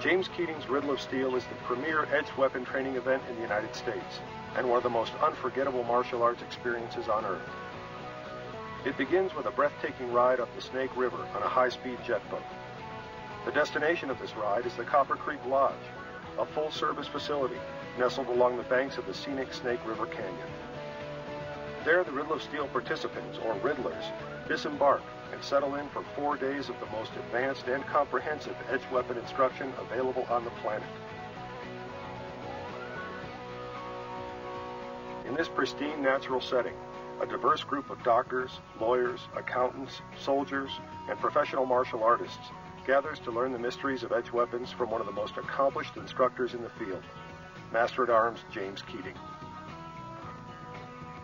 James Keating's Riddle of Steel is the premier edge weapon training event in the United States and one of the most unforgettable martial arts experiences on earth. It begins with a breathtaking ride up the Snake River on a high-speed jet boat. The destination of this ride is the Copper Creek Lodge, a full-service facility nestled along the banks of the scenic Snake River Canyon. There, the Riddle of Steel participants, or Riddlers, disembark and settle in for 4 days of the most advanced and comprehensive edge weapon instruction available on the planet. In this pristine natural setting, a diverse group of doctors, lawyers, accountants, soldiers, and professional martial artists gathers to learn the mysteries of edge weapons from one of the most accomplished instructors in the field, Master-at-Arms James Keating.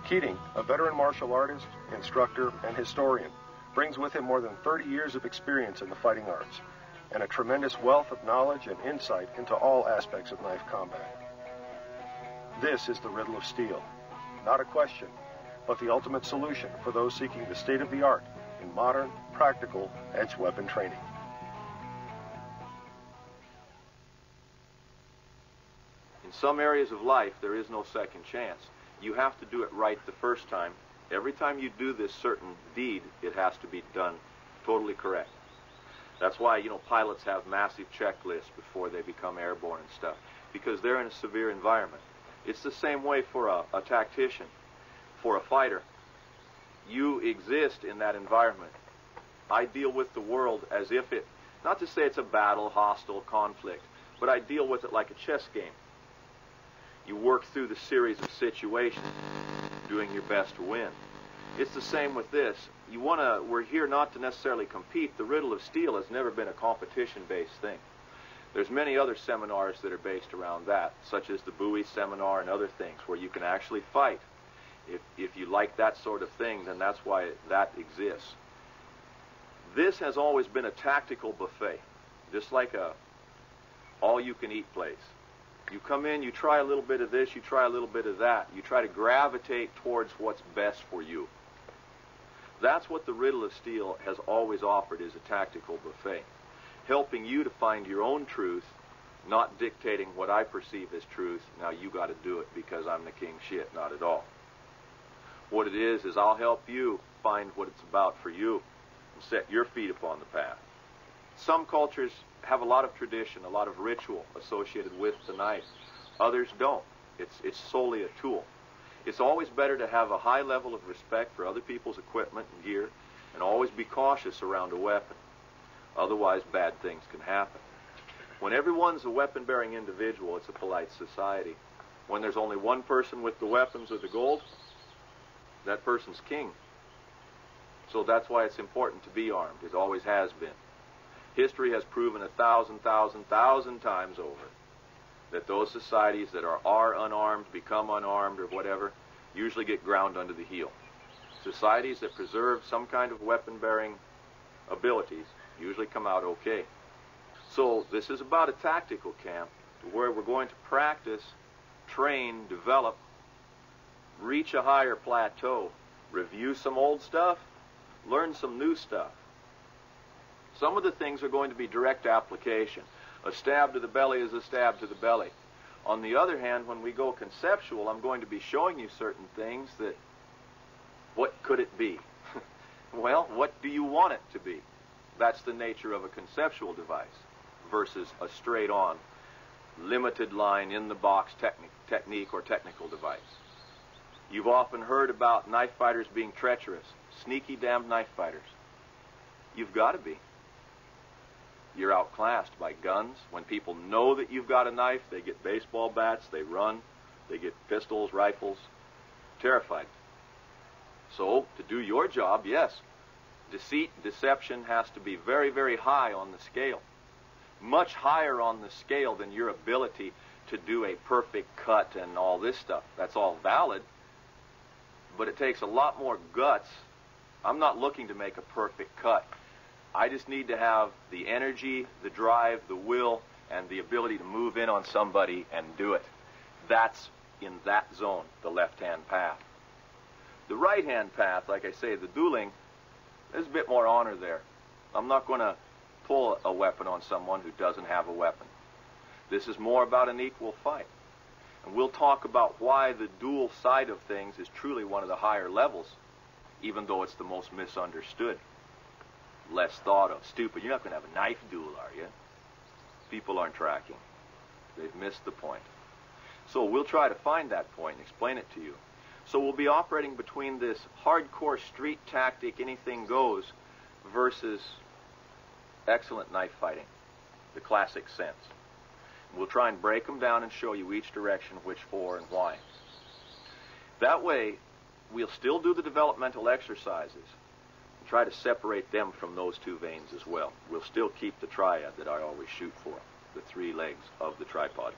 Keating, a veteran martial artist, instructor, and historian, brings with him more than 30 years of experience in the fighting arts and a tremendous wealth of knowledge and insight into all aspects of knife combat. This is the Riddle of Steel, not a question, but the ultimate solution for those seeking the state-of-the-art in modern, practical edge weapon training. In some areas of life, there is no second chance. You have to do it right the first time. Every time you do this certain deed, it has to be done totally correct. That's why, pilots have massive checklists before they become airborne and stuff, because they're in a severe environment. It's the same way for a tactician. For a fighter, you exist in that environment. I deal with the world as if it, not to say it's a battle, hostile, conflict, but I deal with it like a chess game. You work through the series of situations, doing your best to win. It's the same with this. We're here not to necessarily compete. The Riddle of Steel has never been a competition-based thing. There's many other seminars that are based around that, such as the Bowie seminar and other things, where you can actually fight. If you like that sort of thing, then that's why that exists. This has always been a tactical buffet, just like a all-you-can-eat place. You come in, you try a little bit of this, you try a little bit of that. You try to gravitate towards what's best for you. That's what the Riddle of Steel has always offered, is a tactical buffet, helping you to find your own truth, not dictating what I perceive as truth. Now you got to do it because I'm the king shit. Not at all. What it is I'll help you find what it's about for you and set your feet upon the path. Some cultures have a lot of tradition, a lot of ritual associated with the knife. Others don't. It's solely a tool. It's always better to have a high level of respect for other people's equipment and gear, and always be cautious around a weapon. Otherwise, bad things can happen. When everyone's a weapon-bearing individual, it's a polite society. When there's only one person with the weapons or the gold, that person's king. So that's why it's important to be armed. It always has been. History has proven 1,000 times over that those societies that are unarmed, become unarmed or whatever, usually get ground under the heel. Societies that preserve some kind of weapon-bearing abilities usually come out okay. So this is about a tactical camp where we're going to practice, train, develop, reach a higher plateau, review some old stuff, learn some new stuff. Some of the things are going to be direct application. A stab to the belly is a stab to the belly. On the other hand, when we go conceptual, I'm going to be showing you certain things that, what could it be? Well, what do you want it to be? That's the nature of a conceptual device versus a straight-on, limited line, in-the-box technique or technical device. You've often heard about knife fighters being treacherous, sneaky damn knife fighters. You've got to be. You're outclassed by guns. When people know that you've got a knife, they get baseball bats, they run, they get pistols, rifles, terrified. So, to do your job, yes, deceit, deception has to be very, very high on the scale. Much higher on the scale than your ability to do a perfect cut and all this stuff. That's all valid, but it takes a lot more guts. I'm not looking to make a perfect cut. I just need to have the energy, the drive, the will, and the ability to move in on somebody and do it. That's in that zone, the left-hand path. The right-hand path, like I say, the dueling, there's a bit more honor there. I'm not going to pull a weapon on someone who doesn't have a weapon. This is more about an equal fight. And we'll talk about why the dual side of things is truly one of the higher levels, even though it's the most misunderstood, less thought of. Stupid, you're not going to have a knife duel, are you? People aren't tracking. They've missed the point. So we'll try to find that point and explain it to you. So we'll be operating between this hardcore street tactic, anything goes, versus excellent knife fighting, the classic sense. We'll try and break them down and show you each direction, which for, and why. That way, we'll still do the developmental exercises and try to separate them from those two veins as well. We'll still keep the triad that I always shoot for, the 3 legs of the tripod.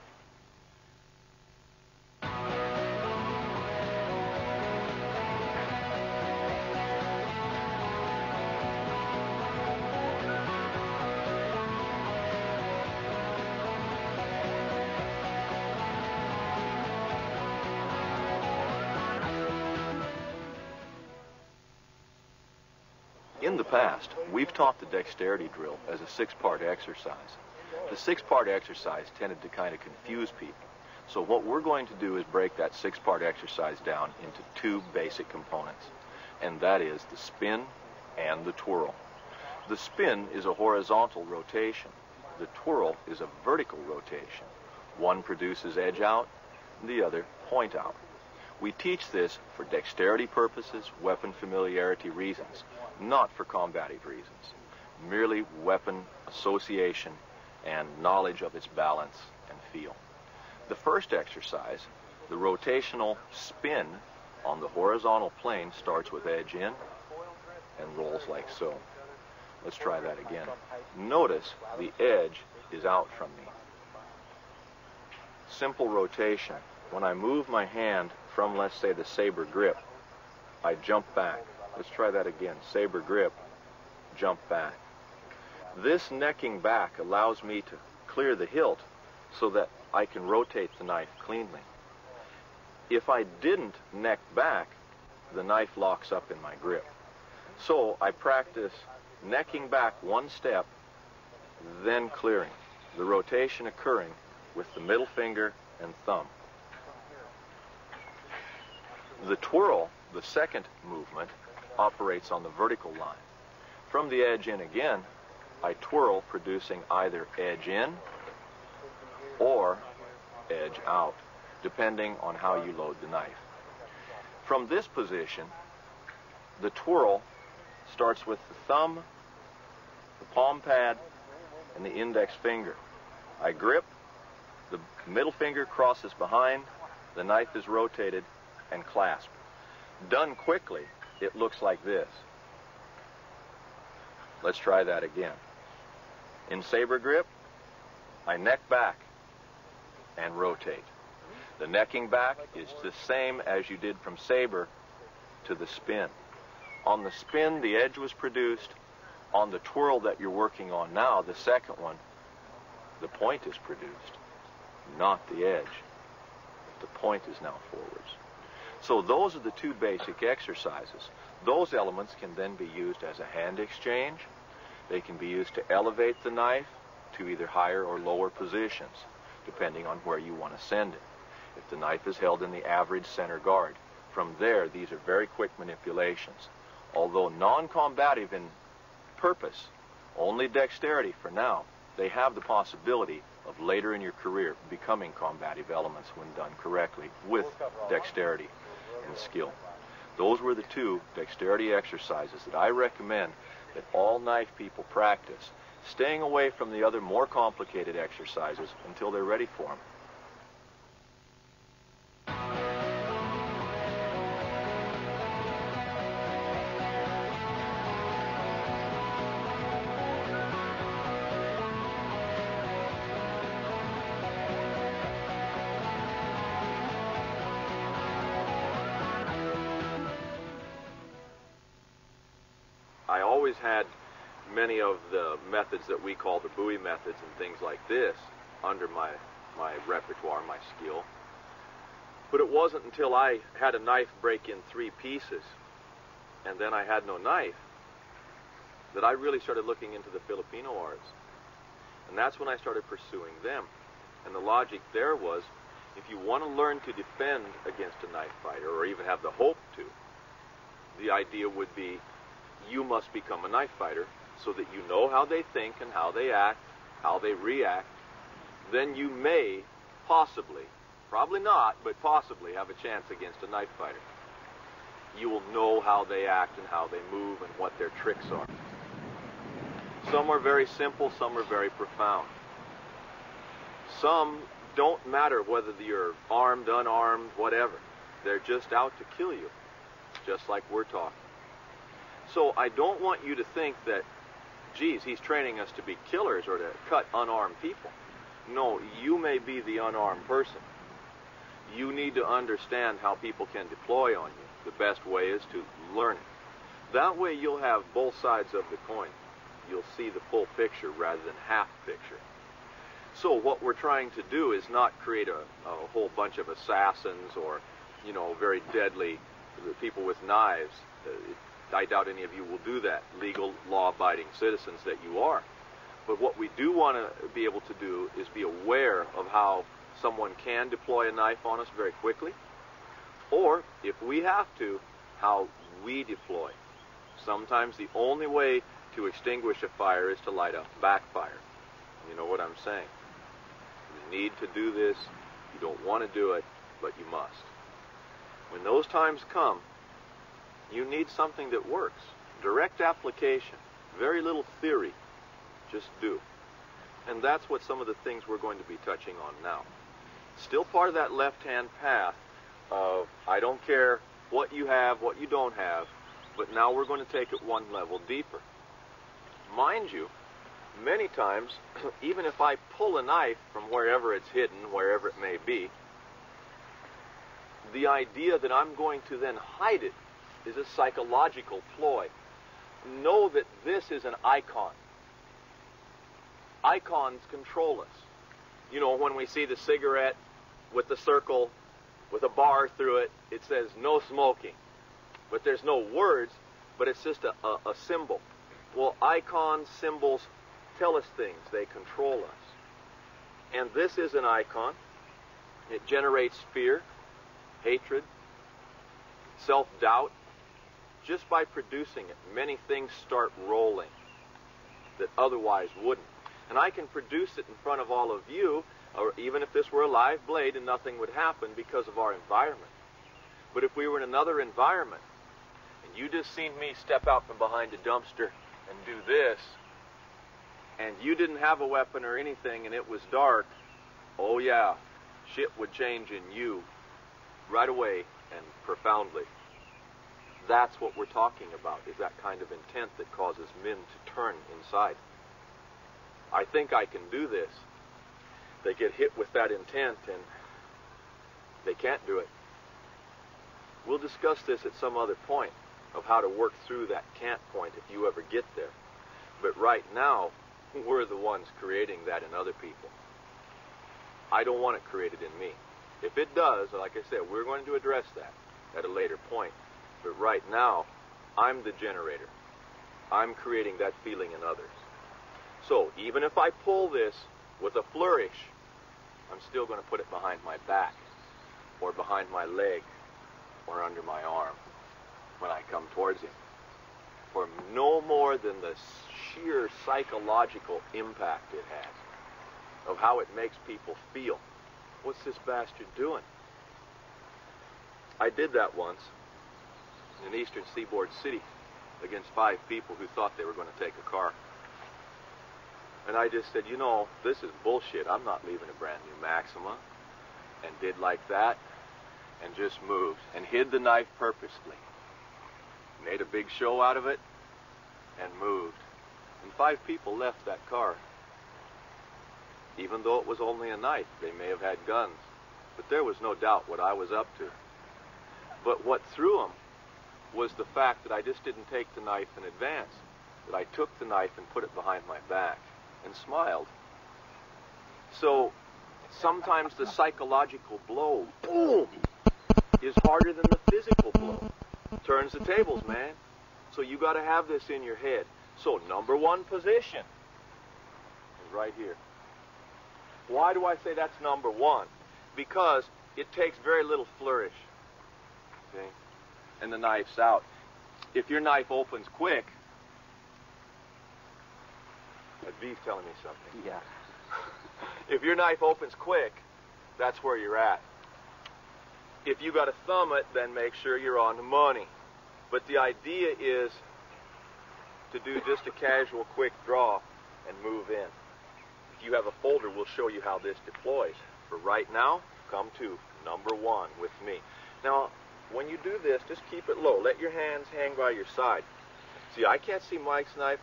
In the past, we've taught the dexterity drill as a 6-part exercise. The 6-part exercise tended to kind of confuse people. So what we're going to do is break that 6-part exercise down into 2 basic components, and that is the spin and the twirl. The spin is a horizontal rotation. The twirl is a vertical rotation. One produces edge out, the other point out. We teach this for dexterity purposes, weapon familiarity reasons, not for combative reasons, merely weapon association and knowledge of its balance and feel. The first exercise, the rotational spin on the horizontal plane, starts with edge in and rolls like so. Let's try that again. Notice the edge is out from me. Simple rotation. When I move my hand from, let's say, the saber grip, I jump back. Let's try that again. Saber grip, jump back. This necking back allows me to clear the hilt so that I can rotate the knife cleanly. If I didn't neck back, the knife locks up in my grip. So I practice necking back 1 step, then clearing. The rotation occurring with the middle finger and thumb. The twirl, the second movement, operates on the vertical line. From the edge in again, I twirl, producing either edge in or edge out, depending on how you load the knife. From this position, the twirl starts with the thumb, the palm pad, and the index finger. I grip, the middle finger crosses behind, the knife is rotated, and clasp. Done quickly, it looks like this. Let's try that again. In saber grip, I neck back and rotate. The necking back is the same as you did from saber to the spin. On the spin, the edge was produced. On the twirl that you're working on now, the second one, the point is produced, not the edge. The point is now forwards. So those are the 2 basic exercises. Those elements can then be used as a hand exchange. They can be used to elevate the knife to either higher or lower positions, depending on where you want to send it. If the knife is held in the average center guard, from there, these are very quick manipulations. Although non-combative in purpose, only dexterity for now, they have the possibility of later in your career becoming combative elements when done correctly with dexterity and skill. Those were the 2 dexterity exercises that I recommend that all knife people practice, staying away from the other more complicated exercises until they're ready for them. I always had many of the methods that we call the Bowie methods and things like this under my repertoire, my skill. But it wasn't until I had a knife break in 3 pieces and then I had no knife that I really started looking into the Filipino arts. And that's when I started pursuing them. And the logic there was, if you want to learn to defend against a knife fighter, or even have the hope to, the idea would be you must become a knife fighter so that you know how they think and how they act, how they react. Then you may possibly, probably not, but possibly have a chance against a knife fighter. You will know how they act and how they move and what their tricks are. Some are very simple, some are very profound. Some don't matter whether you're armed, unarmed, whatever. They're just out to kill you, just like we're talking. So I don't want you to think that, geez, he's training us to be killers or to cut unarmed people. No, you may be the unarmed person. You need to understand how people can deploy on you. The best way is to learn it. That way you'll have both sides of the coin. You'll see the full picture rather than half picture. So what we're trying to do is not create a whole bunch of assassins or, you know, very deadly people with knives. I doubt any of you will do that, legal, law-abiding citizens that you are. But what we do want to be able to do is be aware of how someone can deploy a knife on us very quickly, or, if we have to, how we deploy. Sometimes the only way to extinguish a fire is to light a backfire. You know what I'm saying? You need to do this. You don't want to do it, but you must. When those times come, you need something that works. Direct application. Very little theory. Just do. And that's what some of the things we're going to be touching on now. Still part of that left-hand path of, I don't care what you have, what you don't have, but now we're going to take it one level deeper. Mind you, many times, even if I pull a knife from wherever it's hidden, wherever it may be, the idea that I'm going to then hide it is a psychological ploy. Know that this is an icon. Icons control us. You know, when we see the cigarette with the circle, with a bar through it, it says no smoking. But there's no words, but it's just a symbol. Well, icons, symbols tell us things. They control us. And this is an icon. It generates fear, hatred, self-doubt. Just by producing it, many things start rolling that otherwise wouldn't. And I can produce it in front of all of you, or even if this were a live blade and nothing would happen because of our environment. But if we were in another environment, and you just seen me step out from behind a dumpster and do this, and you didn't have a weapon or anything and it was dark, oh yeah, shit would change in you right away and profoundly. That's what we're talking about, is that kind of intent that causes men to turn inside. I think I can do this. They get hit with that intent and they can't do it. We'll discuss this at some other point of how to work through that can't point if you ever get there. But right now, we're the ones creating that in other people. I don't want it created in me. If it does, like I said, we're going to address that at a later point. But right now, I'm the generator. I'm creating that feeling in others. So even if I pull this with a flourish, I'm still going to put it behind my back or behind my leg or under my arm when I come towards him. For no more than the sheer psychological impact it has of how it makes people feel. What's this bastard doing? I did that once in an eastern seaboard city against 5 people who thought they were going to take a car. And I just said, you know, this is bullshit. I'm not leaving a brand new Maxima. And did like that and just moved and hid the knife purposely. Made a big show out of it and moved. And 5 people left that car. Even though it was only a knife, they may have had guns. But there was no doubt what I was up to. But what threw them was the fact that I just didn't take the knife in advance. That I took the knife and put it behind my back and smiled. So sometimes the psychological blow, boom, is harder than the physical blow. Turns the tables, man. So you got to have this in your head. So number 1 position is right here. Why do I say that's number one? Because it takes very little flourish. Okay? And the knife's out. If your knife opens quick, that bee's telling me something. Yeah. If your knife opens quick, that's where you're at. If you got to thumb it, then make sure you're on the money. But the idea is to do just a casual quick draw and move in. If you have a folder, we'll show you how this deploys. For right now, come to number one with me. Now, when you do this, just keep it low. Let your hands hang by your side. See, I can't see Mike's knife.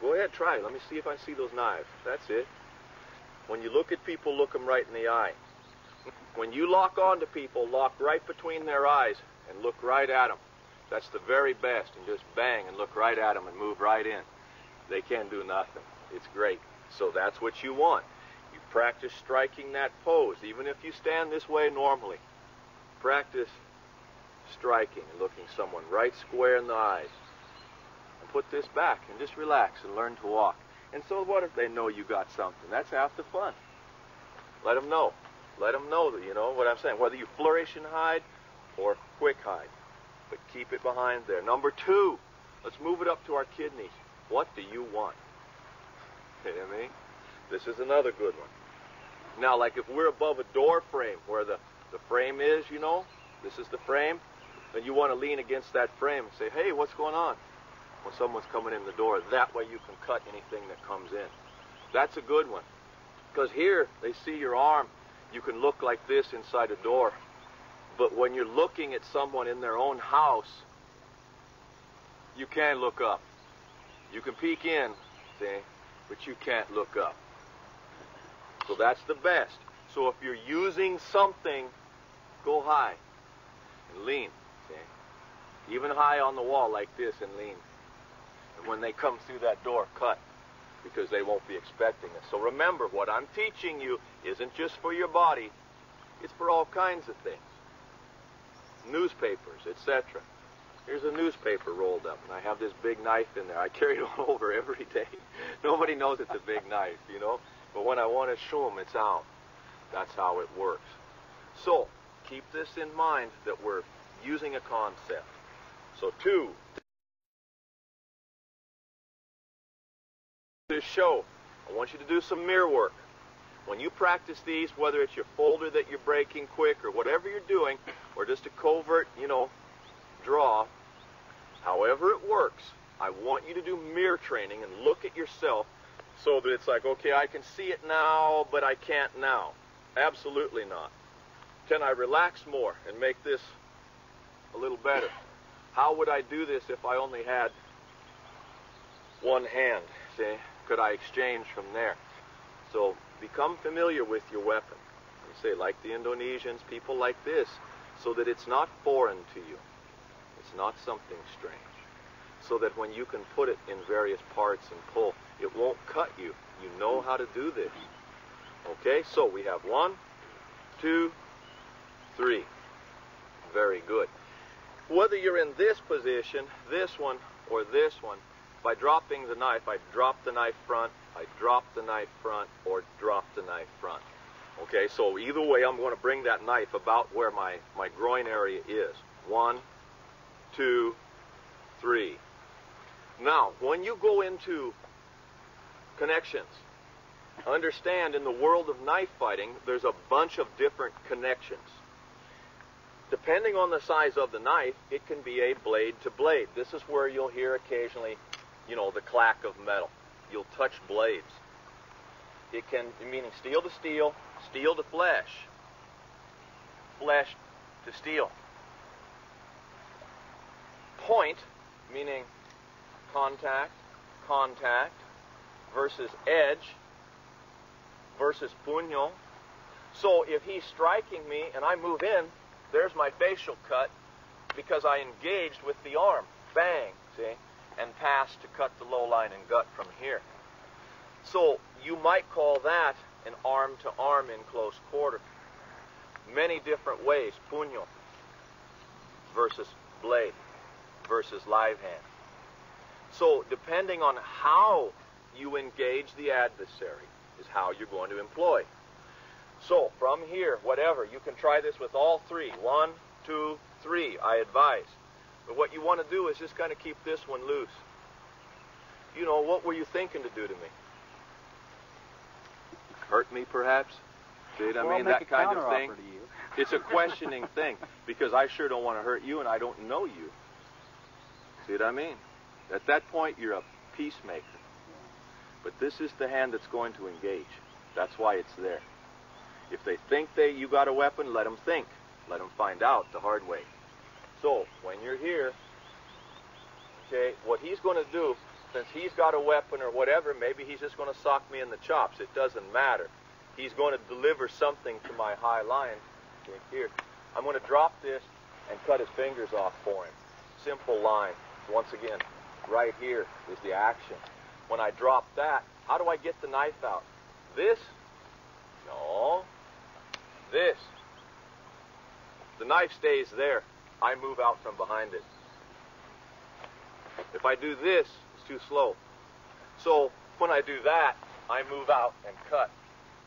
Go ahead, try it. Let me see if I see those knives. That's it. When you look at people, look them right in the eye. When you lock onto people, lock right between their eyes and look right at them. That's the very best. And just bang and look right at them and move right in. They can't do nothing. It's great. So that's what you want. You practice striking that pose. Even if you stand this way normally, practice striking and looking someone right square in the eyes. And put this back and just relax and learn to walk. And so what if they know you got something? That's half the fun. Let them know. Let them know that, you know what I'm saying, whether you flourish and hide or quick hide. But keep it behind there. Number two, let's move it up to our kidneys. What do you want? You know what I mean? This is another good one. Now, like if we're above a door frame where the frame is, you know, this is the frame, then you want to lean against that frame and say, hey, what's going on? When someone's coming in the door, that way you can cut anything that comes in. That's a good one. Because here, they see your arm. You can look like this inside a door. But when you're looking at someone in their own house, you can't look up. You can peek in, see, but you can't look up. So that's the best. So if you're using something, go high and lean, see. Even high on the wall like this and lean. And when they come through that door, cut, because they won't be expecting it. So remember, what I'm teaching you isn't just for your body. It's for all kinds of things. Newspapers, etc. Here's a newspaper rolled up, and I have this big knife in there. I carry it all over every day. Nobody knows it's a big knife, you know. But when I want to show them, it's out. That's how it works. So, keep this in mind that we're using a concept. So, two. This show, I want you to do some mirror work. When you practice these, whether it's your folder that you're breaking quick or whatever you're doing, or just a covert, you know, draw, however it works, I want you to do mirror training and look at yourself so that it's like, okay, I can see it now, but I can't now. Absolutely not. Can I relax more and make this a little better? How would I do this if I only had one hand? See? Could I exchange from there? So become familiar with your weapon. You say, like the Indonesians, people like this, so that it's not foreign to you. It's not something strange. So that when you can put it in various parts and pull, it won't cut you. You know how to do this. Okay, so we have 1, 2, 3. Very good. Whether you're in this position, this one, or this one, by dropping the knife, I drop the knife front, I drop the knife front, or drop the knife front. Okay, so either way, I'm going to bring that knife about where my groin area is. 1, 2, 3. Now, when you go into connections, understand in the world of knife fighting, there's a bunch of different connections. Depending on the size of the knife, it can be a blade to blade. This is where you'll hear occasionally, you know, the clack of metal. You'll touch blades. It can, meaning steel to steel, steel to flesh, flesh to steel. Point, meaning contact, contact, versus edge, versus puño. So if he's striking me and I move in, there's my facial cut because I engaged with the arm. Bang, see? And pass to cut the low line and gut from here. So you might call that an arm-to-arm in close quarter. Many different ways. Puño versus blade versus live hand. So depending on how you engage the adversary is how you're going to employ So from here, whatever, you can try this with all three. 1, 2, 3, I advise. But what you want to do is just kind of keep this one loose. You know, what were you thinking to do to me? Hurt me, perhaps? See what I mean? That kind of thing. It's a questioning thing, because I sure don't want to hurt you, and I don't know you. See what I mean? At that point, you're a peacemaker. But this is the hand that's going to engage. That's why it's there. If they think you got a weapon, let them think. Let them find out the hard way. So, when you're here, okay, what he's going to do, since he's got a weapon or whatever, maybe he's just going to sock me in the chops. It doesn't matter. He's going to deliver something to my high line. Okay, here. I'm going to drop this and cut his fingers off for him. Simple line. Once again, right here is the action. When I drop that, how do I get the knife out? This? No. This. The knife stays there. I move out from behind it. If I do this, it's too slow. So when I do that, I move out and cut.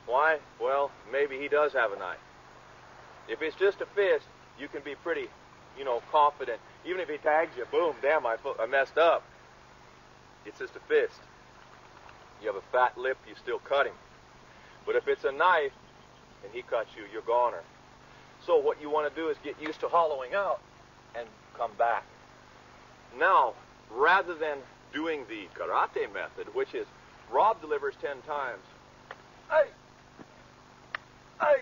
Why? Well, maybe he does have a knife. If it's just a fist, you can be pretty, you know, confident. Even if he tags you, boom, damn, I messed up. It's just a fist. You have a fat lip, you still cut him. But if it's a knife and he cuts you, you're goner. So what you want to do is get used to hollowing out and come back. Now, rather than doing the karate method, which is Rob delivers 10 times. Hey! Hey!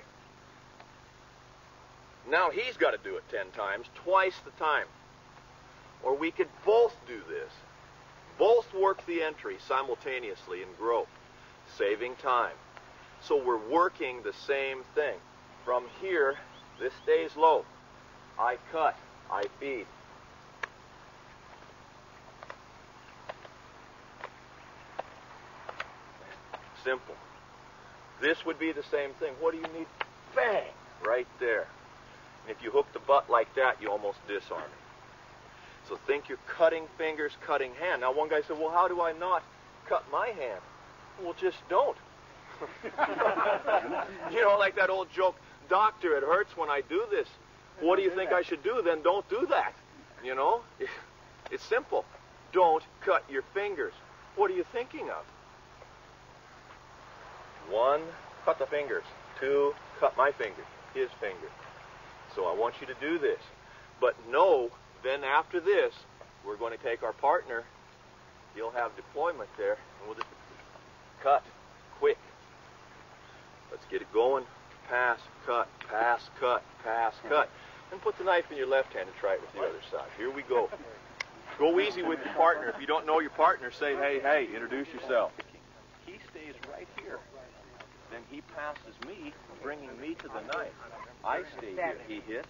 Now he's got to do it 10 times, twice the time. Or we could both do this. Both work the entry simultaneously and grow, saving time. So we're working the same thing. From here, this stays low. I cut, I feed. Simple. This would be the same thing. What do you need? Bang! Right there. And if you hook the butt like that, you almost disarm it. So think you're cutting fingers, cutting hand. Now one guy said, well, how do I not cut my hand? Well, just don't. You know, like that old joke, doctor, it hurts when I do this. What do you think I should do? Then don't do that. You know? It's simple. Don't cut your fingers. What are you thinking of? 1, cut the fingers. 2, cut my finger, his finger. So I want you to do this. But no, then after this, we're going to take our partner. He'll have deployment there, and we'll just cut, quick. Let's get it going. Pass, cut, pass, cut, pass, cut. And put the knife in your left hand and try it with the other side. Here we go. Go easy with your partner. If you don't know your partner, say, hey, hey, introduce yourself. He stays right here. Then he passes me, bringing me to the knife. I stay here. He hits.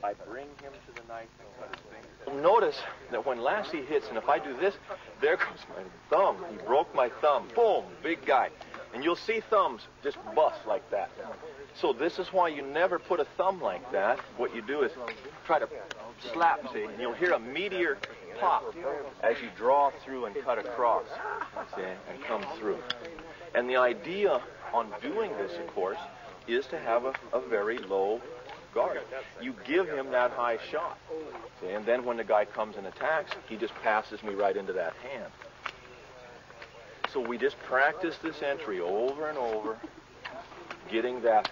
I bring him to the knife and cut his fingers. Notice that when Lassie hits, and if I do this, there goes my thumb. He broke my thumb. Boom, big guy. And you'll see thumbs just bust like that. So this is why you never put a thumb like that. What you do is try to slap, see, and you'll hear a meteor pop as you draw through and cut across, see, and come through. And the idea on doing this, of course, is to have a very low guard. You give him that high shot. See, and then when the guy comes and attacks, he just passes me right into that hand. So we just practice this entry over and over, getting that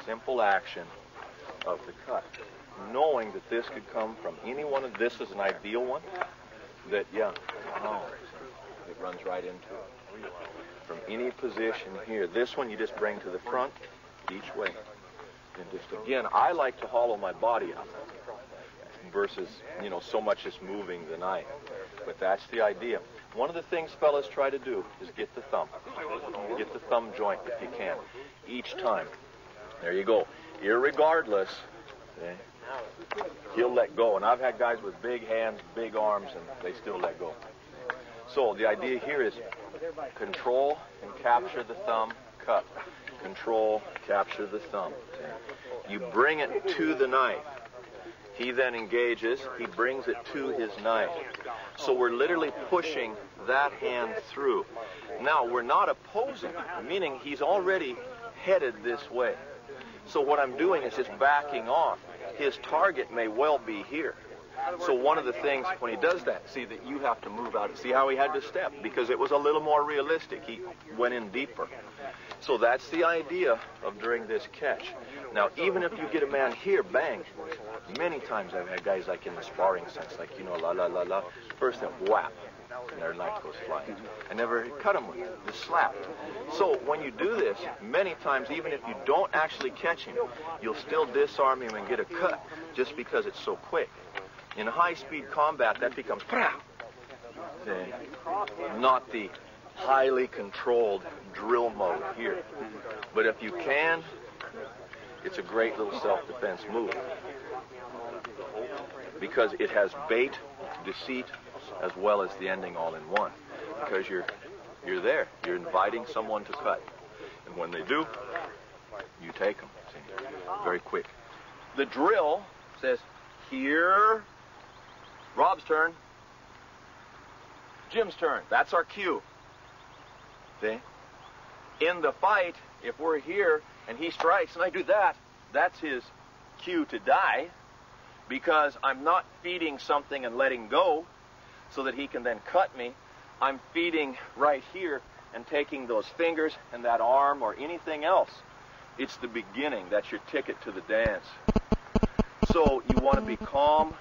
simple action of the cut, knowing that this could come from any one of this is an ideal one, that, yeah, oh, it runs right into it. From any position here. This one you just bring to the front, each way. And just, again, I like to hollow my body up versus, you know, so much as moving the knife. But that's the idea. One of the things fellas try to do is get the thumb. Get the thumb joint if you can. Each time. There you go. Irregardless, okay, he'll let go. And I've had guys with big hands, big arms, and they still let go. So the idea here is control and capture the thumb, cut. Control, capture the thumb. You bring it to the knife. He then engages. He brings it to his knife. So we're literally pushing that hand through. Now, we're not opposing, meaning he's already headed this way. So what I'm doing is just backing off. His target may well be here. So one of the things when he does that, see that you have to move out. See how he had to step? Because it was a little more realistic. He went in deeper. So that's the idea of during this catch. Now, even if you get a man here, bang, many times I've had guys like in the sparring sense, like, you know, la, la, la, la. First then, whap, and their knife goes flying. I never cut him with it, just slap. So when you do this, many times, even if you don't actually catch him, you'll still disarm him and get a cut just because it's so quick. In high-speed combat, that becomes not the highly controlled drill mode here. But if you can, it's a great little self-defense move because it has bait, deceit, as well as the ending all in one. Because you're there. You're inviting someone to cut. And when they do, you take them. See? Very quick. The drill says, here, Rob's turn, Jim's turn. That's our cue. See? In the fight, if we're here and he strikes and I do that, that's his cue to die because I'm not feeding something and letting go so that he can then cut me. I'm feeding right here and taking those fingers and that arm or anything else. It's the beginning. That's your ticket to the dance. So you want to be calm.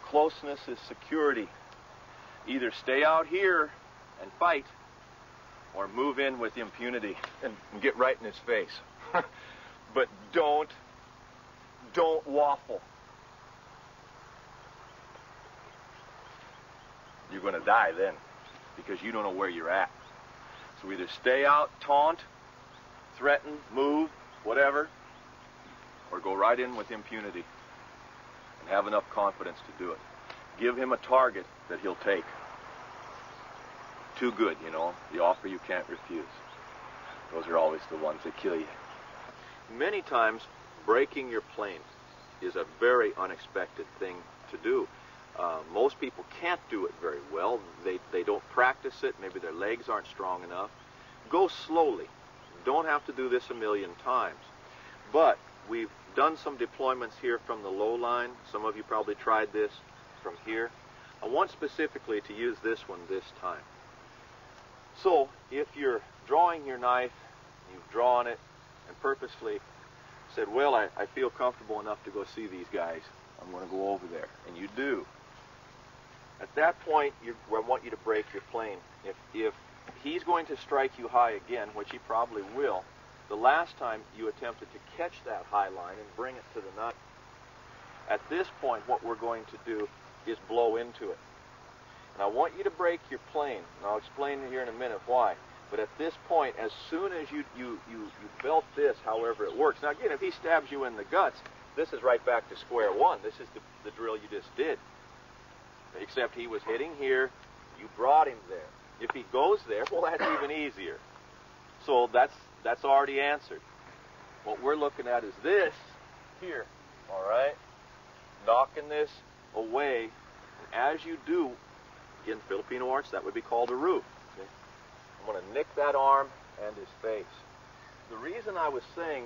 Closeness is security. Either stay out here and fight or move in with impunity and get right in his face. But don't waffle. You're going to die then because you don't know where you're at. So either stay out, taunt, threaten, move, whatever, or go right in with impunity and have enough confidence to do it. Give him a target that he'll take. Too good, you know, the offer you can't refuse. Those are always the ones that kill you. Many times, breaking your plane is a very unexpected thing to do. Most people can't do it very well. They don't practice it. Maybe their legs aren't strong enough. Go slowly. Don't have to do this a million times. But we've done some deployments here from the low line. Some of you probably tried this from here. I want specifically to use this one this time. So if you're drawing your knife, you've drawn it, and purposefully said, well, I feel comfortable enough to go see these guys. I'm going to go over there. And you do. At that point, I want you to break your plane. If he's going to strike you high again, which he probably will, the last time you attempted to catch that high line and bring it to the nut, at this point, what we're going to do is blow into it. And I want you to break your plane. And I'll explain here in a minute why. But at this point, as soon as you belt this, however it works. Now again, if he stabs you in the guts, this is right back to square one. This is the drill you just did. Except he was hitting here, you brought him there. If he goes there, well, that's even easier. So that's already answered. What we're looking at is this here, all right? Knocking this away. And as you do, in Filipino arts, that would be called a roof. Okay? I'm going to nick that arm and his face. The reason I was saying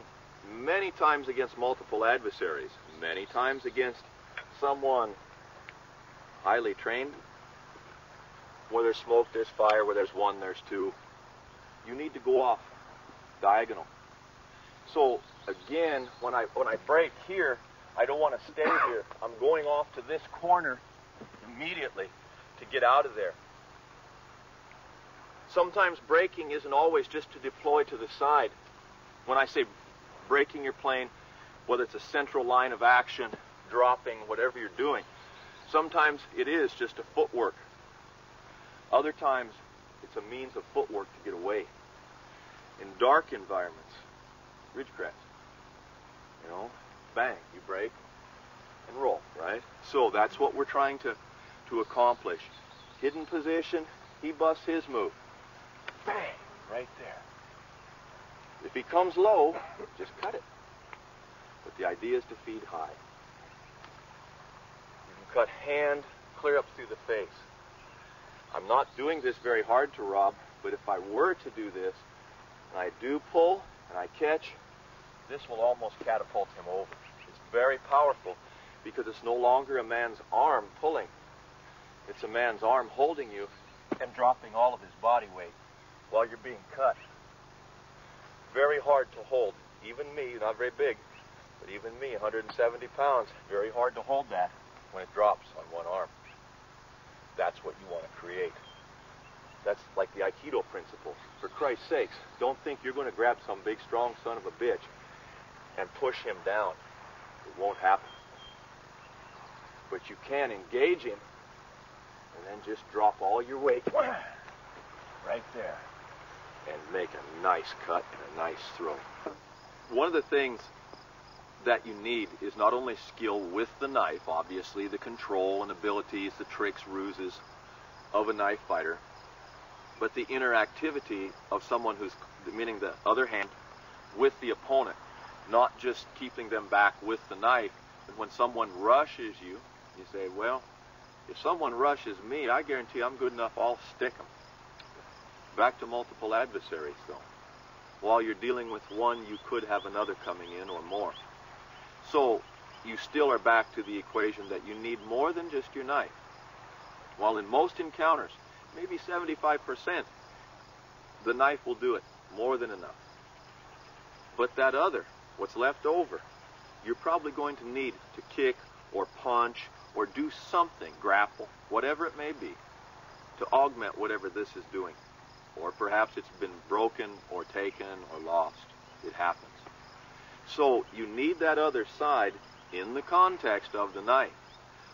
many times against multiple adversaries, many times against someone highly trained, where there's smoke, there's fire, where there's one, there's two, you need to go off diagonal. So again, when I break here, I don't want to stay here. I'm going off to this corner immediately to get out of there. Sometimes breaking isn't always just to deploy to the side. When I say breaking your plane, whether it's a central line of action, dropping, whatever you're doing, sometimes it is just a footwork. Other times, it's a means of footwork to get away. In dark environments, ridgecrest, you know, bang, you break and roll, right? So that's what we're trying to accomplish. Hidden position, he busts his move. Bang, right there. If he comes low, just cut it. But the idea is to feed high. You can cut hand clear up through the face. I'm not doing this very hard to Rob, but if I were to do this, and I do pull, and I catch, this will almost catapult him over. It's very powerful because it's no longer a man's arm pulling. It's a man's arm holding you and dropping all of his body weight while you're being cut. Very hard to hold. Even me, not very big, but even me, 170 pounds, very hard to hold that when it drops on one arm. That's what you want to create. That's like the Aikido principle. For Christ's sakes, don't think you're going to grab some big, strong son of a bitch and push him down. It won't happen. But you can engage him and then just drop all your weight right there and make a nice cut and a nice throw. One of the things that you need is not only skill with the knife, obviously the control and abilities, the tricks, ruses of a knife fighter, but the interactivity of someone who's, meaning the other hand, with the opponent, not just keeping them back with the knife. But when someone rushes you, you say, well, if someone rushes me, I guarantee I'm good enough, I'll stick them. Back to multiple adversaries, though. While you're dealing with one, you could have another coming in or more. So you still are back to the equation that you need more than just your knife. While in most encounters, maybe 75%, the knife will do it more than enough. But that other, what's left over, you're probably going to need to kick or punch or do something, grapple, whatever it may be, to augment whatever this is doing. Or perhaps it's been broken or taken or lost. It happens. So you need that other side in the context of the knife.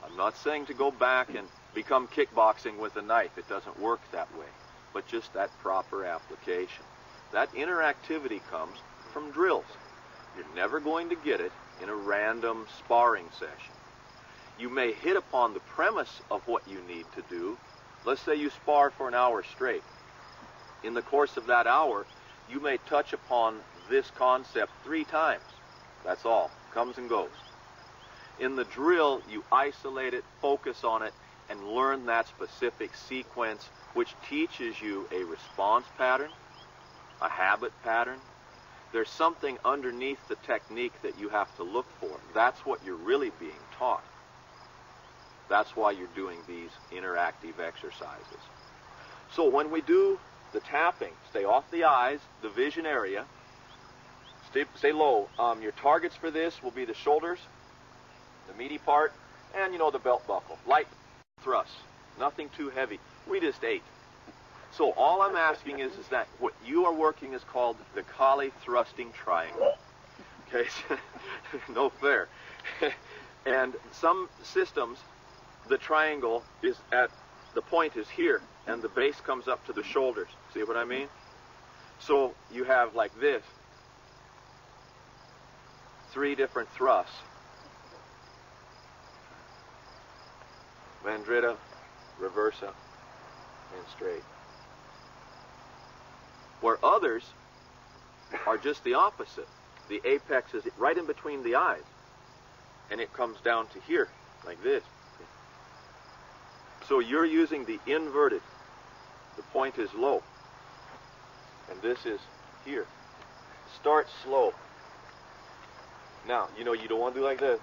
I'm not saying to go back and become kickboxing with a knife. It doesn't work that way. But just that proper application. That interactivity comes from drills. You're never going to get it in a random sparring session. You may hit upon the premise of what you need to do. Let's say you spar for an hour straight. In the course of that hour, you may touch upon this concept 3 times. That's all. Comes and goes. In the drill, you isolate it, focus on it, and learn that specific sequence, which teaches you a response pattern, a habit pattern. There's something underneath the technique that you have to look for. That's what you're really being taught. That's why you're doing these interactive exercises. So when we do the tapping, stay off the eyes, the vision area, stay low. Your targets for this will be the shoulders, the meaty part, and, the belt buckle. Light thrusts, nothing too heavy. We just ate. So all I'm asking is that what you are working is called the Kali thrusting triangle. Okay, no fair. And some systems, the triangle is the point is here, and the base comes up to the shoulders. See what I mean? So you have like this, 3 different thrusts. Mandrita, reversa, and straight. Where others are just the opposite. The apex is right in between the eyes, and it comes down to here, like this. So you're using the inverted. The point is low, and this is here. Start slow. Now, you don't want to do like this,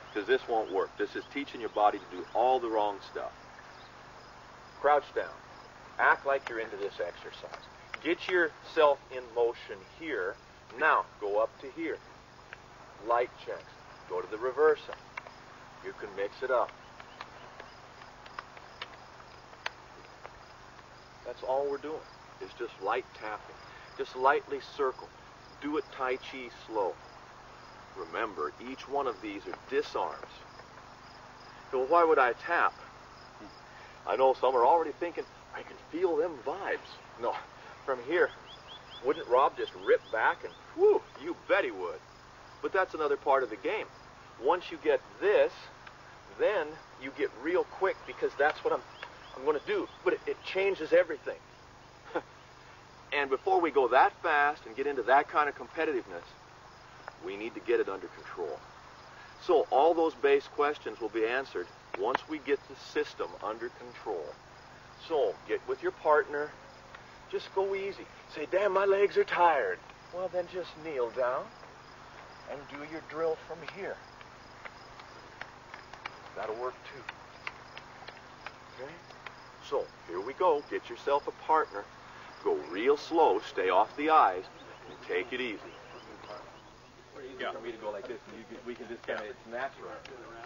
because this won't work. This is teaching your body to do all the wrong stuff. Crouch down. Act like you're into this exercise. Get yourself in motion here. Now, go up to here. Light checks. Go to the reversa. You can mix it up. That's all we're doing. It's just light tapping. Just lightly circle. Do it Tai Chi slow. Remember, each one of these are disarms. So why would I tap? I know some are already thinking, I can feel them vibes. No, from here, wouldn't Rob just rip back and, whew, you bet he would. But that's another part of the game. Once you get this, then you get real quick, because that's what I'm going to do. But it changes everything. And before we go that fast and get into that kind of competitiveness, we need to get it under control. So all those base questions will be answered once we get the system under control. So get with your partner. Just go easy. Say, damn, my legs are tired. Well, then just kneel down and do your drill from here. That'll work too. Okay? So, here we go. Get yourself a partner. Go real slow, stay off the eyes, and take it easy. Yeah. For me to go like this, and we can just kind of, it's natural.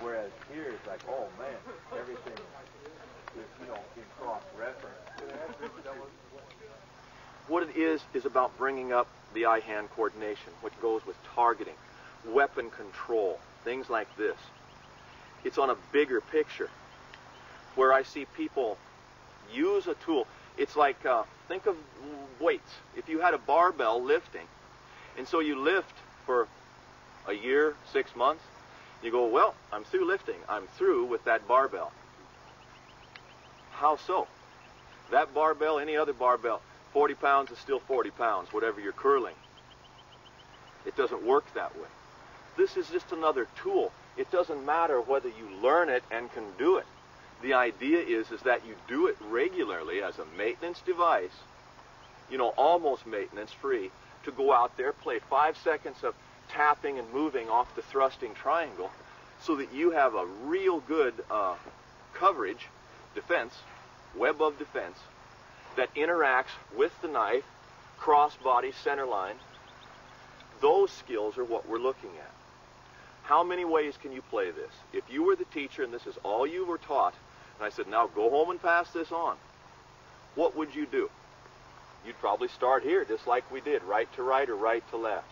Whereas here, it's like, oh man, everything is, in cross-reference. What it is about bringing up the eye-hand coordination, which goes with targeting, weapon control, things like this. It's on a bigger picture, where I see people use a tool. It's like, think of weights. If you had a barbell lifting, and so you lift for a year, 6 months, you go, well, I'm through lifting. I'm through with that barbell. How so? That barbell, any other barbell, 40 pounds is still 40 pounds, whatever you're curling. It doesn't work that way. This is just another tool. It doesn't matter whether you learn it and can do it. The idea is that you do it regularly as a maintenance device, almost maintenance free, to go out there, play 5 seconds of tapping and moving off the thrusting triangle so that you have a real good coverage, defense, web of defense, that interacts with the knife, cross-body, center line. Those skills are what we're looking at. How many ways can you play this? If you were the teacher and this is all you were taught, and I said, now go home and pass this on, what would you do? You'd probably start here, just like we did, right to right or right to left.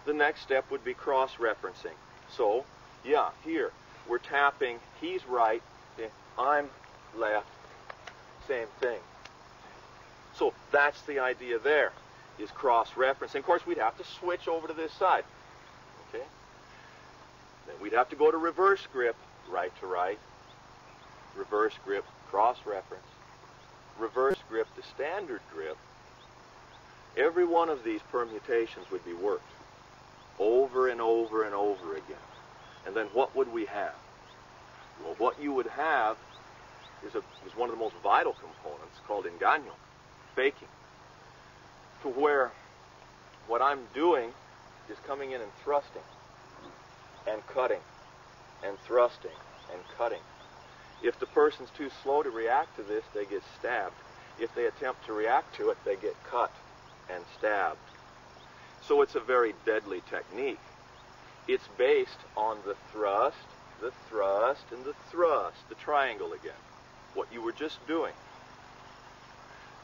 The next step would be cross-referencing. So, yeah, here, we're tapping, he's right, I'm left, same thing. So that's the idea there, is cross-referencing. Of course, we'd have to switch over to this side. Okay? Then we'd have to go to reverse grip, right to right, reverse grip, cross-reference, reverse grip to standard grip. Every one of these permutations would be worked over and over and over again. And then what would we have? Well, what you would have is one of the most vital components called engaño, faking, to where what I'm doing is coming in and thrusting and cutting and thrusting and cutting. If the person's too slow to react to this, they get stabbed. If they attempt to react to it, they get cut and stabbed. So it's a very deadly technique. It's based on the thrust, and the thrust, the triangle again, what you were just doing.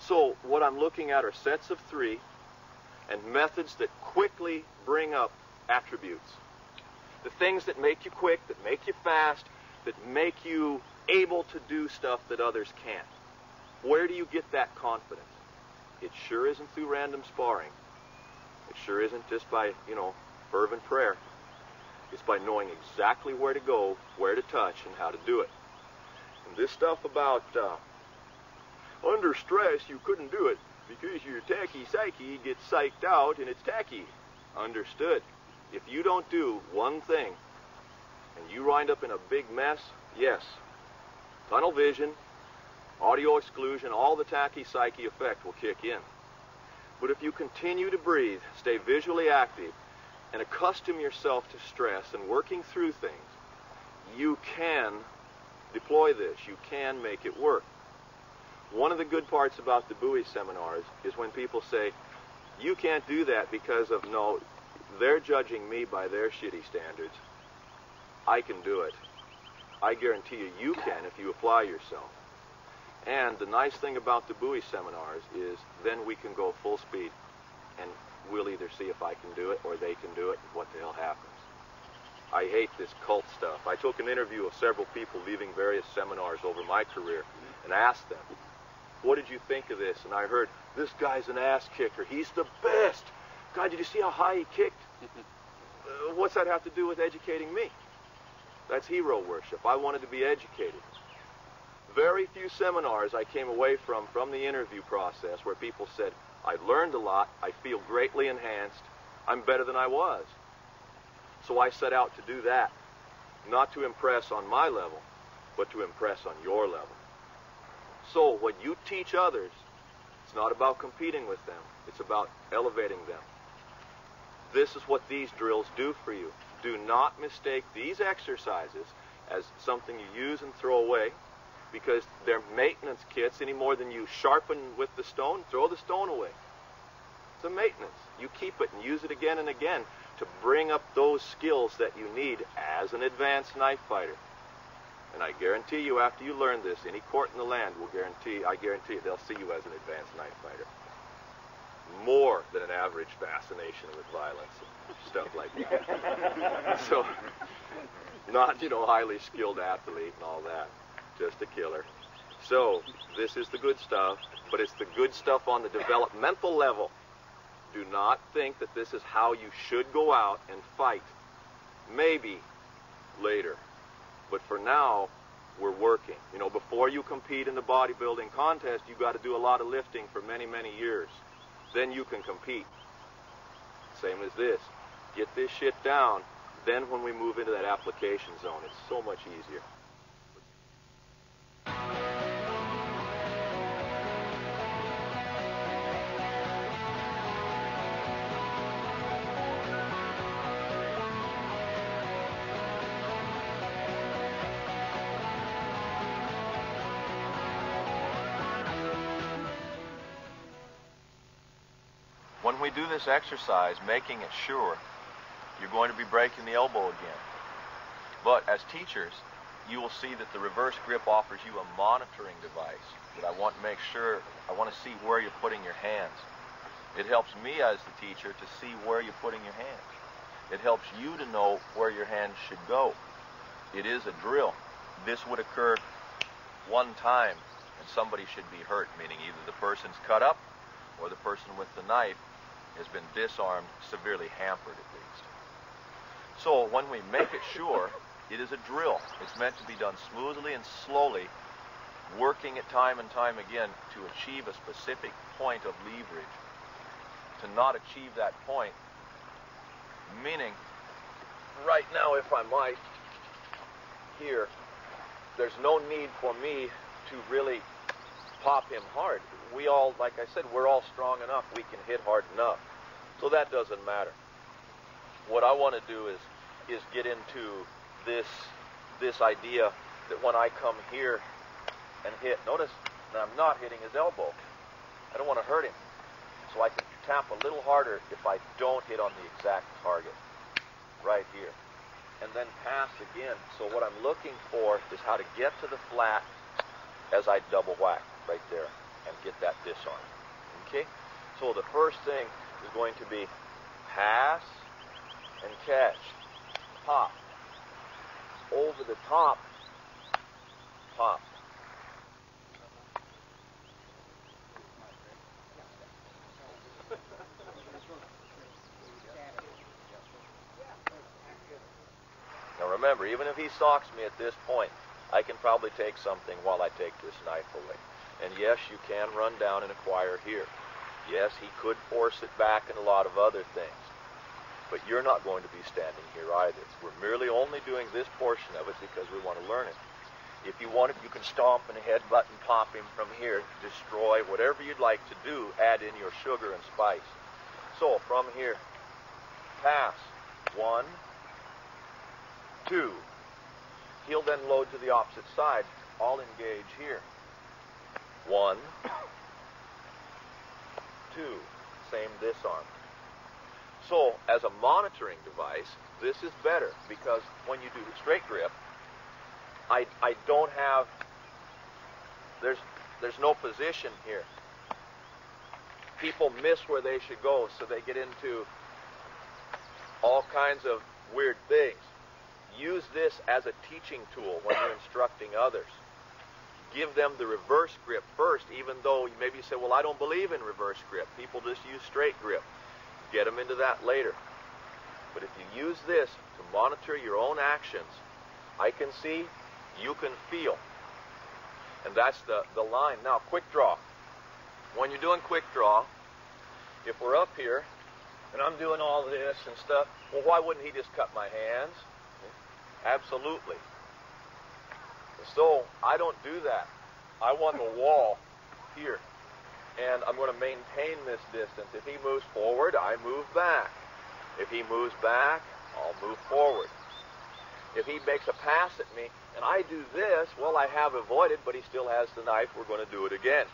So what I'm looking at are sets of 3 and methods that quickly bring up attributes. The things that make you quick, that make you fast, that make you able to do stuff that others can't. Where do you get that confidence? It sure isn't through random sparring. It sure isn't just by, fervent prayer. It's by knowing exactly where to go, where to touch, and how to do it. And this stuff about under stress you couldn't do it because your tacky psyche gets psyched out and it's tacky. Understood. If you don't do one thing and you wind up in a big mess, yes, tunnel vision, audio exclusion, all the tacky psyche effect will kick in. But if you continue to breathe, stay visually active, and accustom yourself to stress and working through things, you can deploy this. You can make it work. One of the good parts about the Bowie seminars is when people say, you can't do that because of, no, they're judging me by their shitty standards. I can do it. I guarantee you, you can if you apply yourself. And the nice thing about the Bowie seminars is then we can go full speed and we'll either see if I can do it or they can do it and what the hell happens. I hate this cult stuff. I took an interview of several people leaving various seminars over my career and asked them, what did you think of this? And I heard, this guy's an ass kicker. He's the best. God, did you see how high he kicked? What's that have to do with educating me? That's hero worship. I wanted to be educated. Very few seminars I came away from the interview process where people said, I learned a lot, I feel greatly enhanced, I'm better than I was. So I set out to do that, not to impress on my level, but to impress on your level. So when you teach others, it's not about competing with them, it's about elevating them, this is what these drills do for you. Do not mistake these exercises as something you use and throw away, because they're maintenance kits any more than you sharpen with the stone, throw the stone away. It's a maintenance. You keep it and use it again and again to bring up those skills that you need as an advanced knife fighter. And I guarantee you, after you learn this, any court in the land will I guarantee you, they'll see you as an advanced knife fighter. More than an average fascination with violence and stuff like that. So, not, highly skilled athlete and all that. Just a killer. So, this is the good stuff, but it's the good stuff on the developmental level. Do not think that this is how you should go out and fight. Maybe later. But for now, we're working. Before you compete in the bodybuilding contest, you've got to do a lot of lifting for many, many years. Then you can compete. Same as this. Get this shit down. Then when we move into that application zone, it's so much easier. When we do this exercise, making it sure, you're going to be breaking the elbow again. But as teachers, you will see that the reverse grip offers you a monitoring device that I want to see where you're putting your hands. It helps me as the teacher to see where you're putting your hands. It helps you to know where your hands should go. It is a drill. This would occur one time and somebody should be hurt, meaning either the person's cut up or the person with the knife has been disarmed, severely hampered at least. So when we make it sure, it is a drill. It's meant to be done smoothly and slowly, working it time and time again to achieve a specific point of leverage. To not achieve that point, meaning right now, if I might, here, there's no need for me to really pop him hard. We all, like I said, we're all strong enough. We can hit hard enough. So that doesn't matter. What I want to do is get into this idea that when I come here and hit, notice that I'm not hitting his elbow. I don't want to hurt him. So I can tap a little harder if I don't hit on the exact target. Right here. And then pass again. So what I'm looking for is how to get to the flat as I double whack right there and get that disarm. Okay? So the first thing is going to be pass and catch. Pop. Over the top. Pop. Now remember, even if he socks me at this point, I can probably take something while I take this knife away. And yes, you can run down and acquire here. Yes, he could force it back and a lot of other things. But you're not going to be standing here either. We're merely only doing this portion of it because we want to learn it. If you want it, you can stomp and headbutt and pop him from here, destroy, whatever you'd like to do, add in your sugar and spice. So, from here, pass. 1, 2. He'll then load to the opposite side. I'll engage here. 1, 2. Same disarm. So, as a monitoring device, this is better because when you do the straight grip, I don't have, there's no position here. People miss where they should go, so they get into all kinds of weird things. Use this as a teaching tool when you're instructing others. Give them the reverse grip first, even though maybe you say, well, I don't believe in reverse grip. People just use straight grip. Get them into that later. But if you use this to monitor your own actions, I can see, you can feel. And that's the line. Now, quick draw. When you're doing quick draw, if we're up here, and I'm doing all this and stuff, well, why wouldn't he just cut my hands? Absolutely. So, I don't do that. I want the wall here. And I'm going to maintain this distance. If he moves forward, I move back. If he moves back, I'll move forward. If he makes a pass at me and I do this, well, I have avoided, but he still has the knife. We're going to do it again.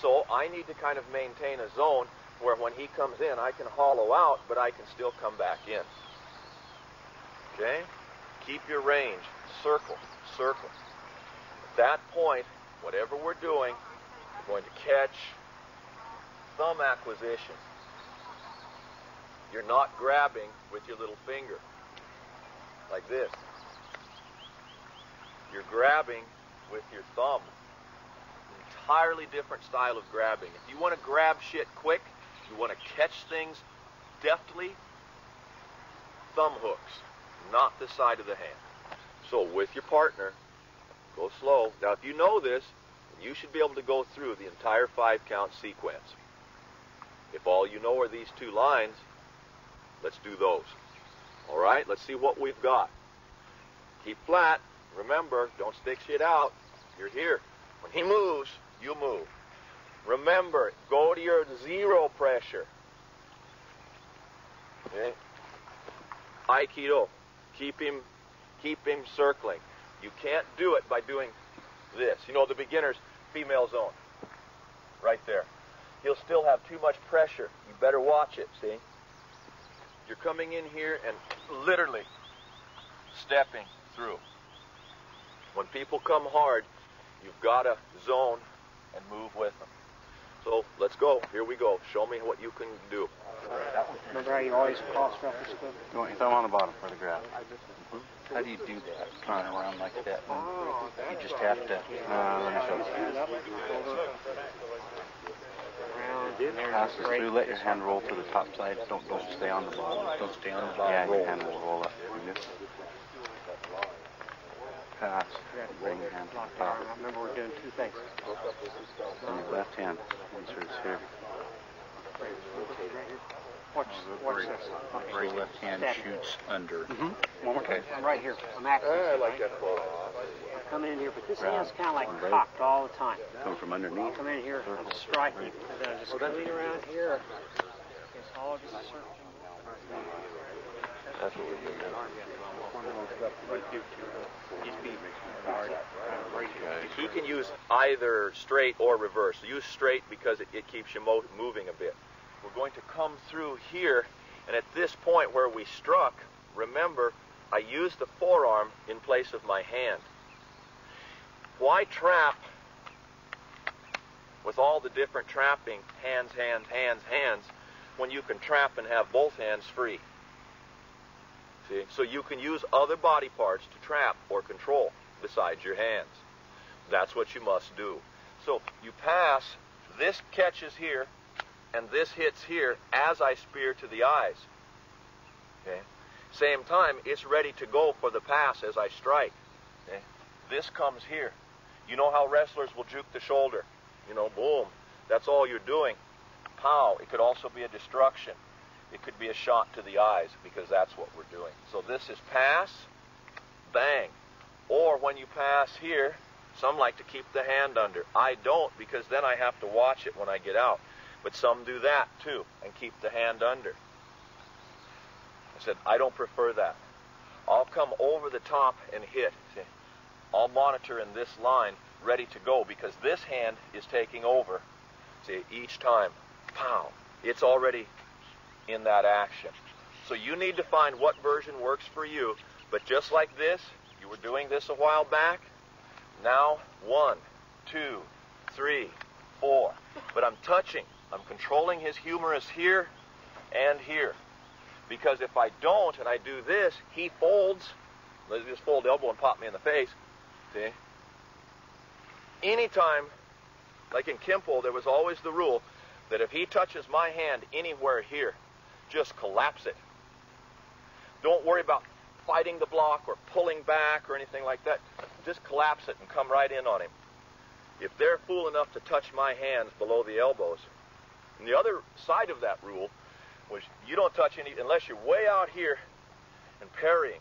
So I need to kind of maintain a zone where when he comes in, I can hollow out, but I can still come back in. Okay? Keep your range. Circle, circle. At that point, whatever we're doing, we're going to catch thumb acquisition. You're not grabbing with your little finger like this. You're grabbing with your thumb. Entirely different style of grabbing. If you want to grab shit quick, you want to catch things deftly, thumb hooks, not the side of the hand. So with your partner, go slow. Now if you know this, you should be able to go through the entire 5-count sequence. If all you know are these 2 lines, let's do those. All right, let's see what we've got. Keep flat. Remember, don't stick shit out. You're here. When he moves, you move. Remember, go to your 0 pressure. Okay? Aikido. Keep him circling. You can't do it by doing this. You know, the beginner's female zone. Right there. He'll still have too much pressure. You better watch it, see? You're coming in here and literally stepping through. When people come hard, you've got to zone and move with them. So let's go. Here we go. Show me what you can do. Remember how you always cross reference them? You want your thumb on the bottom for the grab. How do you do that? Kind of around like that. You just have to. Let me show you. Passes through. Let your hand roll to the top side. Don't stay on the bottom. Don't stay on the bottom. Yeah, your hand will roll up. Pass. Bring your hand to the top. I remember we're doing 2 things. And your left hand inserts here. Watch this. Your left hand shoots under. One more time. I'm right here. I'm acting. I like that flow. I'm coming in here, but this hand's kind of like cocked all the time. Come from I'll underneath. come in here, I'm striking, and then I just clean around here. It's all just a circle. That's what we're doing. He can use either straight or reverse. Use straight because it keeps you moving a bit. We're going to come through here, and at this point where we struck, remember, I used the forearm in place of my hand. Why trap with all the different trapping, hands, hands, hands, hands, when you can trap and have both hands free? See? So you can use other body parts to trap or control besides your hands. That's what you must do. So you pass, this catches here, and this hits here as I spear to the eyes. Okay? Same time, it's ready to go for the pass as I strike. Okay? This comes here. You know how wrestlers will juke the shoulder. You know, boom. That's all you're doing. Pow. It could also be a destruction. It could be a shot to the eyes because that's what we're doing. So this is pass, bang. Or when you pass here, some like to keep the hand under. I don't because then I have to watch it when I get out. But some do that too and keep the hand under. I said, I don't prefer that. I'll come over the top and hit. See, I'll monitor in this line ready to go because this hand is taking over. See, each time, pow, it's already in that action. So you need to find what version works for you. But just like this, you were doing this a while back. Now, 1, 2, 3, 4. But I'm touching. I'm controlling his humerus here and here. Because if I don't and I do this, he folds. Let's just fold elbow and pop me in the face. See? Anytime, like in Kimpo, there was always the rule that if he touches my hand anywhere here, just collapse it. Don't worry about fighting the block or pulling back or anything like that. Just collapse it and come right in on him. If they're fool enough to touch my hands below the elbows, and the other side of that rule was you don't touch any, unless you're way out here and parrying,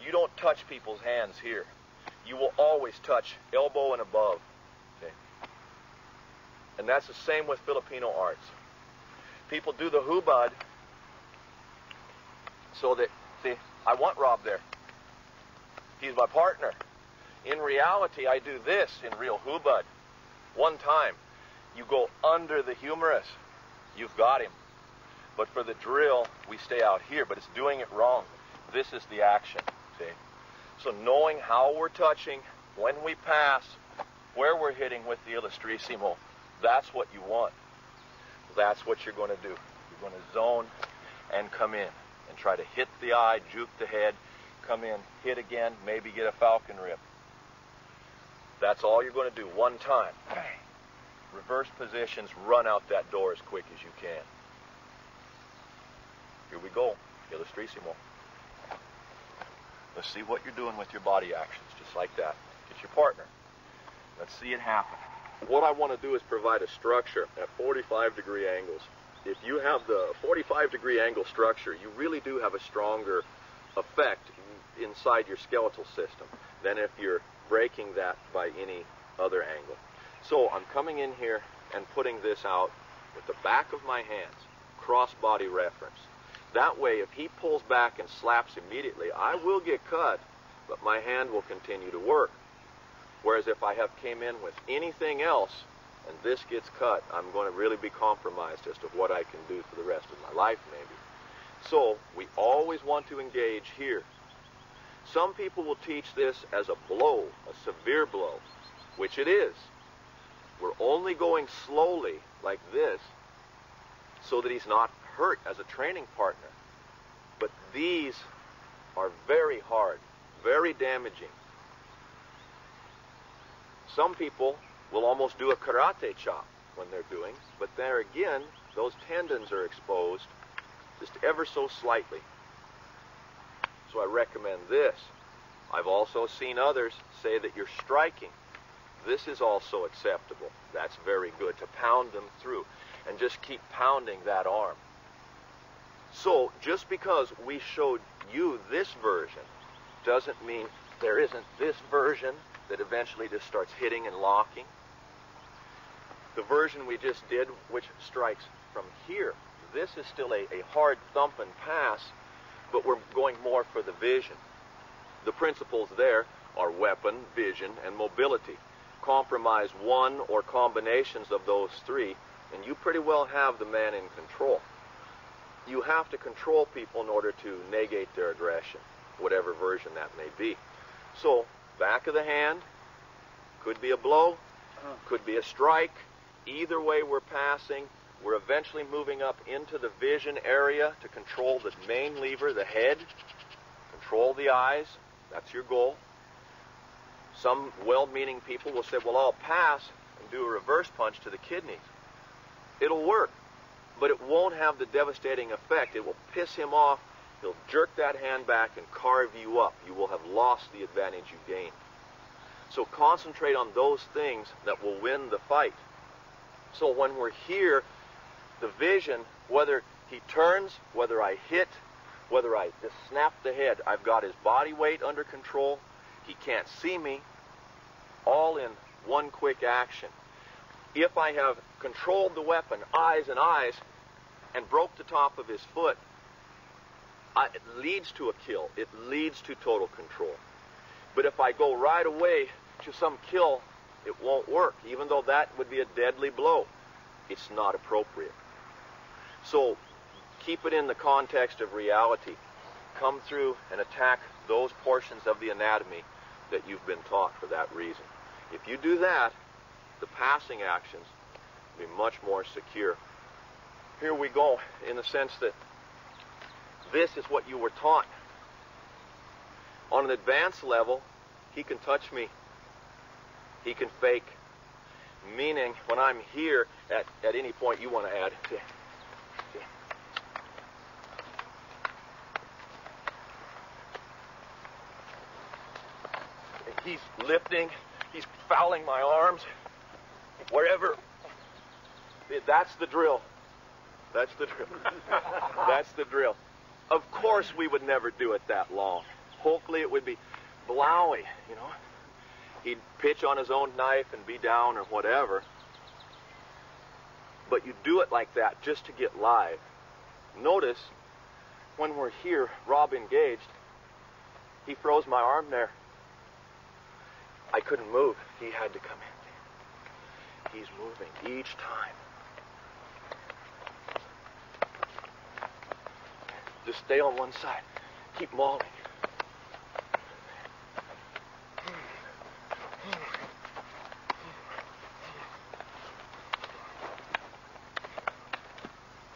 you don't touch people's hands here. You will always touch elbow and above. Okay? And that's the same with Filipino arts. People do the hubad so that, see, I want Rob there. He's my partner. In reality, I do this in real hubud. One time, you go under the humerus. You've got him. But for the drill, we stay out here, but it's doing it wrong. This is the action, see? So knowing how we're touching, when we pass, where we're hitting with the Illustrissimo, that's what you want. That's what you're going to do. You're going to zone and come in and try to hit the eye, juke the head, come in, hit again, maybe get a falcon rib. That's all you're going to do one time. Reverse positions, run out that door as quick as you can. Here we go, Illustrissimo. Let's see what you're doing with your body actions, just like that. Get your partner. Let's see it happen. What I want to do is provide a structure at 45-degree angles. If you have the 45-degree angle structure, you really do have a stronger effect inside your skeletal system than if you're breaking that by any other angle. So I'm coming in here and putting this out with the back of my hands, cross-body reference. That way, if he pulls back and slaps immediately, I will get cut, but my hand will continue to work. Whereas if I have came in with anything else and this gets cut, I'm going to really be compromised as to what I can do for the rest of my life, maybe. So we always want to engage here. Some people will teach this as a blow, a severe blow, which it is. We're only going slowly like this so that he's not hurt as a training partner. But these are very hard, very damaging. Some people will almost do a karate chop when they're doing, but there again, those tendons are exposed just ever so slightly. So I recommend this. I've also seen others say that you're striking. This is also acceptable. That's very good, to pound them through and just keep pounding that arm. So just because we showed you this version doesn't mean there isn't this version that eventually just starts hitting and locking. The version we just did, which strikes from here, this is still a hard thump and pass, but we're going more for the vision. The principles there are weapon, vision, and mobility. Compromise one or combinations of those three, and you pretty well have the man in control. You have to control people in order to negate their aggression, whatever version that may be. So, back of the hand, could be a blow, could be a strike. Either way we're passing, we're eventually moving up into the vision area to control the main lever, the head, control the eyes. That's your goal. Some well-meaning people will say, well, I'll pass and do a reverse punch to the kidneys. It'll work, but it won't have the devastating effect. It will piss him off. He'll jerk that hand back and carve you up. You will have lost the advantage you gained. So concentrate on those things that will win the fight. So when we're here, the vision, whether he turns, whether I hit, whether I just snap the head, I've got his body weight under control. He can't see me, all in one quick action. If I have controlled the weapon, eyes and eyes, and broke the top of his foot, it leads to a kill. It leads to total control. But if I go right away to some kill, it won't work. Even though that would be a deadly blow, it's not appropriate. So keep it in the context of reality. Come through and attack those portions of the anatomy that you've been taught for that reason. If you do that, the passing actions will be much more secure. Here we go, in the sense that this is what you were taught. On an advanced level, he can touch me. He can fake. Meaning, when I'm here, at any point you want to add. He's lifting. He's fouling my arms. Wherever. That's the drill. That's the drill. That's the drill. Of course we would never do it that long. Hopefully it would be blowy, you know. He'd pitch on his own knife and be down or whatever. But you do it like that just to get live. Notice when we're here, Rob engaged, he froze my arm there. I couldn't move. He had to come in. He's moving each time. Just stay on one side. Keep mauling.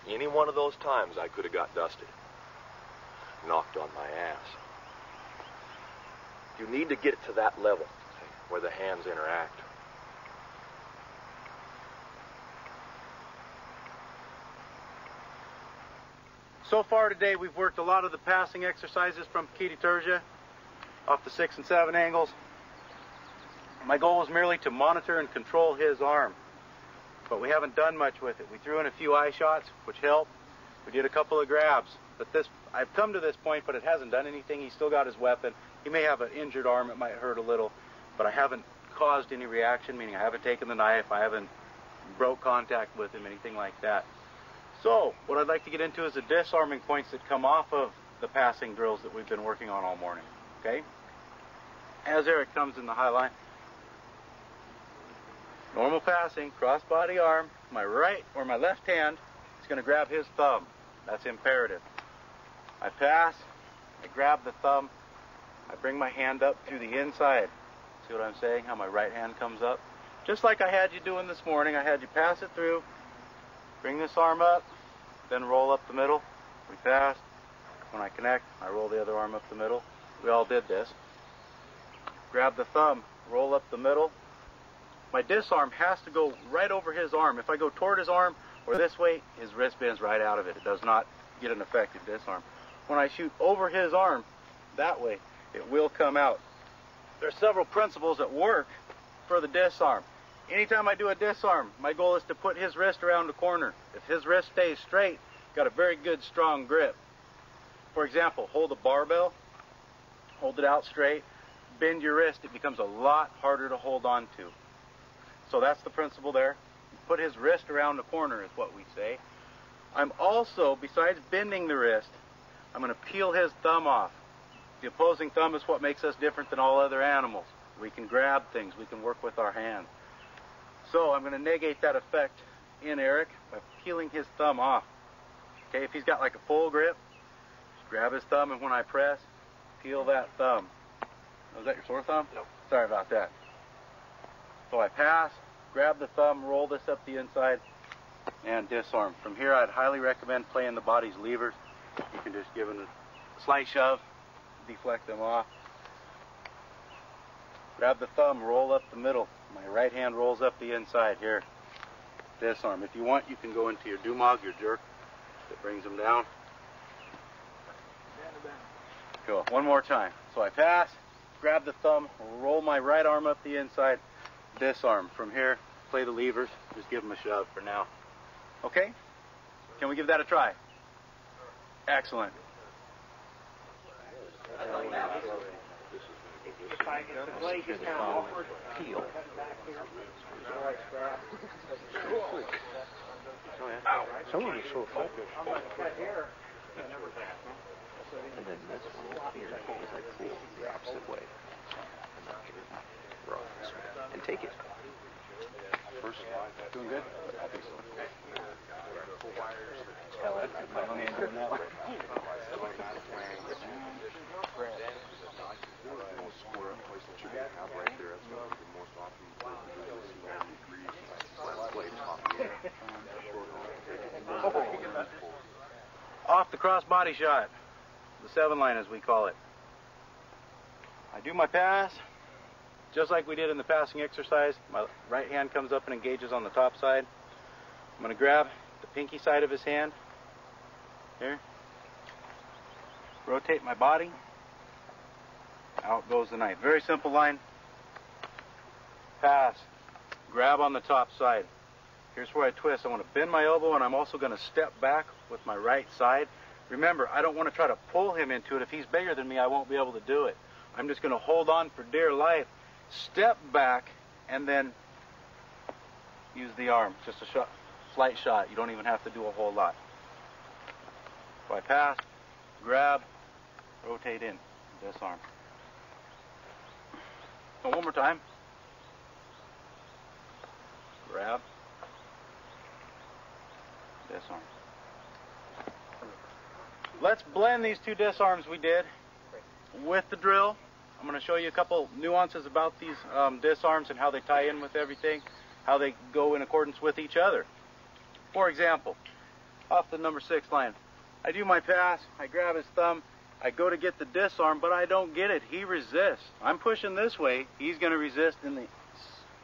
Any one of those times I could have got dusted. Knocked on my ass. You need to get to that level where the hands interact. So far today, we've worked a lot of the passing exercises from Keedy Turgeon off the 6 and 7 angles. My goal was merely to monitor and control his arm, but we haven't done much with it. We threw in a few eye shots, which helped. We did a couple of grabs, but I've come to this point, but it hasn't done anything. He's still got his weapon. He may have an injured arm. It might hurt a little, but I haven't caused any reaction, meaning I haven't taken the knife. I haven't broke contact with him, anything like that. So, what I'd like to get into is the disarming points that come off of the passing drills that we've been working on all morning, okay? As Eric comes in the high line, normal passing, cross-body arm, my right or my left hand is going to grab his thumb. That's imperative. I pass, I grab the thumb, I bring my hand up through the inside. See what I'm saying? How my right hand comes up? Just like I had you doing this morning, I had you pass it through, bring this arm up, then roll up the middle. We pass. When I connect, I roll the other arm up the middle. We all did this. Grab the thumb, roll up the middle. My disarm has to go right over his arm. If I go toward his arm or this way, his wrist bends right out of it. It does not get an effective disarm. When I shoot over his arm, that way, it will come out. There are several principles at work for the disarm. Anytime I do a disarm, my goal is to put his wrist around the corner. If his wrist stays straight, got a very good strong grip. For example, hold a barbell, hold it out straight, bend your wrist, it becomes a lot harder to hold on to. So that's the principle there. Put his wrist around the corner is what we say. I'm also, besides bending the wrist, I'm going to peel his thumb off. The opposing thumb is what makes us different than all other animals. We can grab things, we can work with our hands. So I'm going to negate that effect in Eric by peeling his thumb off. Okay, if he's got like a full grip, just grab his thumb, and when I press, peel that thumb. Was that your sore thumb? Nope. Sorry about that. So I pass, grab the thumb, roll this up the inside, and disarm. From here, I'd highly recommend playing the body's levers. You can just give them a slight shove, deflect them off. Grab the thumb, roll up the middle. My right hand rolls up the inside here. Disarm. If you want, you can go into your Dumog, your jerk, that brings them down. Cool. One more time. So I pass, grab the thumb, roll my right arm up the inside, disarm. From here, play the levers, just give them a shove for now. Okay? Can we give that a try? Excellent. If I get the blade just kind of awkward, Peel. Someone is so focused. And then this one here is like cool, the opposite way. And knock it in. Roll this way. And take it. First slide. Doing good? I think so. My own hand doing that one. Square place that you're going to have right there. That's going to be the most optimal degrees. Off the cross body shot, the 7 line as we call it. I do my pass, just like we did in the passing exercise. My right hand comes up and engages on the top side. I'm going to grab the pinky side of his hand, here, rotate my body, out goes the knife. Very simple line. Pass, grab on the top side. Here's where I twist. I want to bend my elbow, and I'm also going to step back with my right side. Remember, I don't want to try to pull him into it. If he's bigger than me, I won't be able to do it. I'm just going to hold on for dear life, step back, and then use the arm. Just a slight shot. You don't even have to do a whole lot. So I pass, grab, rotate in, disarm. So one more time. Grab, disarm. Let's blend these two disarms we did with the drill. I'm going to show you a couple nuances about these disarms and how they tie in with everything, how they go in accordance with each other. For example, off the number 6 line, I do my pass, I grab his thumb, I go to get the disarm, but I don't get it. He resists. I'm pushing this way, he's going to resist in the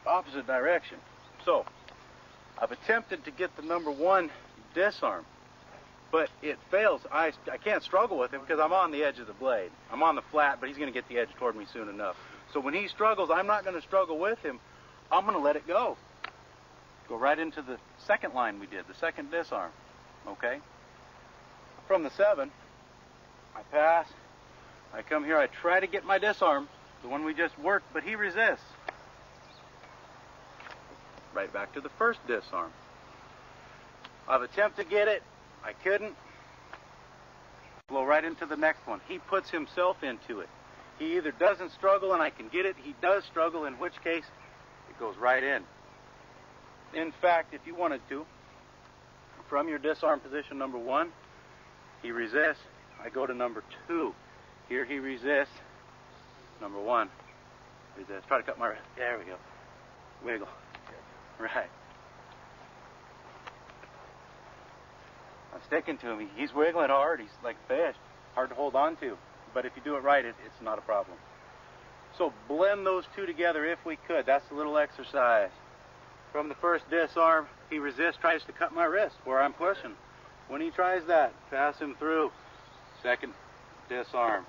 opposite direction. So, I've attempted to get the number 1 disarm, but it fails. I can't struggle with him because I'm on the edge of the blade. I'm on the flat, but he's going to get the edge toward me soon enough. So when he struggles, I'm not going to struggle with him. I'm going to let it go. Go right into the second line we did, the second disarm. Okay? From the 7, I pass. I come here, I try to get my disarm, the one we just worked, but he resists. Right back to the first disarm. I've attempted to get it. I couldn't. Blow right into the next one. He puts himself into it. He either doesn't struggle and I can get it, he does struggle, in which case it goes right in. In fact, if you wanted to, from your disarm position number 1, he resists. I go to number 2. Here he resists. Number 1, resist. Try to cut my wrist. There we go. Wiggle. Right. I'm sticking to him. He's wiggling hard. He's like a fish. Hard to hold on to. But if you do it right, it's not a problem. So blend those two together if we could. That's a little exercise. From the first disarm, he resists, tries to cut my wrist where I'm pushing. When he tries that, pass him through. Second disarm.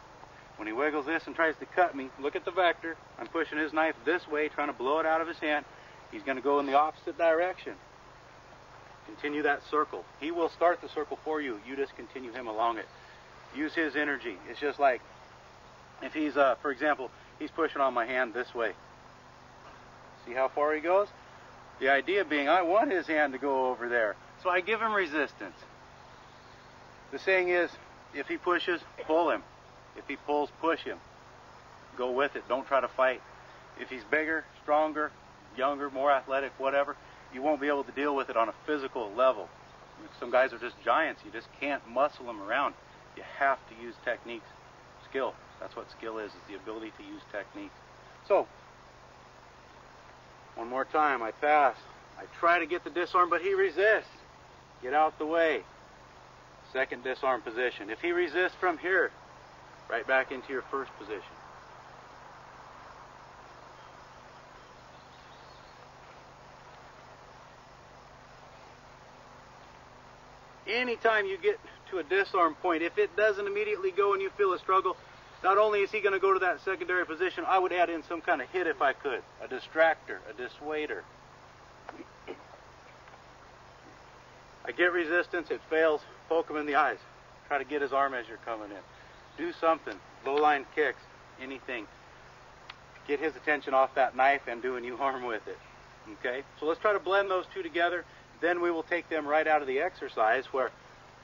When he wiggles this and tries to cut me, look at the vector. I'm pushing his knife this way, trying to blow it out of his hand. He's going to go in the opposite direction. Continue that circle. He will start the circle for you. You just continue him along it. Use his energy. It's just like if he's, for example, he's pushing on my hand this way. See how far he goes? The idea being I want his hand to go over there. So I give him resistance. The saying is, if he pushes, pull him. If he pulls, push him. Go with it. Don't try to fight. If he's bigger, stronger, younger, more athletic, whatever, you won't be able to deal with it on a physical level. Some guys are just giants. You just can't muscle them around. You have to use techniques. Skill. That's what skill is the ability to use techniques. So, one more time. I pass. I try to get the disarm, but he resists. Get out the way. Second disarm position. If he resists from here, right back into your first position. Anytime you get to a disarm point, if it doesn't immediately go and you feel a struggle, not only is he going to go to that secondary position, I would add in some kind of hit if I could. A distractor, a dissuader. I get resistance, it fails, poke him in the eyes. Try to get his arm as you're coming in. Do something, low line kicks, anything. Get his attention off that knife and do a new arm with it. Okay? So let's try to blend those two together. Then we will take them right out of the exercise where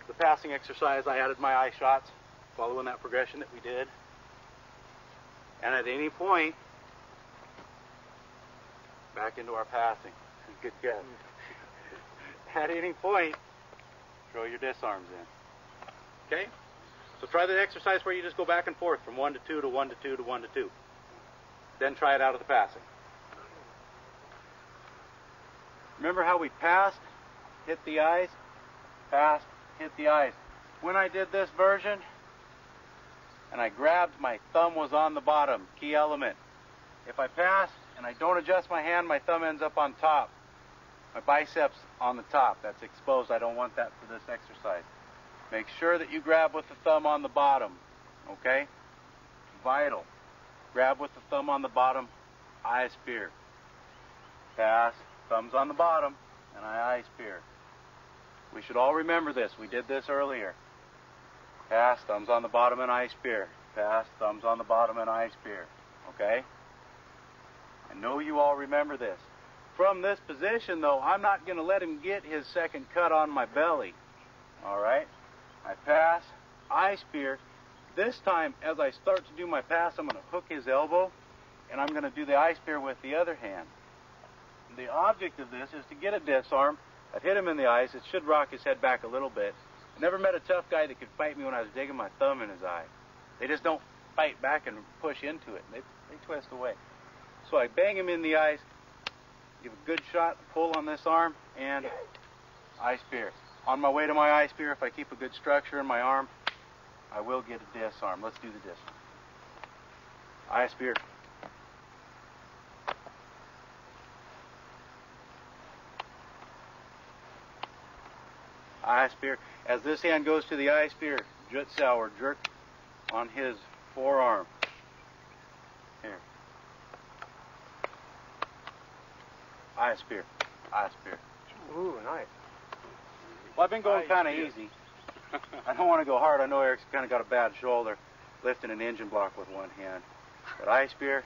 the passing exercise I added my eye shots, following that progression that we did. And at any point, back into our passing. Good guess. At any point, throw your disarms in. Okay? So try the exercise where you just go back and forth from 1 to 2 to 1 to 2 to 1 to 2. Then try it out of the passing. Remember how we passed, hit the eyes, passed, hit the eyes. When I did this version, and I grabbed, my thumb was on the bottom, key element. If I pass and I don't adjust my hand, my thumb ends up on top. My biceps on the top, that's exposed. I don't want that for this exercise. Make sure that you grab with the thumb on the bottom, okay? Vital. Grab with the thumb on the bottom, eye spear. Pass, thumb's on the bottom, and I eye spear. We should all remember this. We did this earlier. Pass, thumbs on the bottom, and eye spear. Pass, thumbs on the bottom, and eye spear. Okay? I know you all remember this. From this position, though, I'm not going to let him get his second cut on my belly. All right? I pass, eye spear. This time, as I start to do my pass, I'm going to hook his elbow, and I'm going to do the eye spear with the other hand. The object of this is to get a disarm. I've hit him in the eyes. It should rock his head back a little bit. I never met a tough guy that could fight me when I was digging my thumb in his eye. They just don't fight back and push into it. They twist away. So I bang him in the eyes, give a good shot, pull on this arm, and eye spear. On my way to my eye spear, if I keep a good structure in my arm, I will get a disarm. Let's do the disarm. Eye spear. Eye spear. As this hand goes to the eye spear, Jutsu or jerk on his forearm. Here. Eye spear. Eye spear. Ooh, nice. Well, I've been going kind of easy. I don't want to go hard. I know Eric's kind of got a bad shoulder, lifting an engine block with one hand. But eye spear,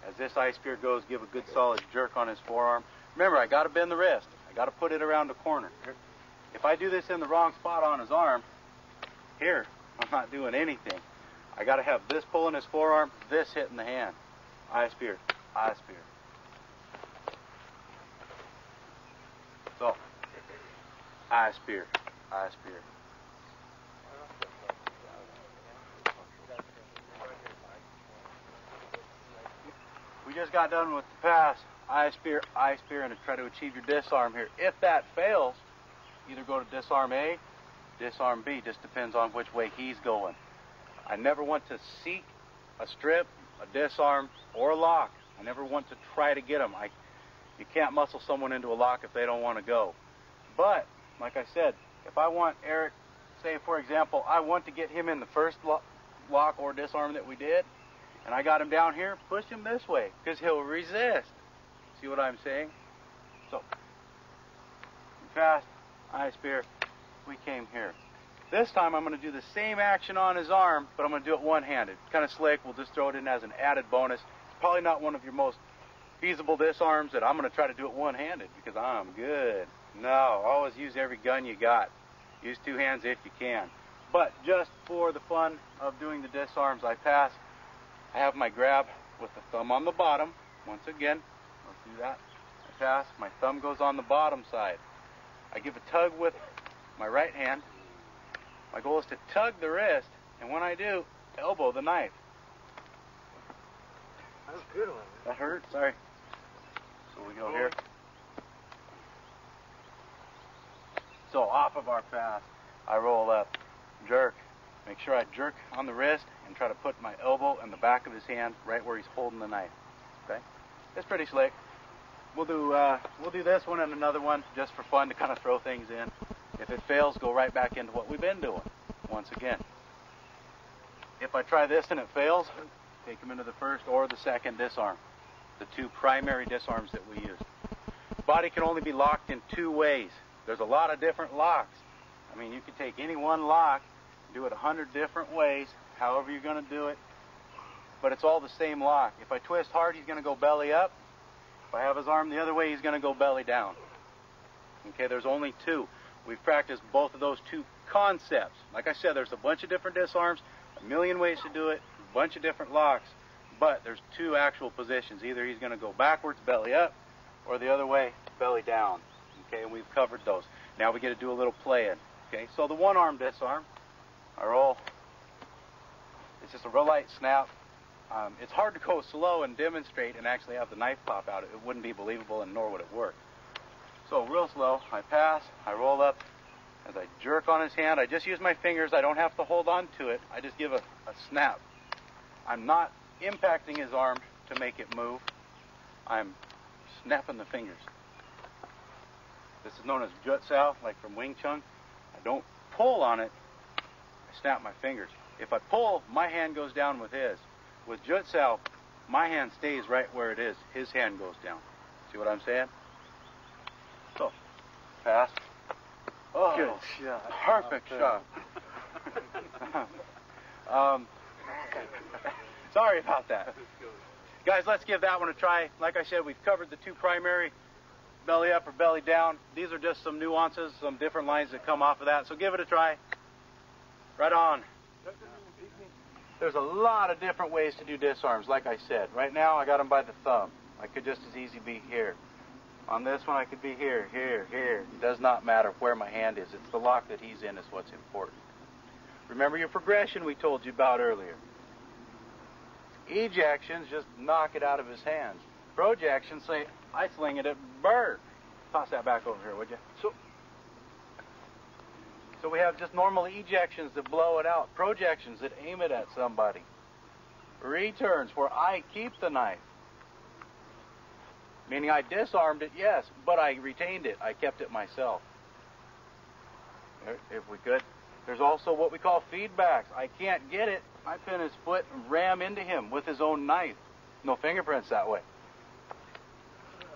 as this eye spear goes, give a good solid jerk on his forearm. Remember, I got to bend the wrist. I got to put it around the corner. If I do this in the wrong spot on his arm, here, I'm not doing anything. I got to have this pulling his forearm, this hitting the hand. Eye spear, eye spear. So, eye spear, eye spear. We just got done with the pass, eye spear, and to try to achieve your disarm here. If that fails, either go to disarm A, disarm B. Just depends on which way he's going. I never want to seek a strip, a disarm, or a lock. I never want to try to get them. You can't muscle someone into a lock if they don't want to go. But, like I said, if I want Eric, say for example, I want to get him in the first lock or disarm that we did, and I got him down here, push him this way, because he'll resist. See what I'm saying? So, fast, eye spear, we came here. This time I'm going to do the same action on his arm, but I'm going to do it one-handed. Kind of slick. We'll just throw it in as an added bonus. It's probably not one of your most feasible disarms that I'm going to try to do it one-handed because I'm good. No, always use every gun you got. Use two hands if you can. But just for the fun of doing the disarms, I pass. I have my grab with the thumb on the bottom. Once again, let's do that. I pass. My thumb goes on the bottom side. I give a tug with my right hand. My goal is to tug the wrist, and when I do, elbow the knife. That was a good one. That hurt? Sorry. So we go here. So off of our pass, I roll up, jerk. Make sure I jerk on the wrist and try to put my elbow in the back of his hand right where he's holding the knife. Okay? It's pretty slick. We'll do this one and another one just for fun to kind of throw things in. If it fails, go right back into what we've been doing once again. If I try this and it fails, take him into the first or the second disarm. The two primary disarms that we use. Body can only be locked in two ways. There's a lot of different locks. I mean, you can take any one lock, do it 100 different ways, however you're going to do it, but it's all the same lock. If I twist hard, he's going to go belly up. If I have his arm the other way, he's going to go belly down. Okay, there's only two. We've practiced both of those two concepts. Like I said, there's a bunch of different disarms, a million ways to do it, a bunch of different locks, but there's two actual positions. Either he's going to go backwards, belly up, or the other way, belly down. Okay, and we've covered those. Now we get to do a little play-in. Okay, so the one-arm disarm, I roll. It's just a real light snap. It's hard to go slow and demonstrate and actually have the knife pop out. It wouldn't be believable, and nor would it work. So real slow, I pass, I roll up. As I jerk on his hand, I just use my fingers. I don't have to hold on to it. I just give a snap. I'm not impacting his arm to make it move. I'm snapping the fingers. This is known as Jutsu, like from Wing Chun. I don't pull on it. I snap my fingers. If I pull, my hand goes down with his. With Jutsu, my hand stays right where it is. His hand goes down. See what I'm saying? So, pass. Oh, good shot. Perfect shot. Sorry about that. Guys, let's give that one a try. Like I said, we've covered the two primary, belly up or belly down. These are just some nuances, some different lines that come off of that. So give it a try. Right on. There's a lot of different ways to do disarms, like I said. Right now, I got them by the thumb. I could just as easy be here. On this one, I could be here, here, here. It does not matter where my hand is. It's the lock that he's in is what's important. Remember your progression we told you about earlier. Ejections, just knock it out of his hands. Projections, say, I sling it at Bird. Toss that back over here, would you? So we have just normal ejections that blow it out. Projections that aim it at somebody. Returns where I keep the knife. Meaning I disarmed it, yes, but I retained it. I kept it myself. If we could. There's also what we call feedbacks. I can't get it. I pin his foot and ram into him with his own knife. No fingerprints that way.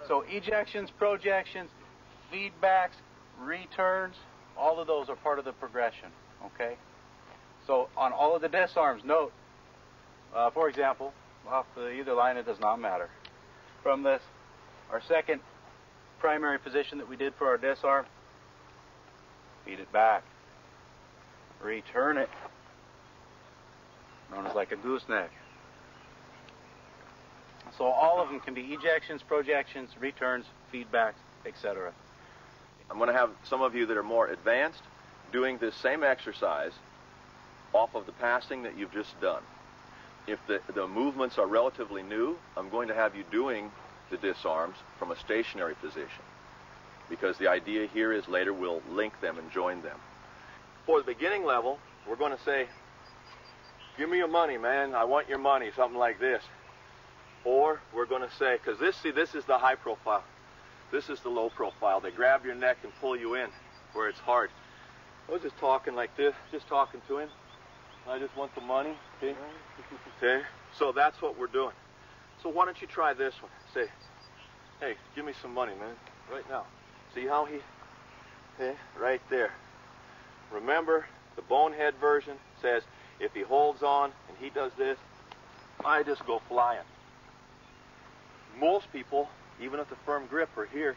So ejections, projections, feedbacks, returns, all of those are part of the progression, okay? So on all of the disarms, note, for example, off either line, it does not matter. From this, our second primary position that we did for our disarm, feed it back, return it, known as like a gooseneck. So all of them can be ejections, projections, returns, feedbacks, etc. I'm going to have some of you that are more advanced doing this same exercise off of the passing that you've just done. If the movements are relatively new, I'm going to have you doing the disarms from a stationary position, because the idea here is later we'll link them and join them. For the beginning level, we're going to say, give me your money, man. I want your money, something like this. Or we're going to say, because this is the high profile. This is the low profile. They grab your neck and pull you in where it's hard. I was just talking like this, just talking to him. I just want the money, okay? Okay? So that's what we're doing. So why don't you try this one? Say, hey, give me some money, man, right now. See how he, okay, right there. Remember, the bonehead version says, if he holds on and he does this, I just go flying. Most people, even with the firm grip, are here,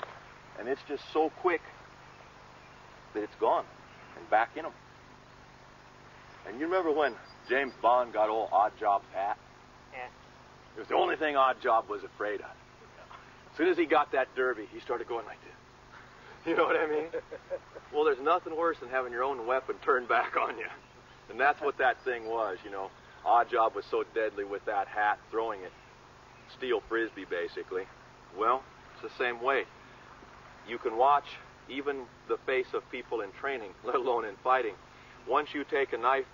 and it's just so quick that it's gone and back in them. And you remember when James Bond got old Odd Job's hat? Yeah. It was the only thing Odd Job was afraid of. As soon as he got that derby, he started going like this. You know what I mean? Well, there's nothing worse than having your own weapon turned back on you. And that's what that thing was, you know. Odd Job was so deadly with that hat, throwing it. Steel frisbee, basically. Well, it's the same way. You can watch even the face of people in training, let alone in fighting. Once you take a knife,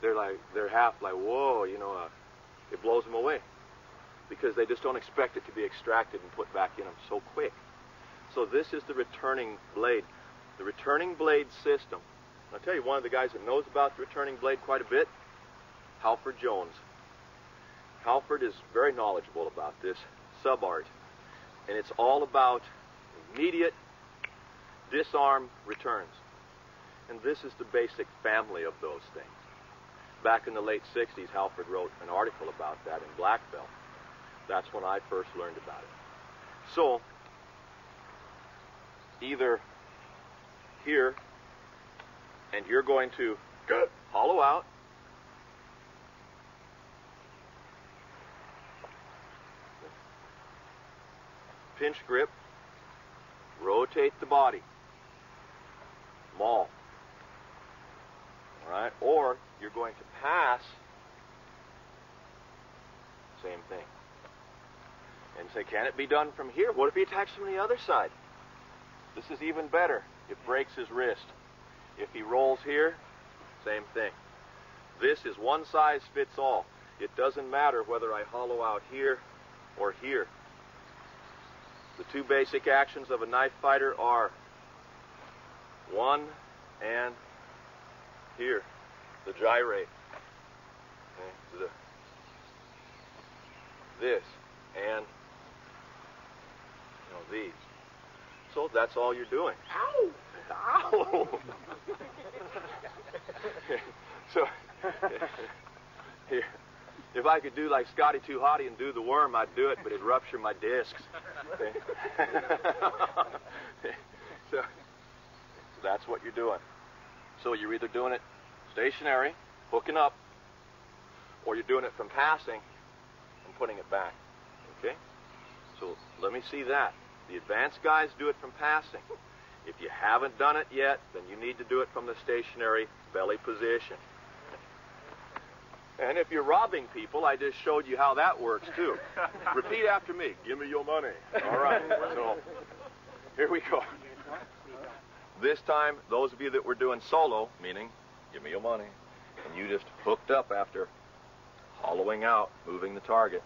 they're half like, whoa, you know, it blows them away. Because they just don't expect it to be extracted and put back in them so quick. So this is the returning blade. The returning blade system. I'll tell you, one of the guys that knows about the returning blade quite a bit, Halford Jones. Halford is very knowledgeable about this sub-art. And it's all about immediate disarm returns. And this is the basic family of those things. Back in the late 60s, Halford wrote an article about that in Black Belt. That's when I first learned about it. So, either here, and you're going to hollow out, pinch grip, rotate the body, maul. All right? Or you're going to pass, same thing. And say, can it be done from here? What if he attacks from the other side? This is even better. It breaks his wrist. If he rolls here, same thing. This is one size fits all. It doesn't matter whether I hollow out here or here. The two basic actions of a knife fighter are one and here, the gyrate. Okay, this and these. So that's all you're doing. Ow! Ow! So here, if I could do like Scotty Too Hotty and do the worm, I'd do it, but it'd rupture my discs. Okay. So that's what you're doing. So you're either doing it stationary, hooking up, or you're doing it from passing and putting it back. Okay? So let me see that. The advanced guys do it from passing. If you haven't done it yet, then you need to do it from the stationary belly position. And if you're robbing people, I just showed you how that works too. Repeat after me. Give me your money. All right. So here we go. This time, those of you that were doing solo, meaning give me your money, and you just hooked up after hollowing out, moving the target.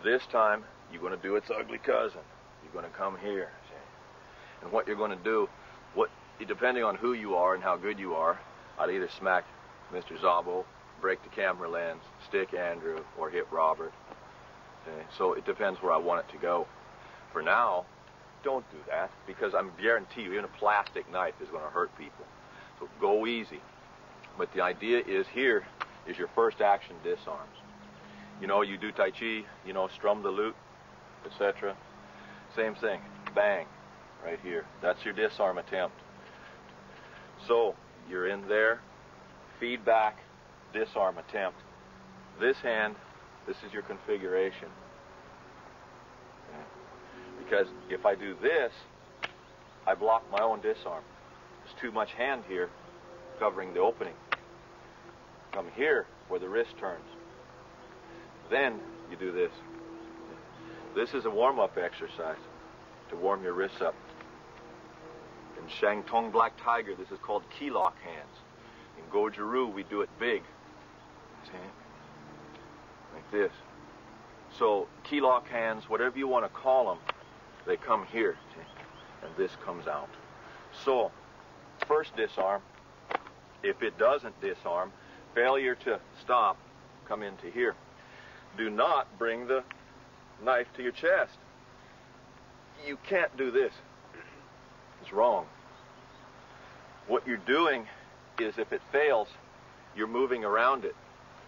This time, you're going to do its ugly cousin. You're going to come here. See? And what you're going to do, depending on who you are and how good you are, I'd either smack Mr. Szabo, break the camera lens, stick Andrew, or hit Robert. Okay? So it depends where I want it to go. For now, don't do that, because I guarantee you, even a plastic knife is going to hurt people. So go easy. But the idea is here is your first action disarms. You know, you do Tai Chi, you know, strum the lute, etc. Same thing. Bang. Right here. That's your disarm attempt. So, you're in there. Feedback. Disarm attempt. This hand, this is your configuration. Okay. Because if I do this, I block my own disarm. There's too much hand here covering the opening. Come here where the wrist turns. Then you do this. This is a warm-up exercise to warm your wrists up. In Shangtong Black Tiger, this is called key lock hands. In Goju-Ryu, we do it big. See? Like this. So key lock hands, whatever you want to call them, they come here. See? And this comes out. So, first disarm. If it doesn't disarm, failure to stop, come into here. Do not bring the knife to your chest. You can't do this. It's wrong. What you're doing is, if it fails, you're moving around it.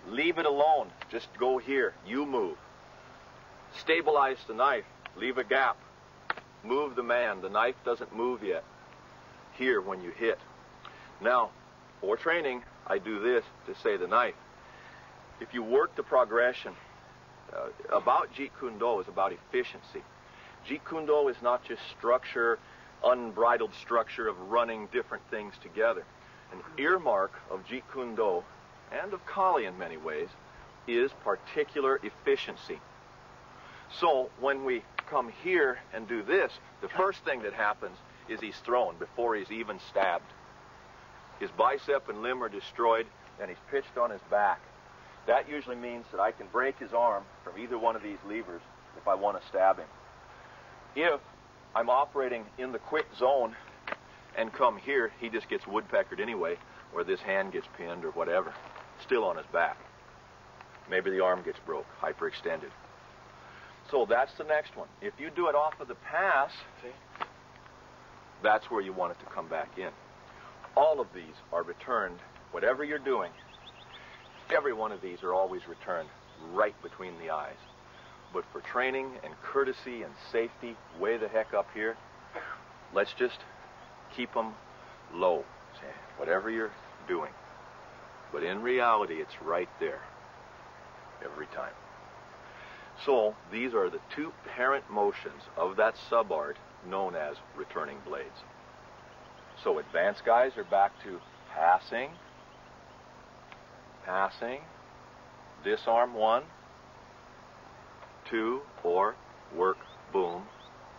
Leave it alone. Just go here. You move. Stabilize the knife. Leave a gap. Move the man. The knife doesn't move yet. Here when you hit. Now, for training, I do this to say the knife. If you work the progression, about Jeet Kune Do is about efficiency. Jeet Kune Do is not just structure, unbridled structure of running different things together. An earmark of Jeet Kune Do, and of Kali in many ways, is particular efficiency. So when we come here and do this, the first thing that happens is he's thrown before he's even stabbed. His bicep and limb are destroyed, and he's pitched on his back. That usually means that I can break his arm from either one of these levers if I want to stab him. If I'm operating in the quick zone and come here, he just gets woodpeckered anyway, or this hand gets pinned or whatever, still on his back. Maybe the arm gets broke, hyperextended. So that's the next one. If you do it off of the pass, see, that's where you want it to come back in. All of these are returned, whatever you're doing, every one of these are always returned right between the eyes. But for training and courtesy and safety, way the heck up here, let's just keep them low, whatever you're doing. But in reality, it's right there every time. So these are the two parent motions of that sub-art known as returning blades. So advanced guys are back to passing, passing, disarm 1, 2, or work, boom,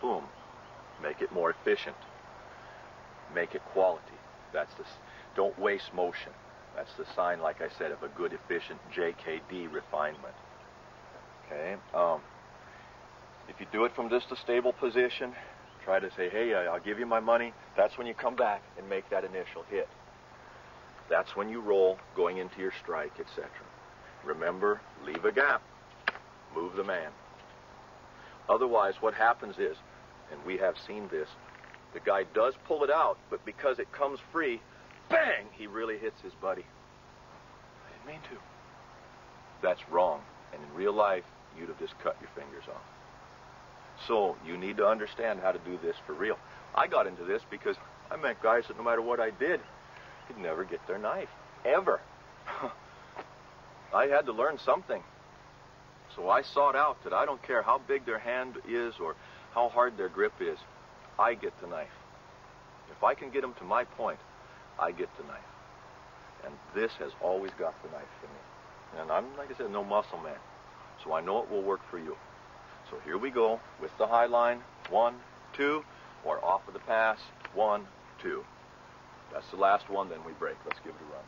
boom. Make it more efficient. Make it quality. That's the, don't waste motion. That's the sign, like I said, of a good, efficient JKD refinement. Okay? If you do it from just a stable position, try to say, hey, I'll give you my money. That's when you come back and make that initial hit. That's when you roll, going into your strike, etc. Remember, leave a gap. Move the man. Otherwise, what happens is, and we have seen this, the guy does pull it out, but because it comes free, bang, he really hits his buddy. I didn't mean to. That's wrong. And in real life, you'd have just cut your fingers off. So you need to understand how to do this for real. I got into this because I met guys that no matter what I did, could never get their knife. Ever. I had to learn something. So I sought out that I don't care how big their hand is or how hard their grip is, I get the knife. If I can get them to my point, I get the knife. And this has always got the knife for me. And I'm, like I said, no muscle man. So I know it will work for you. So here we go with the high line, 1, 2, or off of the pass, 1, 2. That's the last one, then we break. Let's give it a run.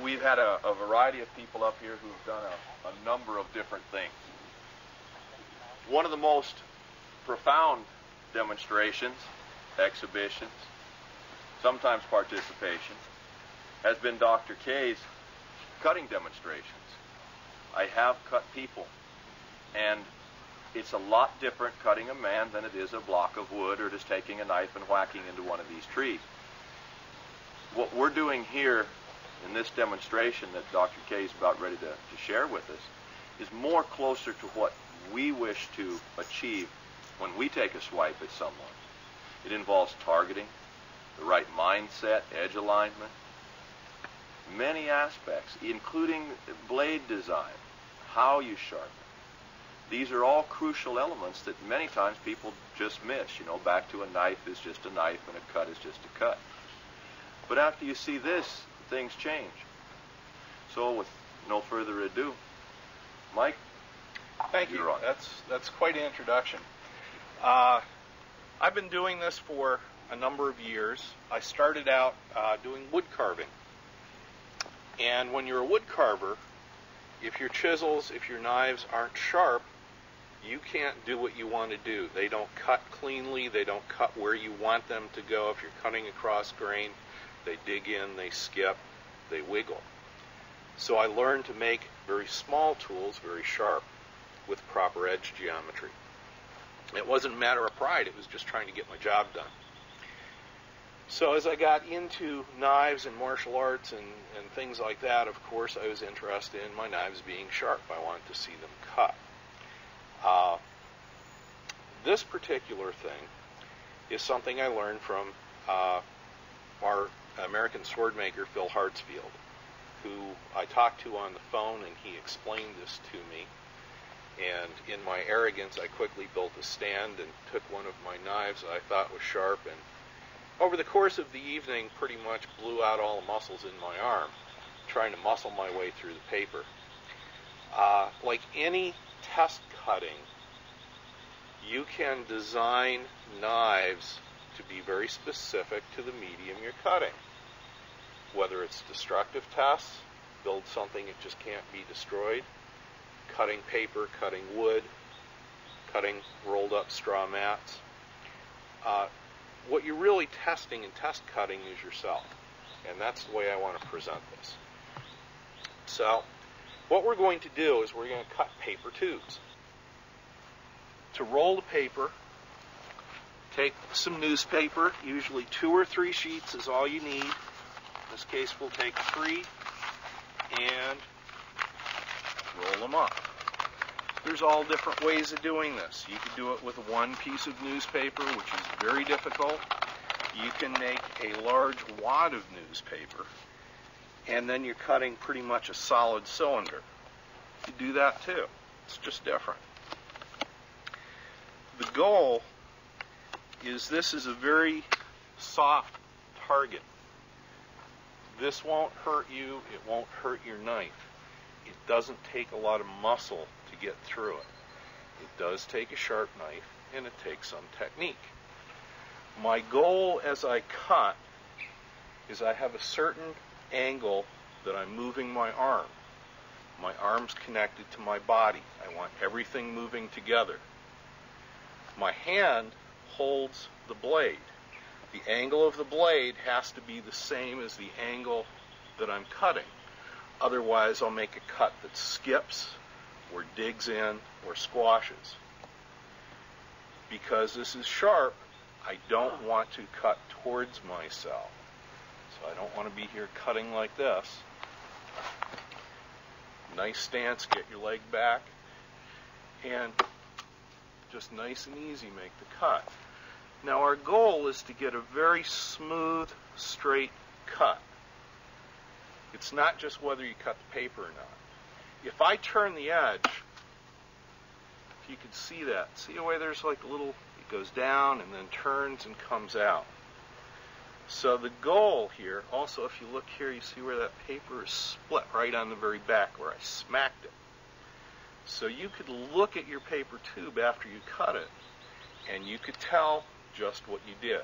We've had a variety of people up here who've done a number of different things. One of the most profound demonstrations, exhibitions, sometimes participation, has been Dr. K's cutting demonstrations. I have cut people, and it's a lot different cutting a man than it is a block of wood or just taking a knife and whacking into one of these trees. What we're doing here in this demonstration that Dr. K is about ready to share with us is more closer to what we wish to achieve when we take a swipe at someone. It involves targeting, the right mindset, edge alignment, many aspects, including blade design, how you sharpen. These are all crucial elements that many times people just miss. You know, back to a knife is just a knife and a cut is just a cut. But after you see this, things change. So with no further ado, Mike, thank you. You're on. That's quite an introduction. I've been doing this for a number of years. I started out doing wood carving. And when you're a wood carver, if your chisels, if your knives aren't sharp, you can't do what you want to do. They don't cut cleanly. They don't cut where you want them to go. If you're cutting across grain, they dig in, they skip, they wiggle. So I learned to make very small tools very sharp with proper edge geometry. It wasn't a matter of pride, it was just trying to get my job done. So as I got into knives and martial arts and things like that, of course, I was interested in my knives being sharp. I wanted to see them cut. This particular thing is something I learned from our American sword maker, Phil Hartsfield, who I talked to on the phone, and he explained this to me. And in my arrogance, I quickly built a stand and took one of my knives that I thought was sharp, and over the course of the evening, pretty much blew out all the muscles in my arm, trying to muscle my way through the paper. Like any test cutting, you can design knives to be very specific to the medium you're cutting. Whether it's destructive tests, build something that just can't be destroyed, cutting paper, cutting wood, cutting rolled up straw mats. What you're really testing in test cutting is yourself. And that's the way I want to present this. So, what we're going to do is we're going to cut paper tubes. To roll the paper, take some newspaper, usually 2 or 3 sheets is all you need. In this case, we'll take 3 and roll them up. There's all different ways of doing this. You can do it with one piece of newspaper, which is very difficult. You can make a large wad of newspaper, and then you're cutting pretty much a solid cylinder. You do that too. It's just different. The goal is this is a very soft target. This won't hurt you. It won't hurt your knife. It doesn't take a lot of muscle to get through it. It does take a sharp knife, and it takes some technique. My goal as I cut is I have a certain angle that I'm moving my arm. My arm's connected to my body. I want everything moving together. My hand holds the blade. The angle of the blade has to be the same as the angle that I'm cutting. Otherwise, I'll make a cut that skips or digs in or squashes. Because this is sharp, I don't want to cut towards myself. So I don't want to be here cutting like this. Nice stance, get your leg back, and just nice and easy make the cut. Now our goal is to get a very smooth, straight cut. It's not just whether you cut the paper or not. If I turn the edge, if you can see that, see the way there's like a little, it goes down and then turns and comes out. So the goal here, also if you look here, you see where that paper is split right on the very back where I smacked it. So you could look at your paper tube after you cut it, and you could tell just what you did.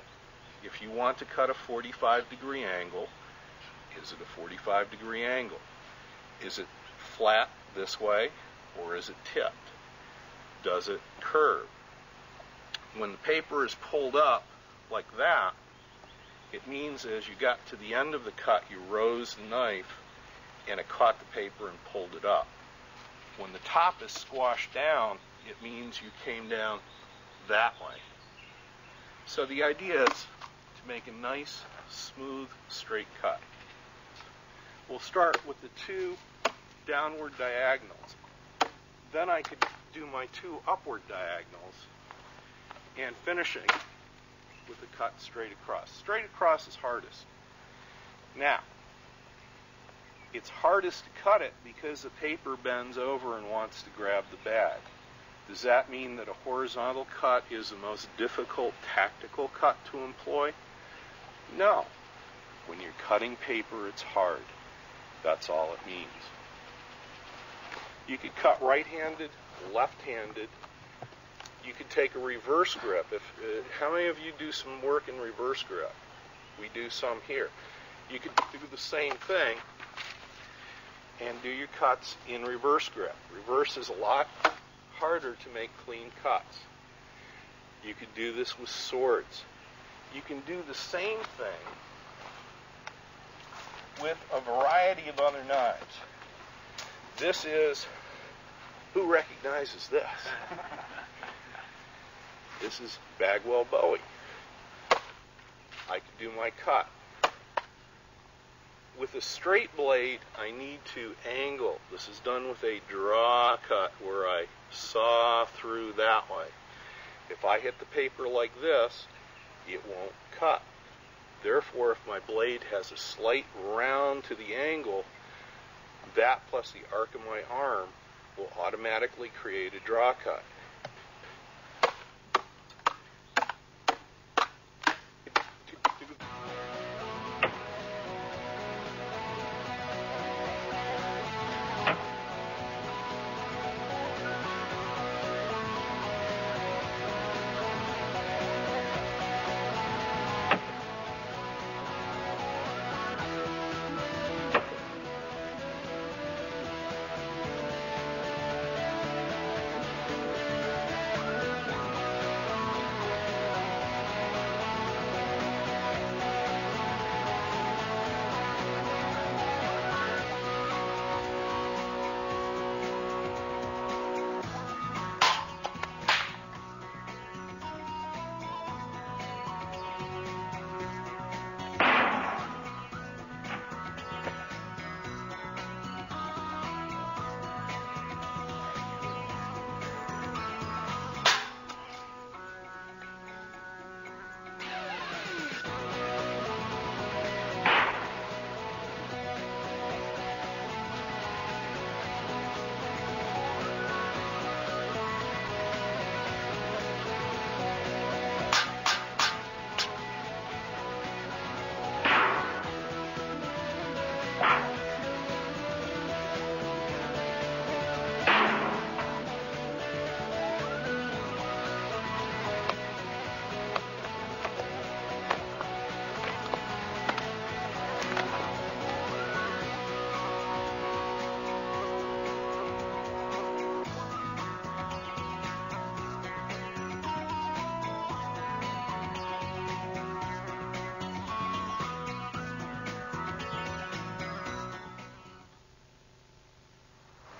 If you want to cut a 45-degree angle, is it a 45-degree angle? Is it flat this way, or is it tipped? Does it curve? When the paper is pulled up like that, it means as you got to the end of the cut, you rose the knife and it caught the paper and pulled it up. When the top is squashed down, it means you came down that way. So the idea is to make a nice, smooth, straight cut. We'll start with the 2 downward diagonals. Then I could do my 2 upward diagonals and finishing with the cut straight across. Straight across is hardest. Now, it's hardest to cut it because the paper bends over and wants to grab the bag. Does that mean that a horizontal cut is the most difficult tactical cut to employ? No. When you're cutting paper, it's hard. That's all it means. You could cut right-handed, left-handed. You could take a reverse grip. How many of you do some work in reverse grip? We do some here. You could do the same thing and do your cuts in reverse grip. Reverse is a lot harder to make clean cuts. You could do this with swords. You can do the same thing with a variety of other knives. This is, who recognizes this? This is Bagwell Bowie. I can do my cut. With a straight blade, I need to angle. This is done with a draw cut where I saw through that way. If I hit the paper like this, it won't cut. Therefore, if my blade has a slight round to the angle, that plus the arc of my arm will automatically create a draw cut.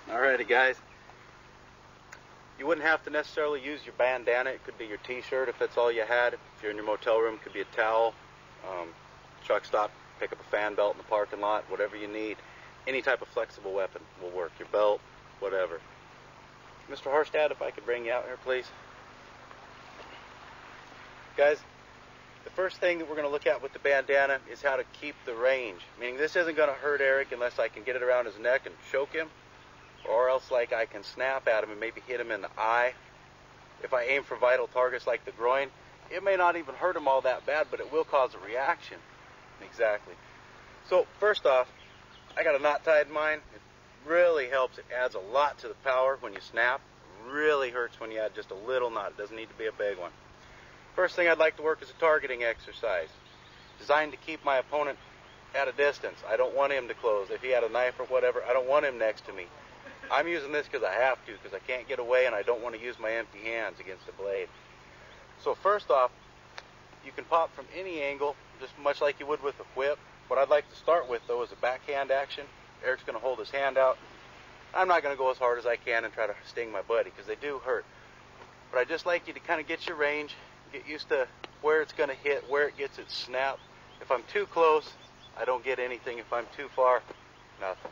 Alrighty guys, You wouldn't have to necessarily use your bandana. It could be your t-shirt if that's all you had. If you're in your motel room, it could be a towel. Truck stop, pick up a fan belt in the parking lot, whatever you need. Any type of flexible weapon will work. Your belt, whatever. Mr. Harstad, if I could bring you out here, please. Guys, the first thing that we're going to look at with the bandana is how to keep the range. Meaning this isn't going to hurt Eric unless I can get it around his neck and choke him, or else like I can snap at him and maybe hit him in the eye. If I aim for vital targets like the groin, it may not even hurt him all that bad, but it will cause a reaction. Exactly. So first off, I got a knot tied in mine. It really helps. It adds a lot to the power when you snap. It really hurts when you add just a little knot. It doesn't need to be a big one. First thing I'd like to work is a targeting exercise, designed to keep my opponent at a distance. I don't want him to close. If he had a knife or whatever, I don't want him next to me. I'm using this because I have to, because I can't get away and I don't want to use my empty hands against the blade. So first off, you can pop from any angle, just much like you would with a whip. What I'd like to start with, though, is a backhand action. Eric's going to hold his hand out. I'm not going to go as hard as I can and try to sting my buddy, because they do hurt. But I'd just like you to kind of get your range, get used to where it's going to hit, where it gets its snap. If I'm too close, I don't get anything. If I'm too far, nothing.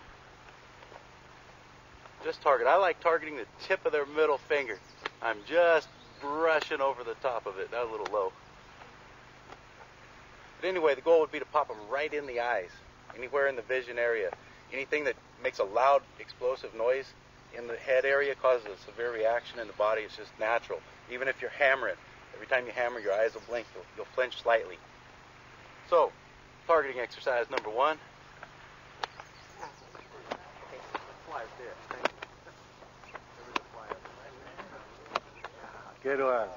Just target. I like targeting the tip of their middle finger. I'm just brushing over the top of it. That was a little low. But anyway, the goal would be to pop them right in the eyes, anywhere in the vision area. Anything that makes a loud, explosive noise in the head area causes a severe reaction in the body. It's just natural. Even if you're hammering, every time you hammer, your eyes will blink. You'll flinch slightly. So, targeting exercise number 1. Good one.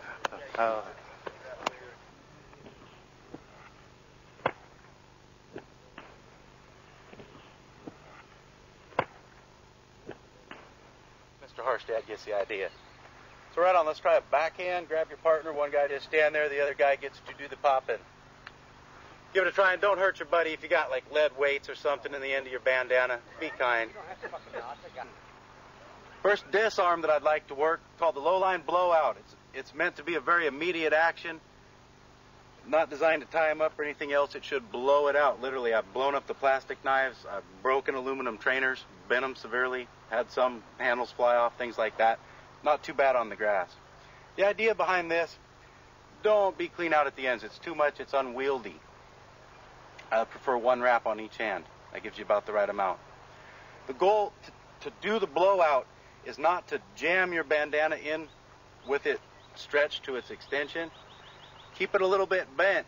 Mr. Harstad gets the idea. So right on, let's try a backhand. Grab your partner. One guy just stand there. The other guy gets to do the popping. Give it a try and don't hurt your buddy. If you got like lead weights or something in the end of your bandana, be kind. First disarm that I'd like to work, called the low line blowout. It's meant to be a very immediate action, not designed to tie him up or anything else. It should blow it out. Literally, I've blown up the plastic knives, I've broken aluminum trainers, bent them severely, had some handles fly off, things like that. Not too bad on the grass. The idea behind this, don't be clean out at the ends. It's too much, it's unwieldy. I prefer one wrap on each hand. That gives you about the right amount. The goal to do the blowout is not to jam your bandana in with it stretched to its extension. Keep it a little bit bent.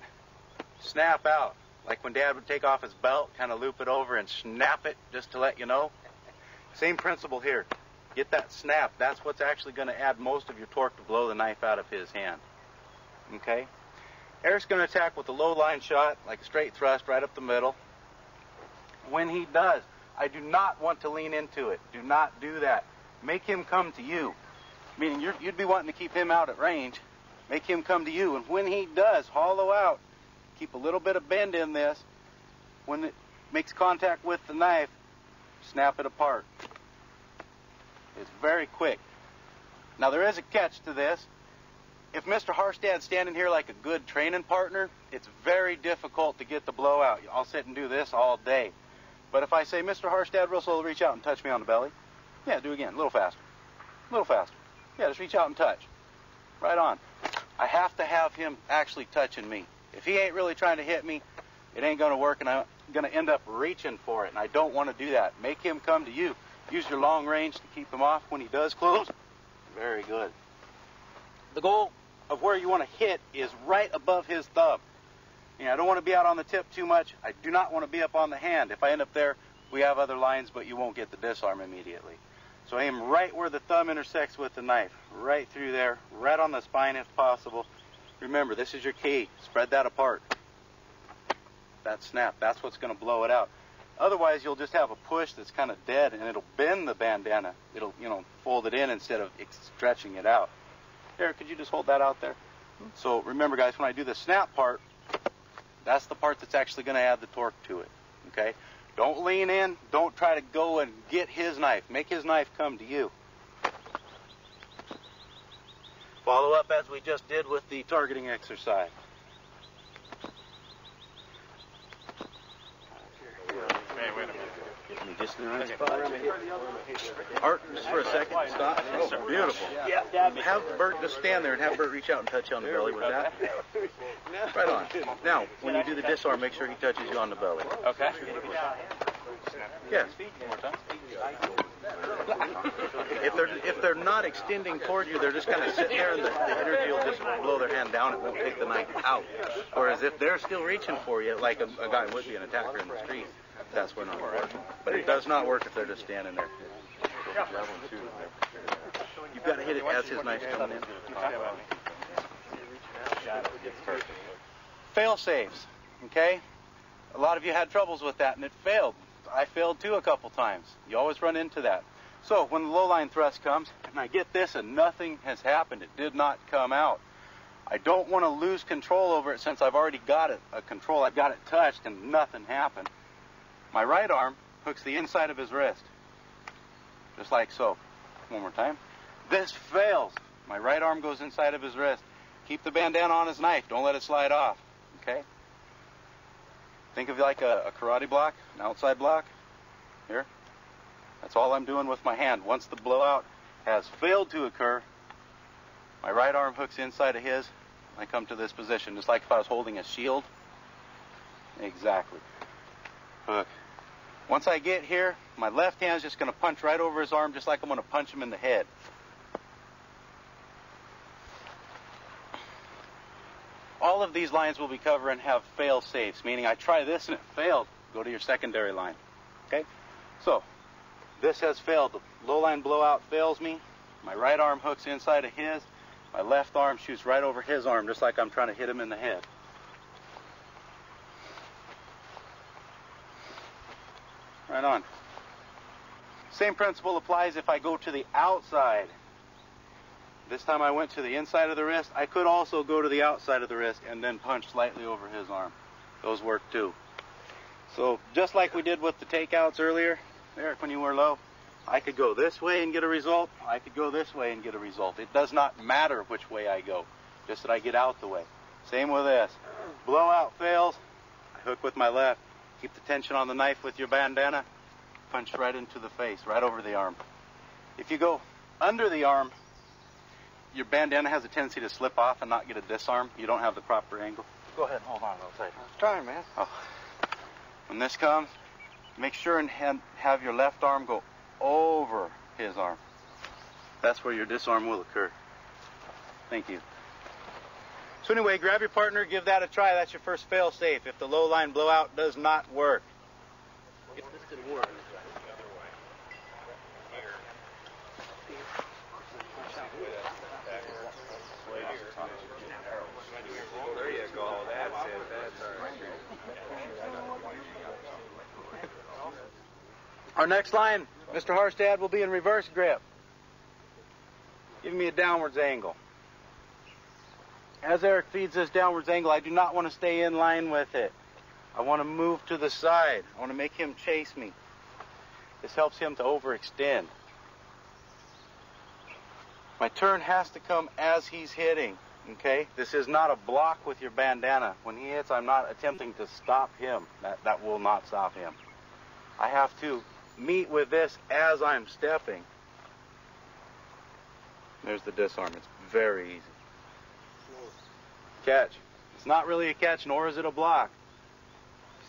Snap out. Like when Dad would take off his belt, kind of loop it over and snap it just to let you know. Same principle here. Get that snap. That's what's actually going to add most of your torque to blow the knife out of his hand. Okay? Eric's going to attack with a low line shot, like a straight thrust right up the middle. When he does, I do not want to lean into it. Do not do that. Make him come to you. Meaning you'd be wanting to keep him out at range. Make him come to you. And when he does, hollow out. Keep a little bit of bend in this. When it makes contact with the knife, snap it apart. It's very quick. Now there is a catch to this. If Mr. Harstad's standing here like a good training partner, it's very difficult to get the blowout. I'll sit and do this all day. But if I say, Mr. Harstad, real slow, reach out and touch me on the belly. Yeah, do again, a little faster. A little faster. Yeah, just reach out and touch. Right on. I have to have him actually touching me. If he ain't really trying to hit me, it ain't going to work, and I'm going to end up reaching for it, and I don't want to do that. Make him come to you. Use your long range to keep him off when he does close. Very good. The goal of where you want to hit is right above his thumb. You know, I don't want to be out on the tip too much. I do not want to be up on the hand. If I end up there, we have other lines, but you won't get the disarm immediately. So aim right where the thumb intersects with the knife, right through there, right on the spine if possible. Remember, this is your key. Spread that apart. That snap, that's what's going to blow it out. Otherwise, you'll just have a push that's kind of dead, and it'll bend the bandana. It'll, fold it in instead of stretching it out. Eric, could you just hold that out there? So remember, guys, when I do the snap part, that's the part that's actually going to add the torque to it, okay? Don't lean in. Don't try to go and get his knife. Make his knife come to you. Follow up as we just did with the targeting exercise. Just in the right spot. Art, just for a second, stop. Oh, beautiful. Have Bert just stand there and have Bert reach out and touch you on the belly with that. Right on. Now, when you do the disarm, make sure he touches you on the belly. Okay. Yes. One more time. If they're not extending toward you, they're just kind of sitting there, and the energy will just blow their hand down. It won't take the knife out. Whereas if they're still reaching for you, like a guy would be, an attacker in the street, that's when it'll work. But it does not work if they're just standing there. You've got to hit it as his knife's coming in. Fail safes, okay? A lot of you had troubles with that, and it failed. I failed too a couple times. You always run into that. So when the low line thrust comes, and I get this and nothing has happened, it did not come out, I don't want to lose control over it since I've already got it, I've got it touched and nothing happened. My right arm hooks the inside of his wrist, just like so. One more time. This fails. My right arm goes inside of his wrist. Keep the bandana on his knife. Don't let it slide off, okay? Think of it like a karate block, an outside block. Here. That's all I'm doing with my hand. Once the blowout has failed to occur, my right arm hooks inside of his. I come to this position, just like if I was holding a shield. Exactly. Hook. Once I get here, my left hand's just going to punch right over his arm, just like I'm going to punch him in the head. All of these lines we'll be covering have fail safes, meaning I try this and it failed. Go to your secondary line. Okay? So, this has failed. The low line blowout fails me. My right arm hooks inside of his. My left arm shoots right over his arm, just like I'm trying to hit him in the head. Right on. Same principle applies if I go to the outside. This time I went to the inside of the wrist. I could also go to the outside of the wrist and then punch slightly over his arm. Those work too. So just like we did with the takeouts earlier, Eric, when you were low, I could go this way and get a result. I could go this way and get a result. It does not matter which way I go, just that I get out the way. Same with this. Blowout fails. I hook with my left. Keep the tension on the knife with your bandana. Punch right into the face, right over the arm. If you go under the arm, your bandana has a tendency to slip off and not get a disarm. You don't have the proper angle. Go ahead and hold on a little tight. I was trying, man. Oh. When this comes, make sure and have your left arm go over his arm. That's where your disarm will occur. Thank you. So anyway, grab your partner, give that a try. That's your first fail safe if the low line blowout does not work. If this didn't work. There you go. That's it. That's all right. Our next line, Mr. Harstad, will be in reverse grip. Give me a downwards angle. As Eric feeds this downwards angle, I do not want to stay in line with it. I want to move to the side. I want to make him chase me. This helps him to overextend. My turn has to come as he's hitting, okay? This is not a block with your bandana. When he hits, I'm not attempting to stop him. That will not stop him. I have to meet with this as I'm stepping. There's the disarm. It's very easy. Catch. It's not really a catch, nor is it a block.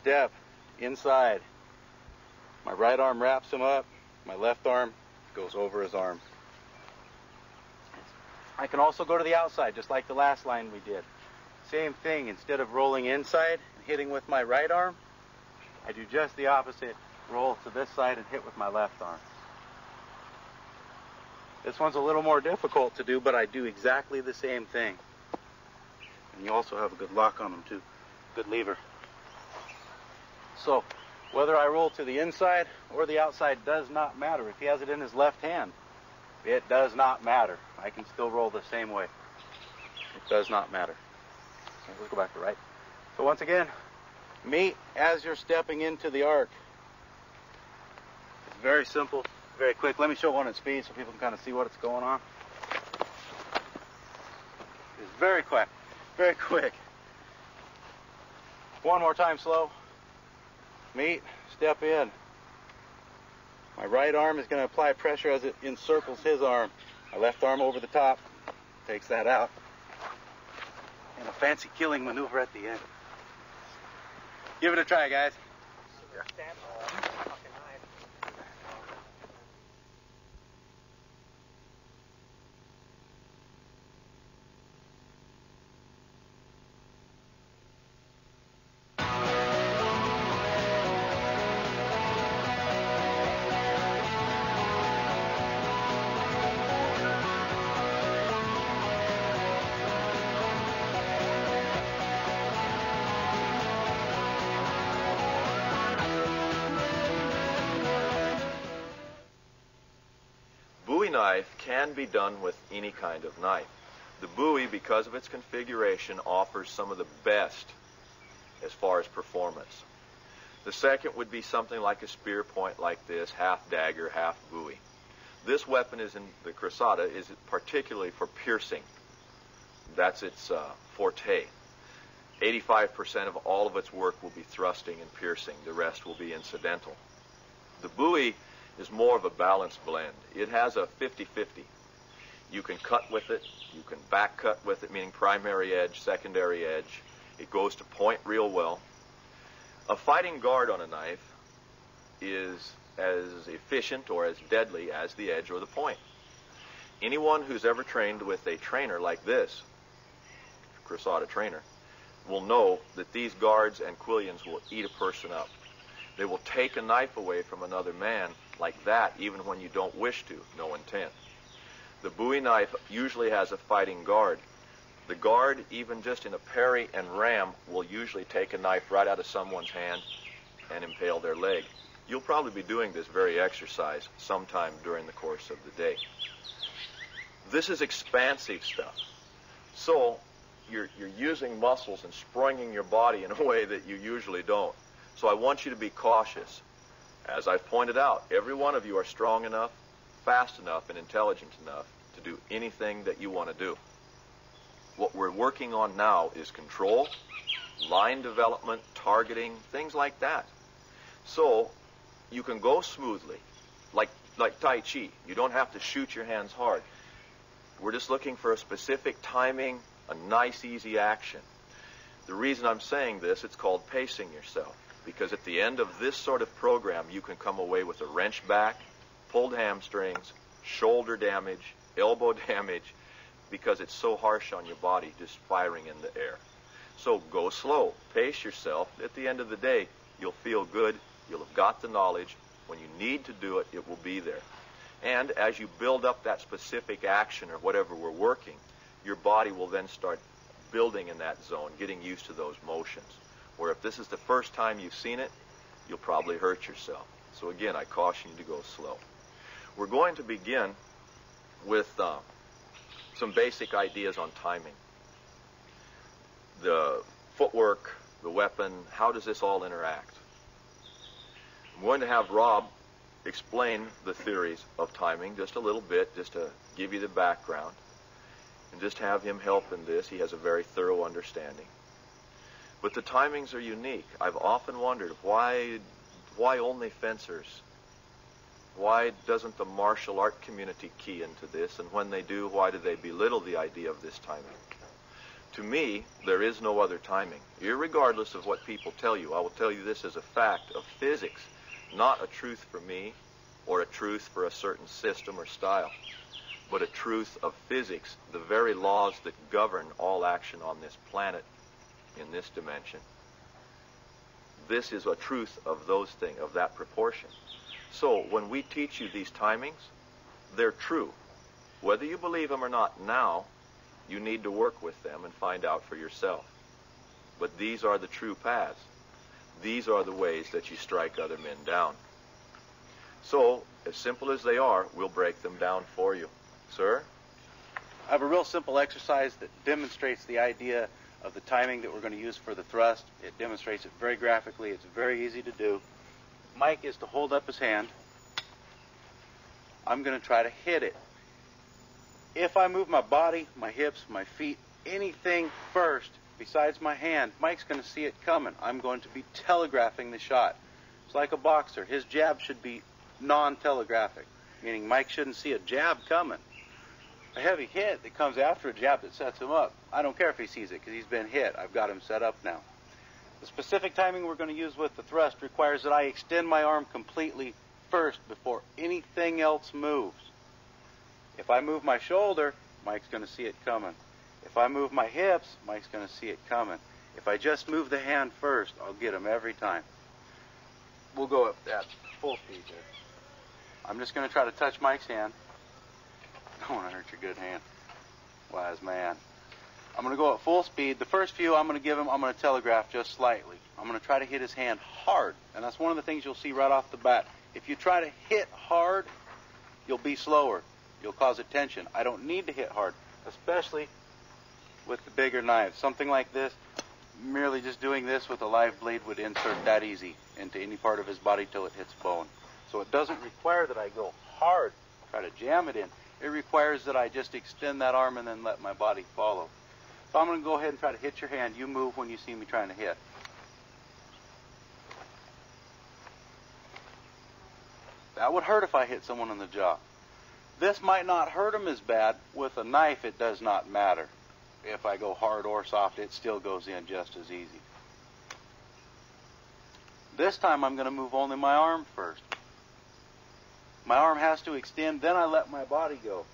Step inside. My right arm wraps him up. My left arm goes over his arm. I can also go to the outside, just like the last line we did. Same thing. Instead of rolling inside and hitting with my right arm, I do just the opposite. Roll to this side and hit with my left arm. This one's a little more difficult to do, but I do exactly the same thing. And you also have a good lock on them too. Good lever. So, whether I roll to the inside or the outside does not matter. If he has it in his left hand, it does not matter. I can still roll the same way. It does not matter. Okay, let's go back to right. So once again, meet as you're stepping into the arc. It's very simple, very quick. Let me show one at speed so people can kind of see what's going on. is very quick. Very quick. One more time slow. Meet, step in. My right arm is going to apply pressure as it encircles his arm. My left arm over the top takes that out. And a fancy killing maneuver at the end. Give it a try, guys. Bowie knife can be done with any kind of knife. The Bowie, because of its configuration, offers some of the best as far as performance. The second would be something like a spear point like this, half dagger, half Bowie. This weapon is in the Crosata is particularly for piercing. That's its forte. 85% of all of its work will be thrusting and piercing. The rest will be incidental. The Bowie is more of a balanced blend. It has a 50-50. You can cut with it, you can back cut with it, meaning primary edge, secondary edge. It goes to point real well. A fighting guard on a knife is as efficient or as deadly as the edge or the point. Anyone who's ever trained with a trainer like this, Crosata trainer, will know that these guards and quillions will eat a person up. They will take a knife away from another man like that, even when you don't wish to, no intent. The Bowie knife usually has a fighting guard. The guard, even just in a parry and ram, will usually take a knife right out of someone's hand and impale their leg. You'll probably be doing this very exercise sometime during the course of the day. This is expansive stuff. So you're using muscles and springing your body in a way that you usually don't. So I want you to be cautious. As I've pointed out, every one of you are strong enough, fast enough, and intelligent enough to do anything that you want to do. What we're working on now is control, line development, targeting, things like that. So you can go smoothly, like Tai Chi. You don't have to shoot your hands hard. We're just looking for a specific timing, a nice, easy action. The reason I'm saying this, it's called pacing yourself. Because at the end of this sort of program, you can come away with a wrenched back, pulled hamstrings, shoulder damage, elbow damage, because it's so harsh on your body just firing in the air. So go slow, pace yourself. At the end of the day, you'll feel good, you'll have got the knowledge. When you need to do it, it will be there. And as you build up that specific action or whatever we're working, your body will then start building in that zone, getting used to those motions. Where if this is the first time you've seen it, you'll probably hurt yourself. So again, I caution you to go slow. We're going to begin with some basic ideas on timing. The footwork, the weapon, how does this all interact? I'm going to have Rob explain the theories of timing just a little bit, just to give you the background, and just have him help in this. He has a very thorough understanding. But the timings are unique. I've often wondered why only fencers? Why doesn't the martial art community key into this? And when they do, why do they belittle the idea of this timing? To me, there is no other timing. Irregardless of what people tell you, I will tell you this as a fact of physics, not a truth for me or a truth for a certain system or style, but a truth of physics, the very laws that govern all action on this planet in this dimension. This is a truth of those things, of that proportion. So when we teach you these timings, they're true. Whether you believe them or not now, you need to work with them and find out for yourself. But these are the true paths. These are the ways that you strike other men down. So, as simple as they are, we'll break them down for you. Sir? I have a real simple exercise that demonstrates the idea of the timing that we're going to use for the thrust. It demonstrates it very graphically. It's very easy to do. Mike is to hold up his hand. I'm going to try to hit it. If I move my body, my hips, my feet anything first besides my hand, Mike's going to see it coming. I'm going to be telegraphing the shot. It's like a boxer. His jab should be non-telegraphic, meaning Mike shouldn't see a jab coming. A heavy hit that comes after a jab that sets him up, I don't care if he sees it because he's been hit. I've got him set up now. The specific timing we're going to use with the thrust requires that I extend my arm completely first before anything else moves. If I move my shoulder, Mike's going to see it coming. If I move my hips, Mike's going to see it coming. If I just move the hand first, I'll get him every time. We'll go at full speed here. I'm just going to try to touch Mike's hand. I don't want to hurt your good hand. Wise man. I'm going to go at full speed. The first few I'm going to telegraph just slightly. I'm going to try to hit his hand hard. And that's one of the things you'll see right off the bat. If you try to hit hard, you'll be slower. You'll cause a tension. I don't need to hit hard, especially with the bigger knives. Something like this, merely just doing this with a live blade would insert that easy into any part of his body till it hits bone. So it doesn't require that I go hard, try to jam it in. It requires that I just extend that arm and then let my body follow. So I'm going to go ahead and try to hit your hand. You move when you see me trying to hit. That would hurt if I hit someone in the jaw. This might not hurt him as bad. With a knife, it does not matter. If I go hard or soft, it still goes in just as easy. This time I'm going to move only my arm first. My arm has to extend, then I let my body go.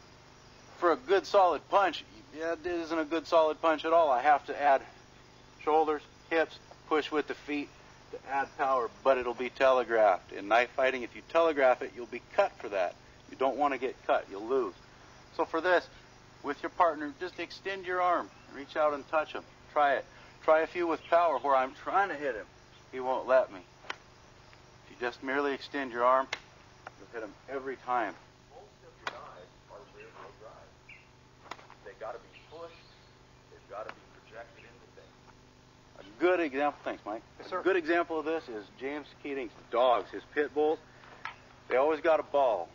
For a good solid punch, it isn't a good solid punch at all. I have to add shoulders, hips, push with the feet to add power, but it'll be telegraphed. In knife fighting, if you telegraph it, you'll be cut for that. You don't want to get cut, you'll lose. So for this, with your partner, just extend your arm, reach out and touch him. Try it. Try a few with power where I'm trying to hit him. He won't let me. If you just merely extend your arm, you'll hit him every time. Most of your knives are rear-wheel drive. They got to be pushed. They've got to be projected into things. A good example, thanks Mike. Yes, sir. A good example of this is James Keating's dogs, his pit bulls. They always got a ball.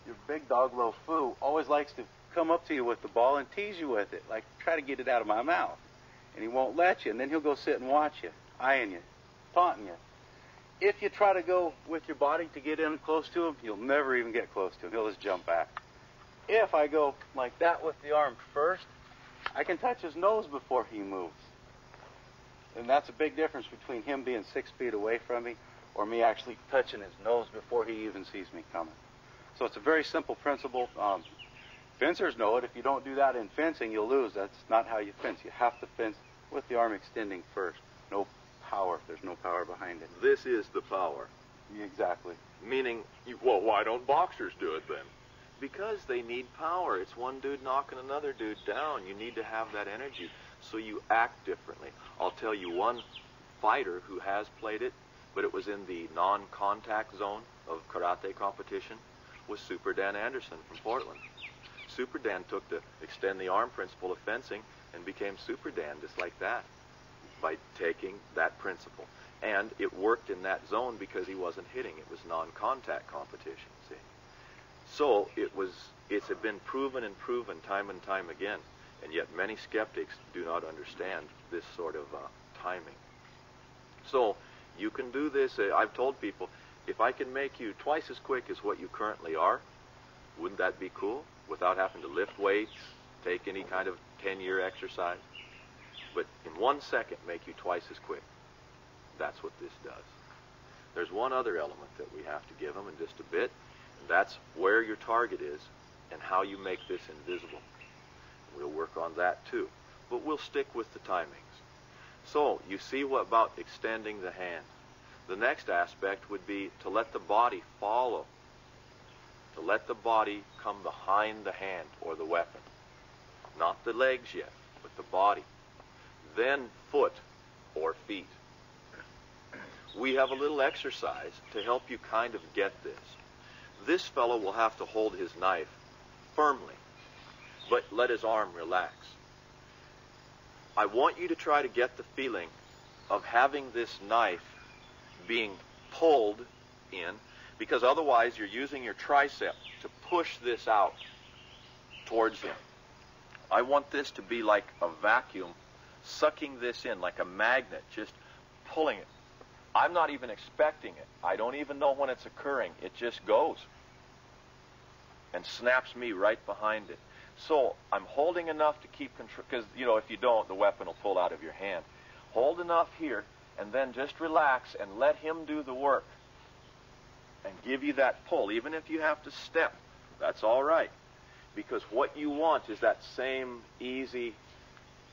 Your big dog, Lo Fu, always likes to come up to you with the ball and tease you with it, like try to get it out of my mouth. And he won't let you, and then he'll go sit and watch you, eyeing you, taunting you. If you try to go with your body to get in close to him, you'll never even get close to him. He'll just jump back. If I go like that with the arm first, I can touch his nose before he moves. And that's a big difference between him being 6 feet away from me or me actually touching his nose before he even sees me coming. So it's a very simple principle. Fencers know it. If you don't do that in fencing, you'll lose. That's not how you fence. You have to fence with the arm extending first. No power. There's no power behind it. This is the power. Exactly. Meaning, well, why don't boxers do it then? Because they need power. It's one dude knocking another dude down. You need to have that energy, so you act differently. I'll tell you one fighter who has played it, but it was in the non-contact zone of karate competition, was Super Dan Anderson from Portland. Super Dan took the extend the arm principle of fencing and became Super Dan just like that by taking that principle. And it worked in that zone because he wasn't hitting. It was non-contact competition, see. So it's been proven and proven time and time again, and yet many skeptics do not understand this sort of timing. So you can do this. I've told people, if I can make you twice as quick as what you currently are, wouldn't that be cool? Without having to lift weights, take any kind of 10-year exercise. But in 1 second, make you twice as quick. That's what this does. There's one other element that we have to give them in just a bit, and that's where your target is and how you make this invisible. We'll work on that too, but we'll stick with the timings. So you see what about extending the hand. The next aspect would be to let the body follow, to let the body come behind the hand or the weapon. Not the legs yet, but the body. Then foot or feet. We have a little exercise to help you kind of get this. This fellow will have to hold his knife firmly, but let his arm relax. I want you to try to get the feeling of having this knife being pulled in, because otherwise you're using your tricep to push this out towards him. I want this to be like a vacuum, sucking this in like a magnet, just pulling it. I'm not even expecting it. I don't even know when it's occurring. It just goes and snaps me right behind it. So I'm holding enough to keep control, because, you know, if you don't, the weapon will pull out of your hand. Hold enough here, and then just relax and let him do the work and give you that pull. Even if you have to step, that's all right. Because what you want is that same easy,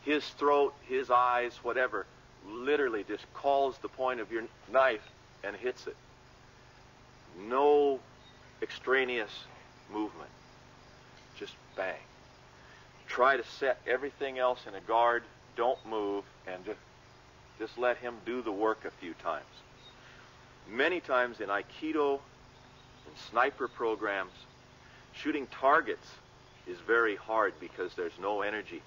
his throat, his eyes, whatever, literally just calls the point of your knife and hits it. No extraneous movement. Just bang. Try to set everything else in a guard. Don't move, and just let him do the work a few times. Many times in Aikido, in sniper programs, shooting targets is very hard because there's no energy.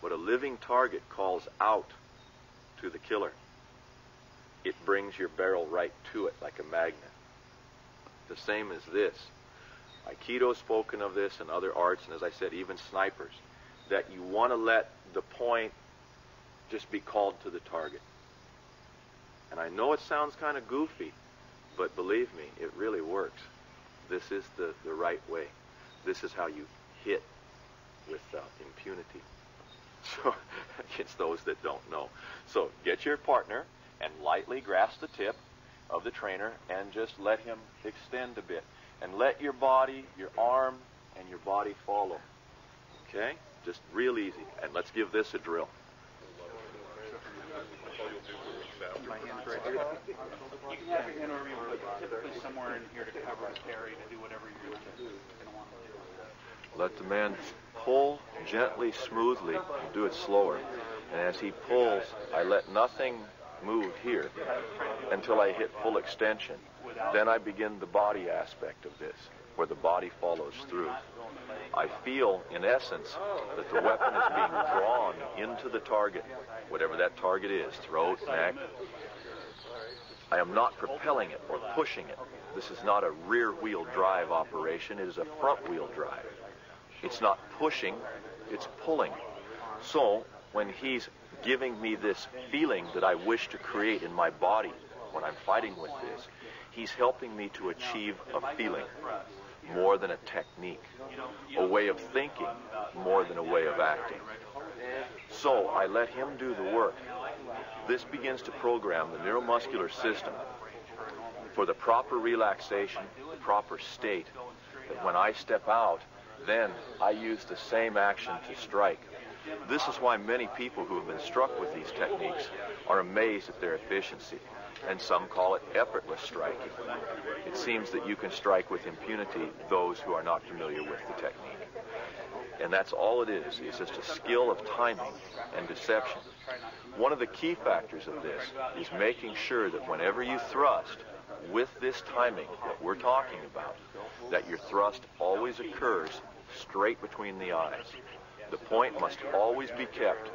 But a living target calls out to the killer. It brings your barrel right to it like a magnet. The same as this. Aikido's spoken of this and other arts, and as I said, even snipers, that you want to let the point just be called to the target. And I know it sounds kind of goofy, but believe me, it really works. This is the right way. This is how you hit with impunity. So, against those that don't know. So, get your partner and lightly grasp the tip of the trainer and just let him extend a bit. And let your body, your arm, and your body follow. Okay? Just real easy. And let's give this a drill. My hands right here. You can have your hand over me, but typically somewhere in here to cover a parry, to do whatever you're going to want to do. Let the man pull gently, smoothly, and do it slower. And as he pulls, I let nothing move here until I hit full extension. Then I begin the body aspect of this, where the body follows through. I feel, in essence, that the weapon is being drawn into the target, whatever that target is, throat, neck. I am not propelling it or pushing it. This is not a rear-wheel drive operation. It is a front-wheel drive. It's not pushing, it's pulling. So, when he's giving me this feeling that I wish to create in my body when I'm fighting with this, he's helping me to achieve a feeling more than a technique, a way of thinking more than a way of acting. So I let him do the work. This begins to program the neuromuscular system for the proper relaxation, the proper state, that when I step out, then I use the same action to strike. This is why many people who have been struck with these techniques are amazed at their efficiency, and some call it effortless striking. It seems that you can strike with impunity those who are not familiar with the technique. And that's all it is. It's just a skill of timing and deception. One of the key factors of this is making sure that whenever you thrust with this timing that we're talking about, that your thrust always occurs straight between the eyes. The point must always be kept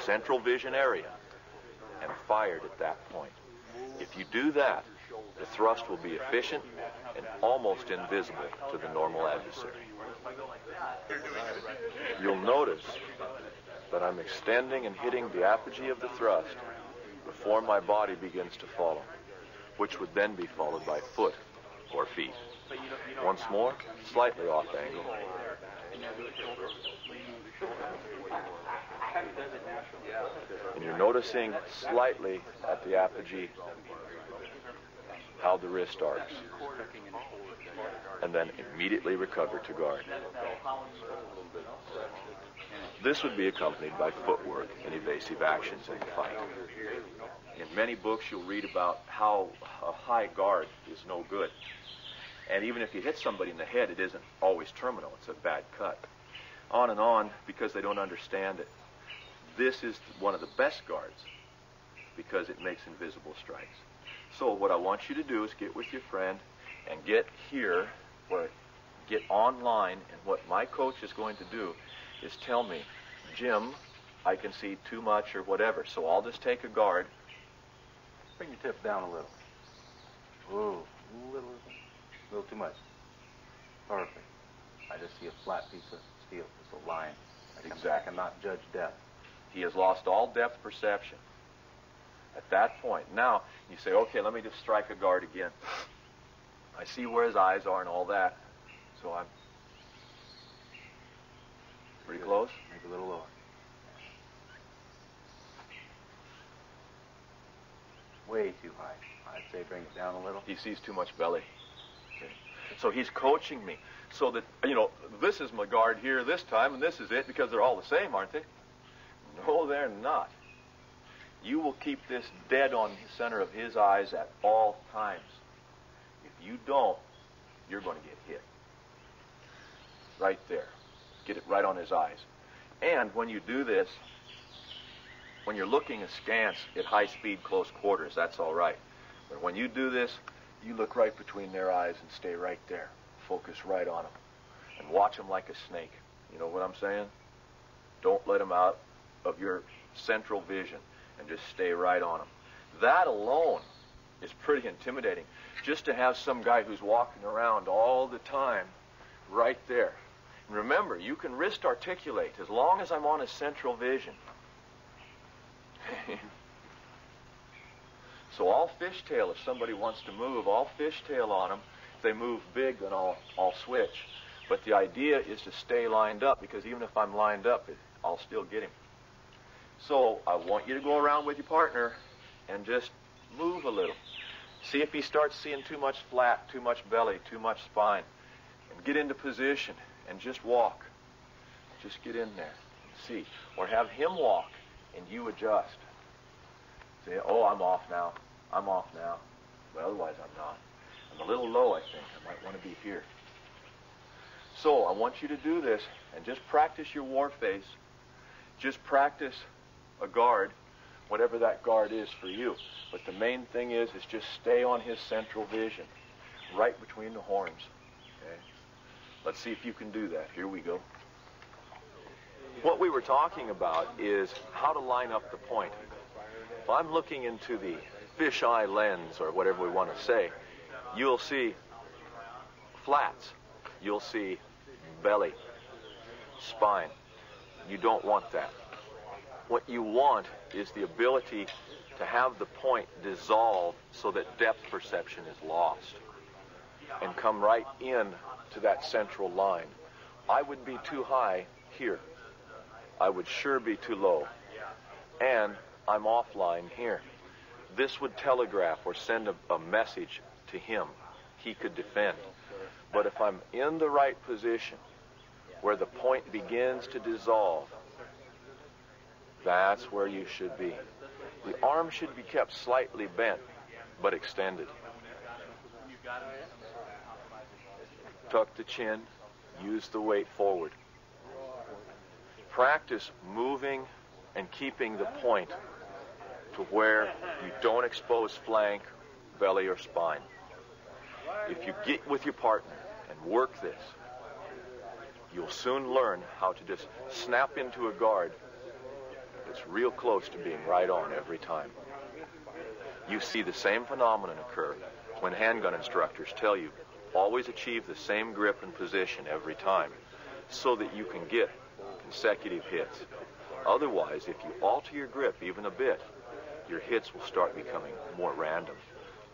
central vision area and fired at that point. If you do that, the thrust will be efficient and almost invisible to the normal adversary. You'll notice that I'm extending and hitting the apogee of the thrust before my body begins to follow, which would then be followed by foot or feet. Once more, slightly off angle. And you're noticing slightly at the apogee how the wrist arcs. And then immediately recover to guard. This would be accompanied by footwork and evasive actions in the fight. In many books you'll read about how a high guard is no good. And even if you hit somebody in the head, it isn't always terminal. It's a bad cut. On and on, because they don't understand it. This is one of the best guards because it makes invisible strikes. So what I want you to do is get with your friend and get here, or get online, and what my coach is going to do is tell me, Jim, I can see too much or whatever, so I'll just take a guard. Bring your tip down a little. Ooh, a little too much. Perfect. I just see a flat piece of steel, just a line. Exactly. I cannot judge depth. He has lost all depth perception. At that point, now you say, okay, let me just strike a guard again. I see where his eyes are and all that, so I'm pretty close. Maybe a little lower. Way too high. I'd say bring it down a little. He sees too much belly. Okay. So he's coaching me so that, this is my guard here this time, and this is it, because they're all the same, aren't they? No, they're not. You will keep this dead on the center of his eyes at all times. If you don't, you're going to get hit. Right there. Get it right on his eyes. And when you do this, when you're looking askance at high speed, close quarters, that's all right. But when you do this, you look right between their eyes and stay right there. Focus right on them. And watch them like a snake. You know what I'm saying? Don't let them out of your central vision and just stay right on them. That alone is pretty intimidating. Just to have some guy who's walking around all the time right there. And remember, you can wrist articulate as long as I'm on his central vision. So I'll fishtail if somebody wants to move. I'll fishtail on them. If they move big, then I'll switch. But the idea is to stay lined up, because even if I'm lined up, I'll still get him. So I want you to go around with your partner and just move a little. See if he starts seeing too much flat, too much belly, too much spine. And get into position and just walk. Just get in there and see. Or have him walk and you adjust. Say, oh, I'm off now. I'm off now. Well, otherwise I'm not. I'm a little low, I think. I might want to be here. So I want you to do this and just practice your war face. Just practice a guard, whatever that guard is for you. But the main thing is just stay on his central vision, right between the horns. Okay? Let's see if you can do that. Here we go. What we were talking about is how to line up the point. If I'm looking into the fisheye lens, or whatever we want to say, you'll see flats. You'll see belly, spine. You don't want that. What you want is the ability to have the point dissolve so that depth perception is lost and come right in to that central line. I would be too high here. I would sure be too low. And I'm offline here. This would telegraph or send a message to him. He could defend. But if I'm in the right position, where the point begins to dissolve, that's where you should be. The arm should be kept slightly bent, but extended. Tuck the chin, use the weight forward. Practice moving and keeping the point to where you don't expose flank, belly, or spine. If you get with your partner and work this, you'll soon learn how to just snap into a guard that's real close to being right on every time. You see the same phenomenon occur when handgun instructors tell you, always achieve the same grip and position every time, so that you can get consecutive hits. Otherwise, if you alter your grip even a bit, your hits will start becoming more random.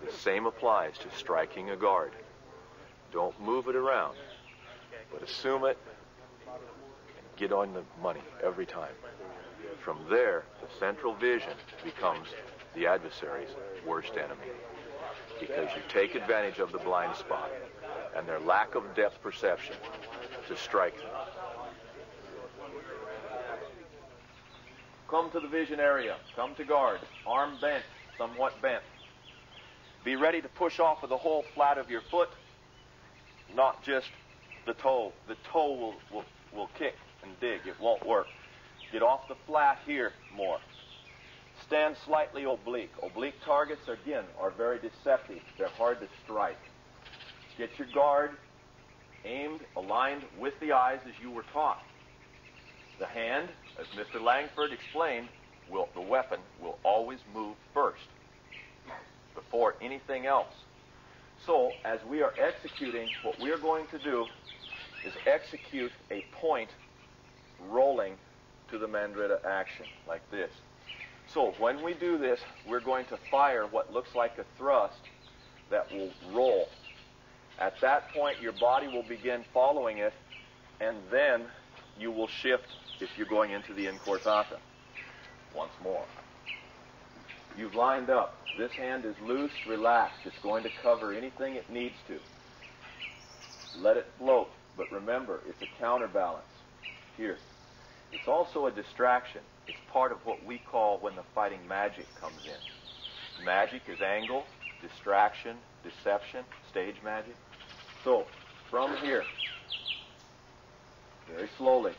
The same applies to striking a guard. Don't move it around, but assume it and get on the money every time. From there, the central vision becomes the adversary's worst enemy, because you take advantage of the blind spot and their lack of depth perception to strike them. Come to the vision area. Come to guard. Arm bent, somewhat bent. Be ready to push off of the whole flat of your foot, not just the toe. The toe will kick and dig. It won't work. Get off the flat here more. Stand slightly oblique. Oblique targets, again, are very deceptive. They're hard to strike. Get your guard aimed, aligned with the eyes as you were taught. The hand, as Mr. Langford explained, the weapon will always move first before anything else. So, as we are executing, what we are going to do is execute a point rolling to the Mandrita action, like this. So when we do this, we're going to fire what looks like a thrust that will roll. At that point, your body will begin following it, and then you will shift if you're going into the incortata. Once more. You've lined up. This hand is loose, relaxed. It's going to cover anything it needs to. Let it float, but remember, it's a counterbalance. Here. It's also a distraction. It's part of what we call when the fighting magic comes in. Magic is angle, distraction, deception, stage magic. So, from here, very slowly,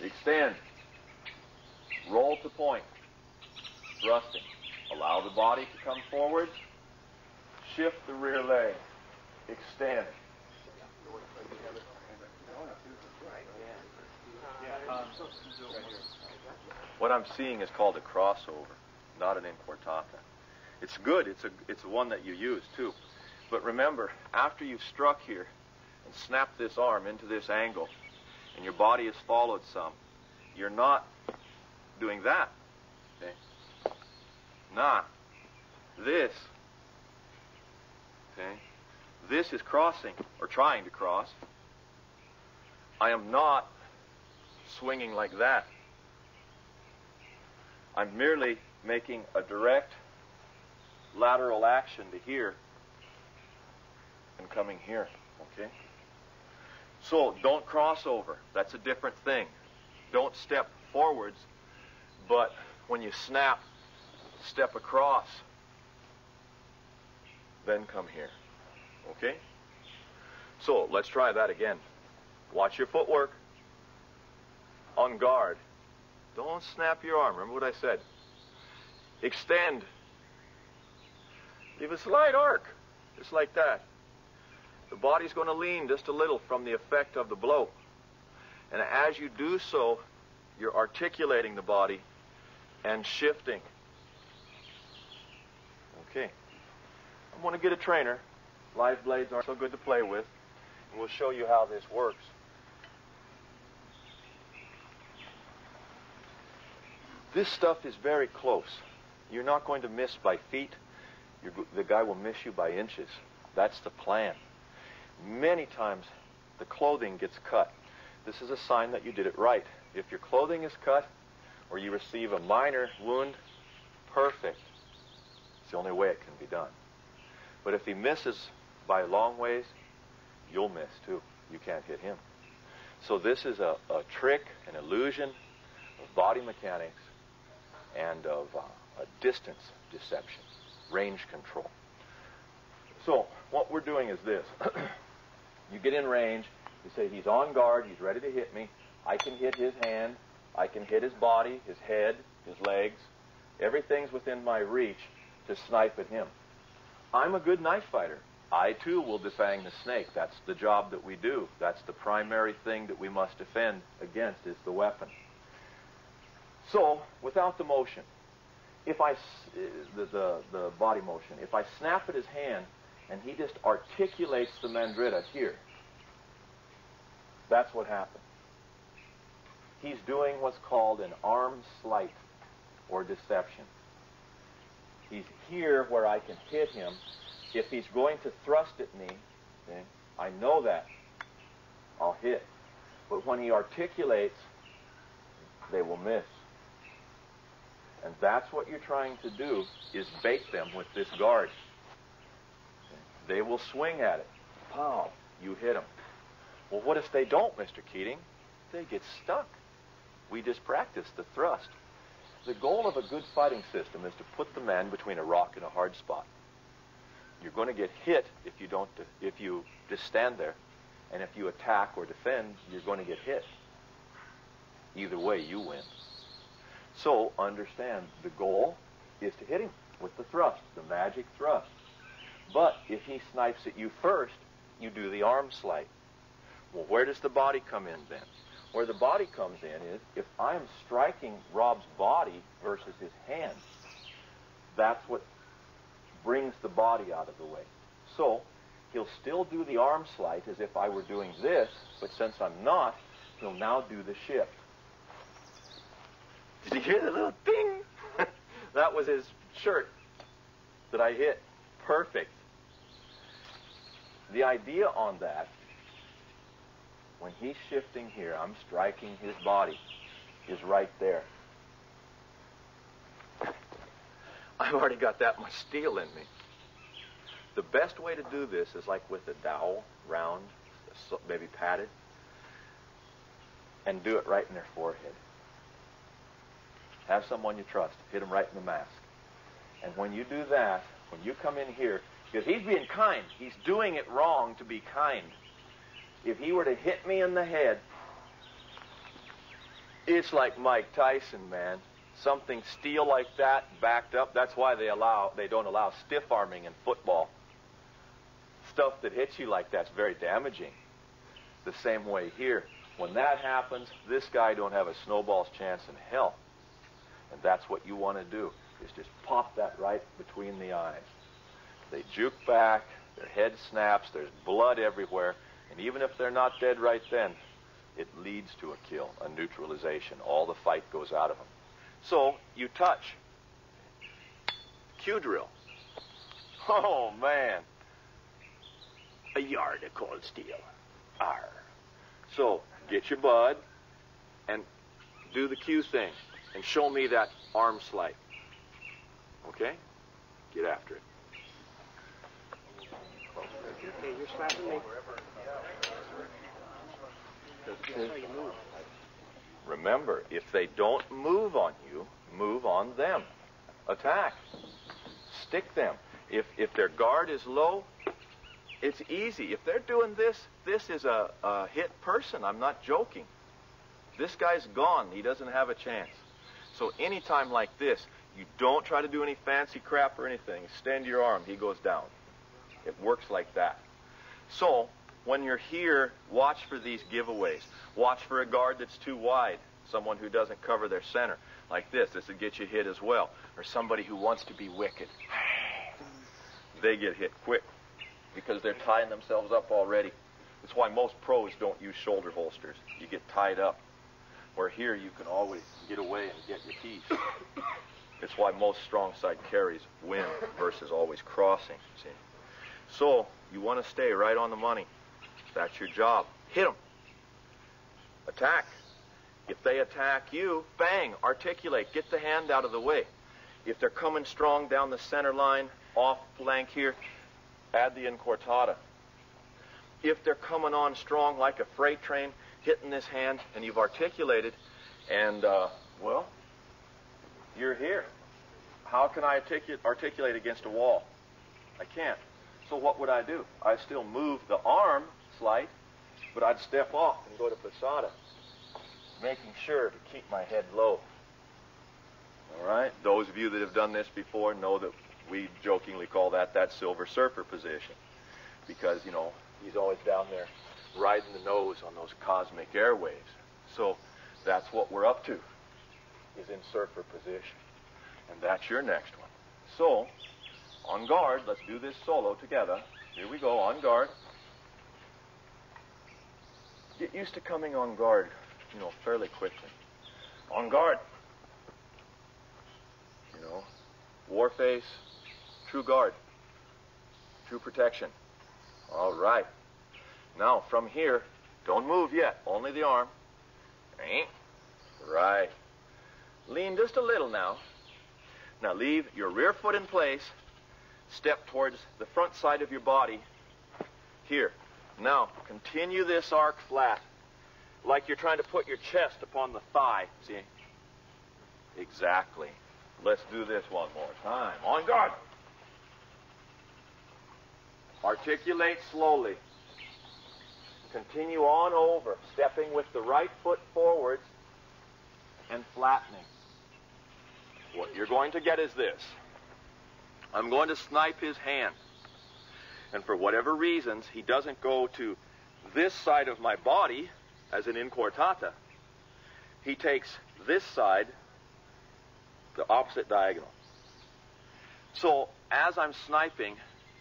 extend, roll to point, thrusting. Allow the body to come forward, shift the rear leg, extend. What I'm seeing is called a crossover, not an incortata. It's good. It's one that you use too. But remember, after you've struck here and snapped this arm into this angle, and your body has followed some, you're not doing that. Okay? Not this. Okay? This is crossing, or trying to cross. I am not swinging like that. I'm merely making a direct lateral action to here and coming here. Okay? So don't cross over. That's a different thing. Don't step forwards, but when you snap, step across, then come here. Okay? So let's try that again. Watch your footwork. On guard. Don't snap your arm. Remember what I said. Extend. Leave a slight arc, just like that. The body's going to lean just a little from the effect of the blow. And as you do so, you're articulating the body and shifting. Okay. I'm going to get a trainer. Live blades aren't so good to play with. And we'll show you how this works. This stuff is very close. You're not going to miss by feet. The guy will miss you by inches. That's the plan. Many times, the clothing gets cut. This is a sign that you did it right. If your clothing is cut, or you receive a minor wound, perfect. It's the only way it can be done. But if he misses by a long ways, you'll miss too. You can't hit him. So this is a trick, an illusion of body mechanics and of a distance deception, range control. So what we're doing is this. You get in range, you say he's on guard, he's ready to hit me. I can hit his hand, I can hit his body, his head, his legs. Everything's within my reach to snipe at him. I'm a good knife fighter. I too will defang the snake. That's the job that we do. That's the primary thing that we must defend against, is the weapon. So, without the motion, if the body motion, if I snap at his hand and he just articulates the Mandrita here, that's what happened. He's doing what's called an arm sleight or deception. He's here where I can hit him. If he's going to thrust at me, okay, I know that. I'll hit. But when he articulates, they will miss. And that's what you're trying to do, is bait them with this guard. Okay. They will swing at it. Pow! You hit them. Well, what if they don't, Mr. Keating? They get stuck. We just practice the thrust. The goal of a good fighting system is to put the man between a rock and a hard spot. You're going to get hit if you just stand there. And if you attack or defend, you're going to get hit. Either way, you win. So, understand, the goal is to hit him with the thrust, the magic thrust. But if he snipes at you first, you do the arm sleight. Well, where does the body come in then? Where the body comes in is, if I'm striking Rob's body versus his hand, that's what brings the body out of the way. So, he'll still do the arm sleight as if I were doing this, but since I'm not, he'll now do the shift. Did you hear the little ding? That was his shirt that I hit. Perfect. The idea on that, when he's shifting here, I'm striking his body, is right there. I've already got that much steel in me. The best way to do this is like with a dowel, round, maybe padded, and do it right in their forehead. Have someone you trust. Hit them right in the mask. And when you do that, when you come in here, because he's being kind. He's doing it wrong to be kind. If he were to hit me in the head, it's like Mike Tyson, man. Something steel like that, backed up. That's why they don't allow stiff arming in football. Stuff that hits you like that's very damaging. The same way here. When that happens, this guy don't have a snowball's chance in hell. And that's what you want to do, is just pop that right between the eyes. They juke back, their head snaps, there's blood everywhere, and even if they're not dead right then, it leads to a kill, a neutralization. All the fight goes out of them. So, you touch. Cue drill. Oh, man. A yard of cold steel. Arr. So, get your bud and do the cue thing and show me that arm slight. Okay? Get after it. Okay, you're slapping me. That's how you move. Remember, if they don't move on you, move on them. Attack. Stick them. If their guard is low, it's easy. If they're doing this, this is a hit person. I'm not joking. This guy's gone. He doesn't have a chance. So anytime like this, you don't try to do any fancy crap or anything. Extend your arm. He goes down. It works like that. So when you're here, watch for these giveaways. Watch for a guard that's too wide. Someone who doesn't cover their center. Like this. This would get you hit as well. Or somebody who wants to be wicked. They get hit quick because they're tying themselves up already. That's why most pros don't use shoulder holsters. You get tied up. Where here you can always get away and get your piece. It's why most strong side carries win versus always crossing. See? So you want to stay right on the money. That's your job. Hit them. Attack. If they attack you, bang, articulate. Get the hand out of the way. If they're coming strong down the center line, off flank here, add the incortada. If they're coming on strong like a freight train, hitting this hand, and you've articulated, and, well, you're here. How can I articulate against a wall? I can't. So what would I do? I'd still move the arm slight, but I'd step off and go to passada, making sure to keep my head low. All right? Those of you that have done this before know that we jokingly call that Silver Surfer position, because, you know, he's always down there riding the nose on those cosmic airwaves. So that's what we're up to, is in surfer position. And that's your next one. So, on guard, let's do this solo together. Here we go, on guard. Get used to coming on guard, you know, fairly quickly. On guard. You know, war face, true guard, true protection. All right. Now, from here, don't move yet. Only the arm. Right. Lean just a little now. Now, leave your rear foot in place. Step towards the front side of your body. Here. Now, continue this arc flat. Like you're trying to put your chest upon the thigh. See? Exactly. Let's do this one more time. On guard. Articulate slowly. Continue on over, stepping with the right foot forwards and flattening. What you're going to get is this. I'm going to snipe his hand. And for whatever reasons, he doesn't go to this side of my body as an incortata. He takes this side, the opposite diagonal. So as I'm sniping,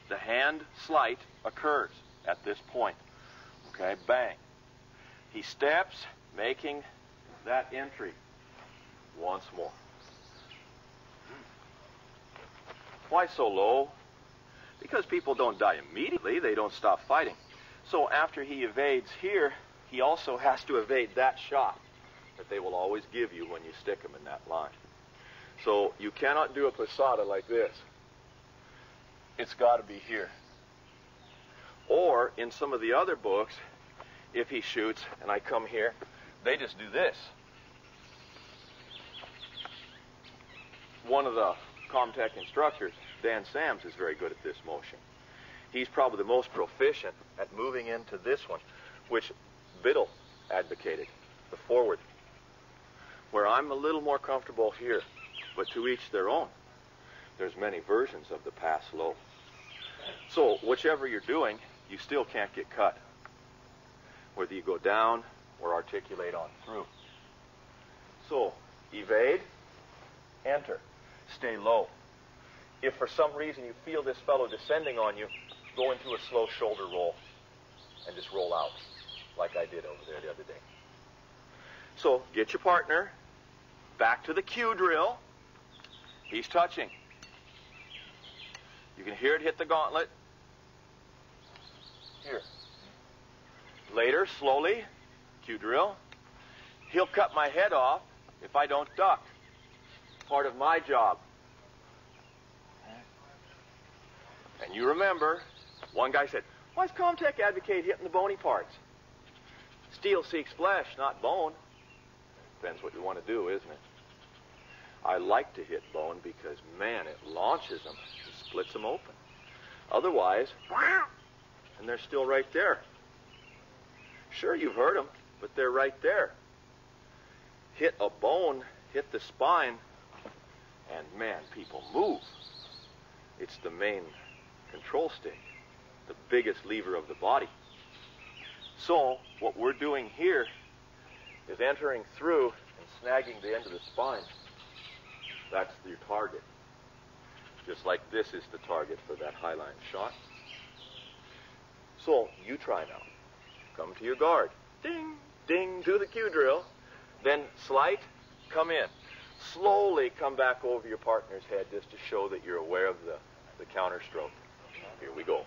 the hand slight occurs at this point. Okay, bang. He steps, making that entry. Once more. Why so low? Because people don't die immediately. They don't stop fighting. So after he evades here, he also has to evade that shot that they will always give you when you stick him in that line. So you cannot do a passata like this. It's got to be here. Or in some of the other books, if he shoots and I come here, they just do this. One of the Comtech instructors, Dan Sams, is very good at this motion. He's probably the most proficient at moving into this one, which Biddle advocated, the forward, where I'm a little more comfortable here, but to each their own. There's many versions of the pass low. So whichever you're doing, you still can't get cut, whether you go down or articulate on through. So evade, enter, stay low. If for some reason you feel this fellow descending on you, go into a slow shoulder roll and just roll out like I did over there the other day. So get your partner back to the cue drill. He's touching. You can hear it hit the gauntlet. Here. Later, slowly, cue drill. He'll cut my head off if I don't duck. Part of my job. And you remember, one guy said, why does Comtech advocate hitting the bony parts? Steel seeks flesh, not bone. Depends what you want to do, isn't it? I like to hit bone because, man, it launches them. It splits them open. Otherwise, and they're still right there. Sure, you've heard them, but they're right there. Hit a bone, hit the spine, and, man, people move. It's the main control stick, the biggest lever of the body. So what we're doing here is entering through and snagging the end of the spine. That's your target. Just like this is the target for that high line shot. So you try now. Come to your guard. Ding, ding, do the cue drill. Then slight, come in. Slowly come back over your partner's head just to show that you're aware of the counter stroke. Here we go.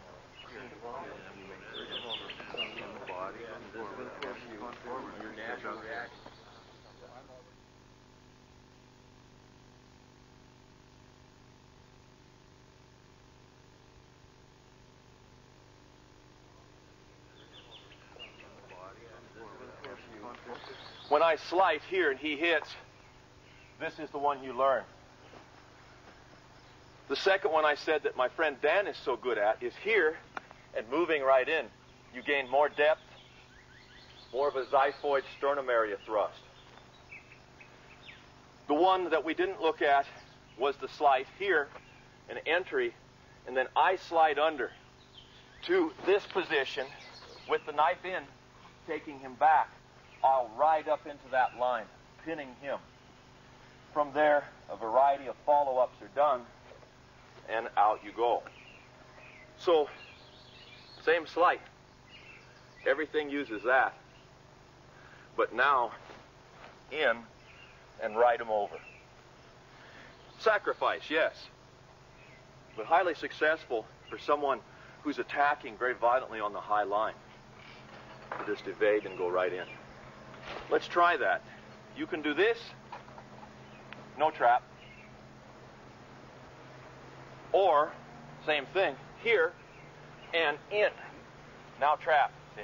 When I slight here and he hits, this is the one you learn. The second one I said that my friend Dan is so good at is here and moving right in. You gain more depth, more of a xiphoid sternum area thrust. The one that we didn't look at was the slight here, an entry, and then I slide under to this position with the knife in, taking him back. I'll ride up into that line, pinning him. From there, a variety of follow-ups are done, and out you go. So, same slight. Everything uses that. But now, in and ride him over. Sacrifice, yes. But highly successful for someone who's attacking very violently on the high line. Just evade and go right in. Let's try that. You can do this. No trap. Or, same thing, here and in. Now trap. See?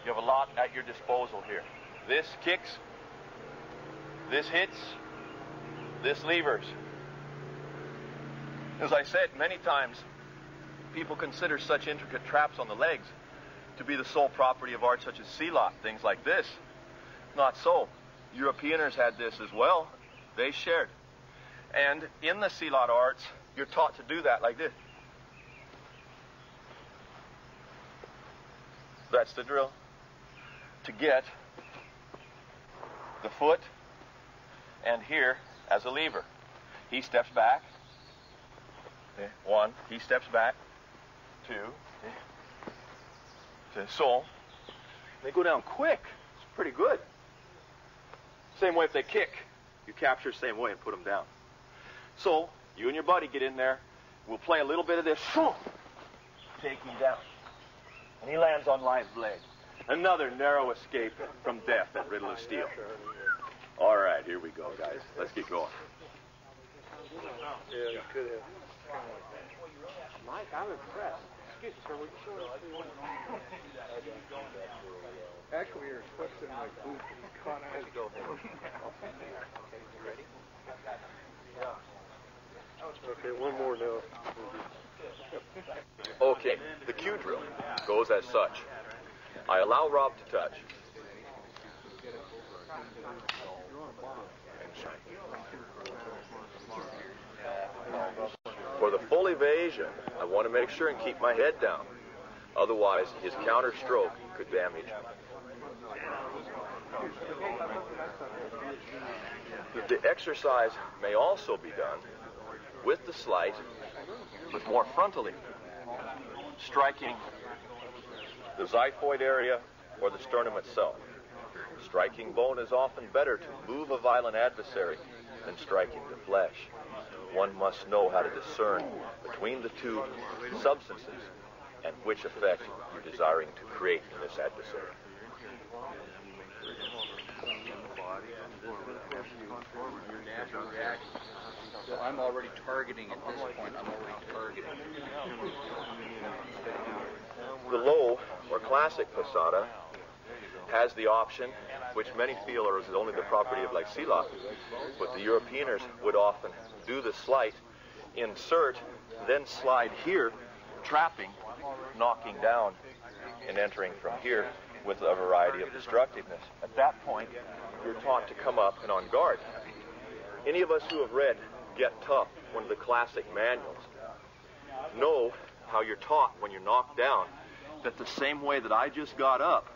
You have a lot at your disposal here. This kicks, this hits, this levers. As I said many times, people consider such intricate traps on the legs to be the sole property of art such as Sealot, things like this. Not so. Europeaners had this as well. They shared. And in the Sealot arts, you're taught to do that like this. That's the drill. To get the foot and here as a lever. He steps back. Okay. 1, he steps back. 2, okay. So they go down quick. It's pretty good. Same way if they kick, you capture the same way and put them down. So, you and your buddy get in there. We'll play a little bit of this. Take him down. And he lands on Lion's leg. Another narrow escape from death at Riddle of Steel. All right, here we go, guys. Let's get going. Yeah, you could have. Mike, I'm impressed. Excuse me, sir, would you show us? Actually, your foot's in my boot. Caught on his go. Okay, one more now. Okay, the cue drill goes as such. I allow Rob to touch. For the full evasion, I want to make sure and keep my head down. Otherwise, his counter stroke could damage me. The exercise may also be done with the sleight, but more frontally, striking the xiphoid area or the sternum itself. Striking bone is often better to move a violent adversary than striking the flesh. One must know how to discern between the two substances and which effect you're desiring to create in this adversary. So I'm already targeting at this point. I'm already targeting. The low or classic passata has the option, which many feel is only the property of like Sila, but the Europeaners would often do the sleight, insert, then slide here, trapping, knocking down, and entering from here with a variety of destructiveness. At that point, you're taught to come up and on guard. Any of us who have read Get Tough, one of the classic manuals, know how you're taught when you're knocked down that the same way that I just got up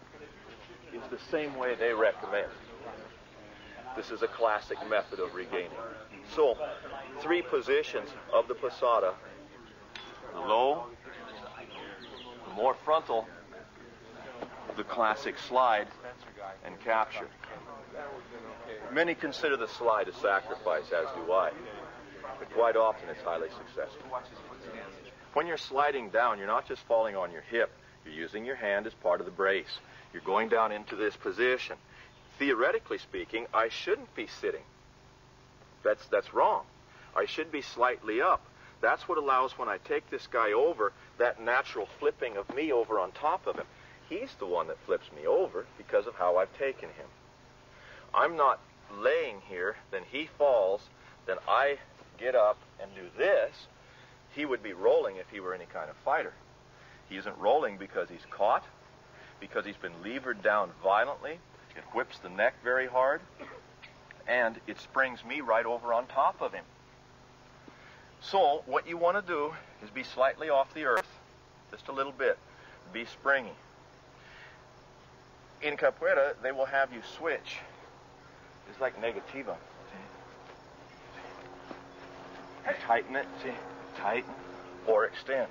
is the same way they recommend. This is a classic method of regaining. So, 3 positions of the passata: the low, the more frontal, the classic slide, and capture. Many consider the slide a sacrifice, as do I, but quite often it's highly successful. When you're sliding down, you're not just falling on your hip, you're using your hand as part of the brace. You're going down into this position. Theoretically speaking, I shouldn't be sitting. That's wrong. I should be slightly up. That's what allows, when I take this guy over, that natural flipping of me over on top of him. He's the one that flips me over because of how I've taken him. I'm not laying here, then he falls, then I get up and do this. He would be rolling if he were any kind of fighter. He isn't rolling because he's caught, because he's been levered down violently. It whips the neck very hard, and it springs me right over on top of him. So what you want to do is be slightly off the earth, just a little bit. Be springy. In capoeira, they will have you switch. It's like negativa. Tighten it, see? Tighten or extend.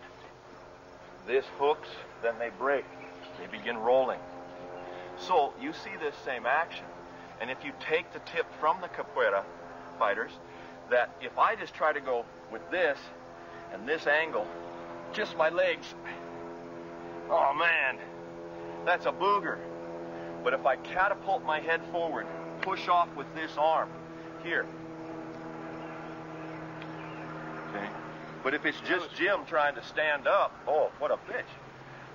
This hooks, then they break. They begin rolling. So you see this same action. And if you take the tip from the capoeira fighters, that if I just try to go with this and this angle, just my legs, oh man, that's a booger. But if I catapult my head forward, push off with this arm, here. Okay. But if it's just Jim trying to stand up, oh, what a bitch.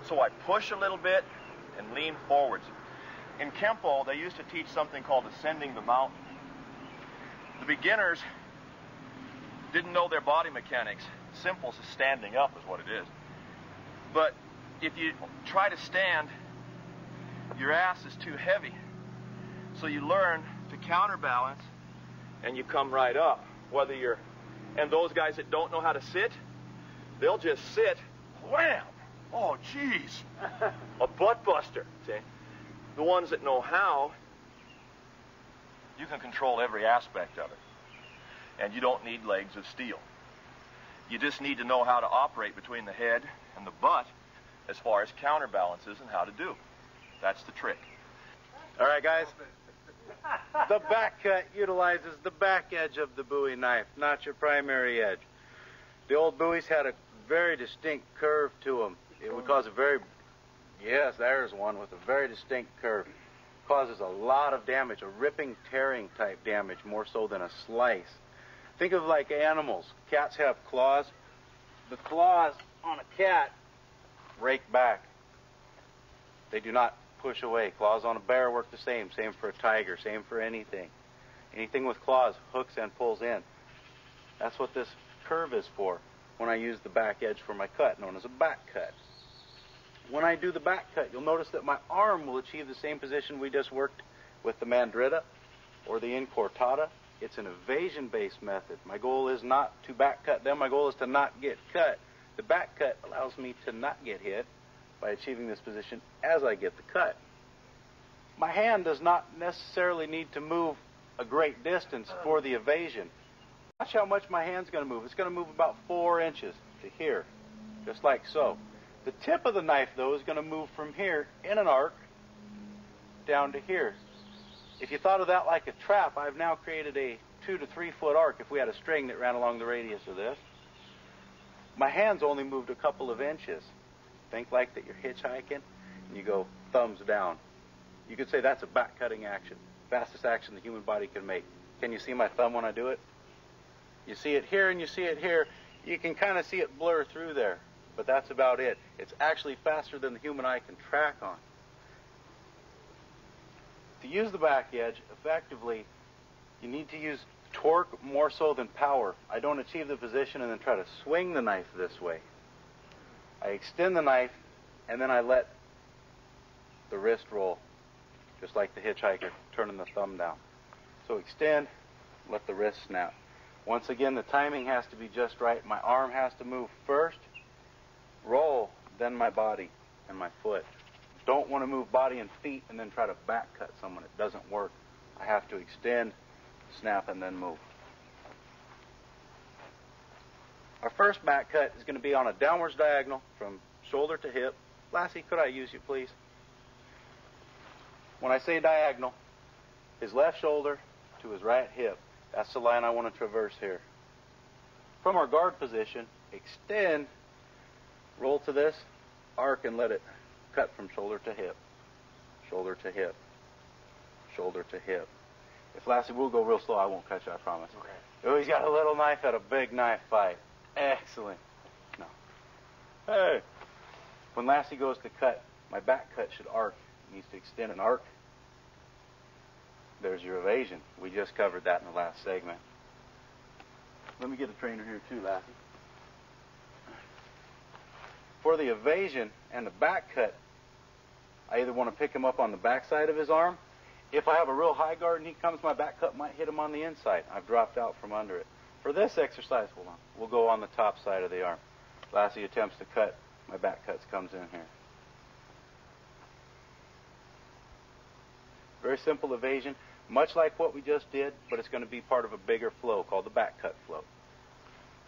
So I push a little bit and lean forwards. In Kempo, they used to teach something called ascending the mountain. The beginners didn't know their body mechanics. Simple as standing up is what it is. But if you try to stand, your ass is too heavy. So you learn to counterbalance and you come right up. Whether you're, and those guys that don't know how to sit, they'll just sit, wham! Oh, geez. A butt buster. See? The ones that know how, you can control every aspect of it. And you don't need legs of steel. You just need to know how to operate between the head and the butt as far as counterbalances and how to do. That's the trick. All right, guys. The back cut utilizes the back edge of the Bowie knife, not your primary edge. The old Bowies had a very distinct curve to them. It would cause a very, yes, there's one with a very distinct curve. Causes a lot of damage, a ripping, tearing type damage, more so than a slice. Think of like animals. Cats have claws. The claws on a cat rake back. They do not push away. Claws on a bear work the same. Same for a tiger. Same for anything. Anything with claws hooks and pulls in. That's what this curve is for when I use the back edge for my cut, known as a back cut. When I do the back cut, you'll notice that my arm will achieve the same position we just worked with the mandrita or the incortada. It's an evasion-based method. My goal is not to back cut them. My goal is to not get cut. The back cut allows me to not get hit by achieving this position as I get the cut. My hand does not necessarily need to move a great distance for the evasion. Watch how much my hand's going to move. It's going to move about 4 inches to here, just like so. The tip of the knife, though, is going to move from here in an arc down to here. If you thought of that like a trap, I've now created a 2 to 3 foot arc if we had a string that ran along the radius of this. My hand's only moved a couple of inches. Think like that you're hitchhiking and you go thumbs down. You could say that's a back cutting action. Fastest action the human body can make. Can you see my thumb when I do it? You see it here and you see it here. You can kind of see it blur through there. But that's about it. It's actually faster than the human eye can track on. To use the back edge effectively, you need to use torque more so than power. I don't achieve the position and then try to swing the knife this way. I extend the knife and then I let the wrist roll, just like the hitchhiker turning the thumb down. So extend, let the wrist snap. Once again, the timing has to be just right. My arm has to move first, roll, then my body and my foot. Don't want to move body and feet and then try to back cut someone. It doesn't work. I have to extend, snap, and then move. Our first back cut is going to be on a downwards diagonal from shoulder to hip. Lassie, could I use you, please? When I say diagonal, his left shoulder to his right hip. That's the line I want to traverse here. From our guard position, extend, roll to this, arc, and let it cut from shoulder to hip, shoulder to hip, shoulder to hip. If Lassie will go real slow, I won't cut you, I promise. Okay. Oh, he's got a little knife at a big knife fight. Excellent. No. Hey. When Lassie goes to cut, my back cut should arc. It needs to extend and arc. There's your evasion. We just covered that in the last segment. Let me get a trainer here too, Lassie. For the evasion and the back cut, I either want to pick him up on the back side of his arm. If I have a real high guard and he comes, my back cut might hit him on the inside. I've dropped out from under it. For this exercise, we'll go on the top side of the arm. Lassie attempts to cut. My back cut comes in here. Very simple evasion, much like what we just did, but it's going to be part of a bigger flow called the back cut flow.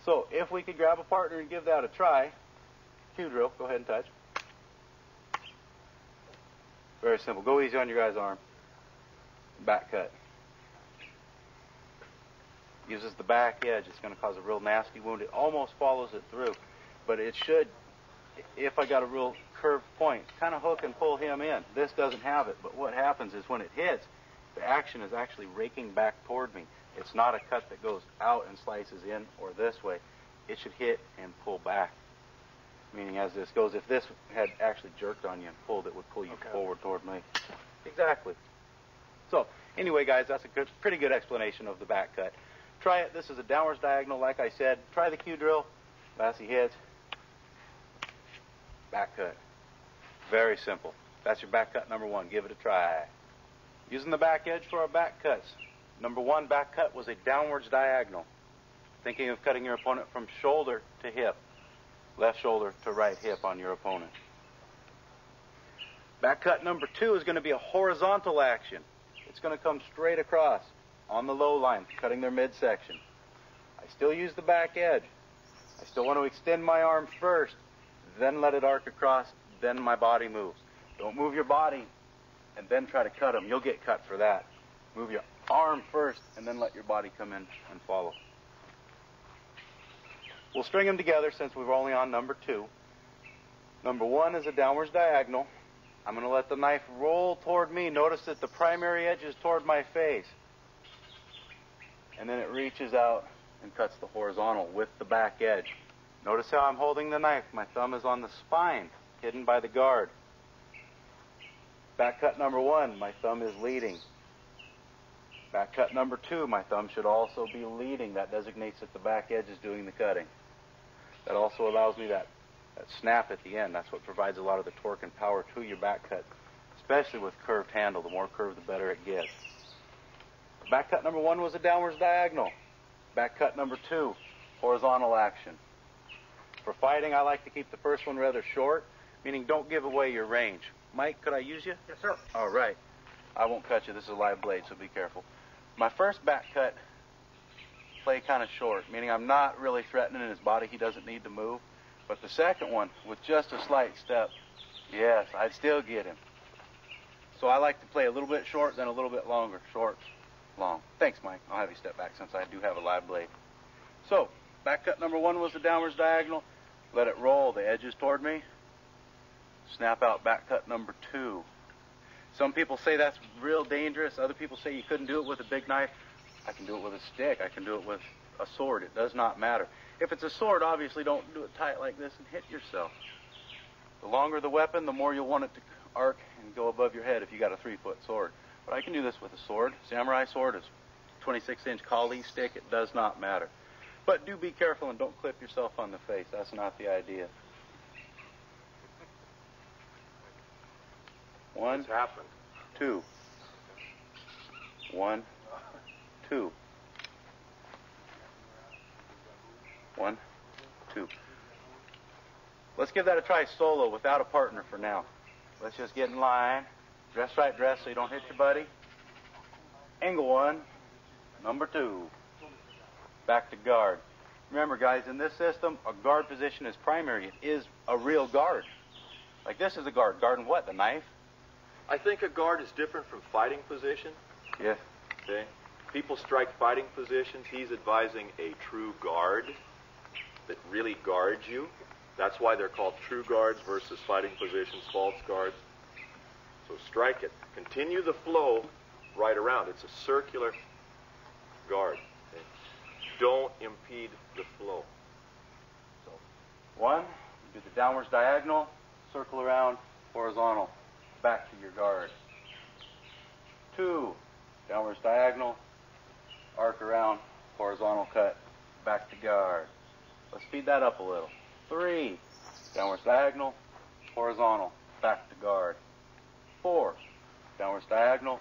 So if we could grab a partner and give that a try, cue drill, go ahead and touch. Very simple. Go easy on your guy's arm. Back cut. Uses the back edge. It's going to cause a real nasty wound. It almost follows it through, but it should, if I got a real curved point, kind of hook and pull him in. This doesn't have it, but what happens is when it hits, the action is actually raking back toward me. It's not a cut that goes out and slices in or this way. It should hit and pull back. Meaning as this goes, if this had actually jerked on you and pulled, it would pull you forward toward me. Exactly. So, anyway, guys, that's a pretty good explanation of the back cut. Try it. This is a downwards diagonal, like I said. Try the cue drill. Lassie hits. Back cut. Very simple. That's your back cut number one. Give it a try. Using the back edge for our back cuts. Number one back cut was a downwards diagonal. Thinking of cutting your opponent from shoulder to hip. Left shoulder to right hip on your opponent. Back cut number two is going to be a horizontal action. It's going to come straight across on the low line, cutting their midsection. I still use the back edge. I still want to extend my arm first, then let it arc across, then my body moves. Don't move your body and then try to cut them. You'll get cut for that. Move your arm first and then let your body come in and follow. We'll string them together since we're only on number 2. Number 1 is a downwards diagonal. I'm going to let the knife roll toward me. Notice that the primary edge is toward my face. And then it reaches out and cuts the horizontal with the back edge. Notice how I'm holding the knife. My thumb is on the spine, hidden by the guard. Back cut number 1, my thumb is leading. Back cut number 2, my thumb should also be leading. That designates that the back edge is doing the cutting. That also allows me that snap at the end. That's what provides a lot of the torque and power to your back cut, especially with curved handle. The more curved, the better it gets. Back cut number 1 was a downwards diagonal. Back cut number 2, horizontal action. For fighting, I like to keep the first one rather short, meaning don't give away your range. Mike, could I use you? Yes, sir. All right. I won't cut you. This is a live blade, so be careful. My first back cut, play kind of short, meaning I'm not really threatening his body. He doesn't need to move. But the second one, with just a slight step, yes, I'd still get him. So I like to play a little bit short, then a little bit longer. Short, long. Thanks, Mike. I'll have you step back since I do have a live blade. So, back cut number 1 was the downwards diagonal. Let it roll. The edge is toward me. Snap out back cut number 2. Some people say that's real dangerous. Other people say you couldn't do it with a big knife. I can do it with a stick. I can do it with a sword. It does not matter. If it's a sword, obviously don't do it tight like this and hit yourself. The longer the weapon, the more you'll want it to arc and go above your head if you got a 3-foot sword. But I can do this with a sword. Samurai sword is 26-inch Kali stick. It does not matter. But do be careful and don't clip yourself on the face. That's not the idea. 1, It's happened. 2. 1, 2. 1, 2. Let's give that a try solo without a partner for now. Let's just get in line. Dress right, dress so you don't hit your buddy. Angle 1, number 2. Back to guard. Remember, guys, in this system, a guard position is primary. It is a real guard. Like this is a guard. Guarding what? The knife? I think a guard is different from fighting position. Yes. Okay? People strike fighting positions. He's advising a true guard that really guards you. That's why they're called true guards versus fighting positions, false guards. So strike it. Continue the flow right around. It's a circular guard. Okay? Don't impede the flow. So, 1, do the downwards diagonal, circle around, horizontal, back to your guard. 2, downwards diagonal, arc around, horizontal cut, back to guard. Let's speed that up a little. 3, downwards diagonal, horizontal, back to guard. 4, downwards diagonal,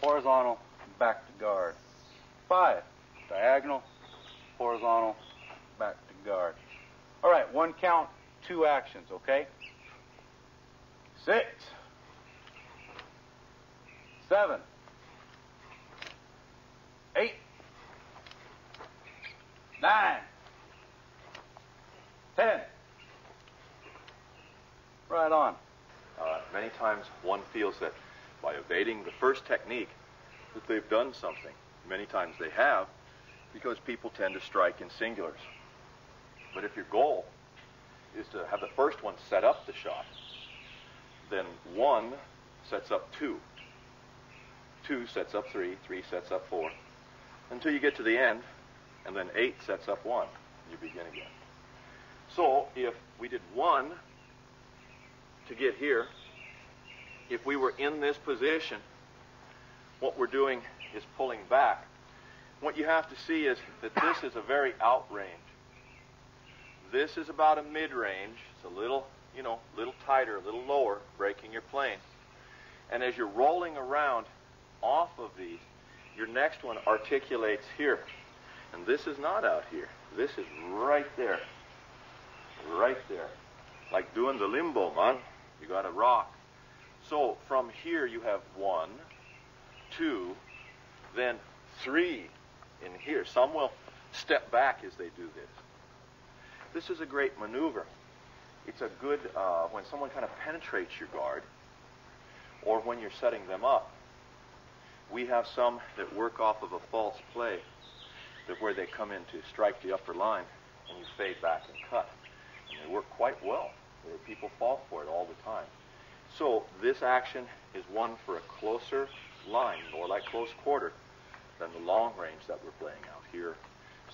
horizontal, back to guard. 5, diagonal, horizontal, back to guard. All right, 1 count, 2 actions, okay? 6, 7, 8, 9, 10. Right on. Many times one feels that by evading the first technique that they've done something. Many times they have, because people tend to strike in singulars. But if your goal is to have the first one set up the shot, then 1 sets up 2. 2 sets up 3, 3 sets up 4, until you get to the end, and then 8 sets up 1. You begin again. So if we did 1 to get here, if we were in this position, what we're doing is pulling back. What you have to see is that this is a very outrange. This is about a mid-range. It's a little, little tighter, a little lower, breaking your plane. And as you're rolling around off of these, your next one articulates here. And this is not out here. This is right there. Right there. Like doing the limbo, man. You got to rock. So from here you have 1, 2, then 3 in here. Some will step back as they do this. This is a great maneuver. It's a good, when someone kind of penetrates your guard, or when you're setting them up. We have some that work off of a false play, that where they come in to strike the upper line and you fade back and cut. And they work quite well. People fall for it all the time. So this action is one for a closer line, more like close quarter, than the long range that we're playing out here.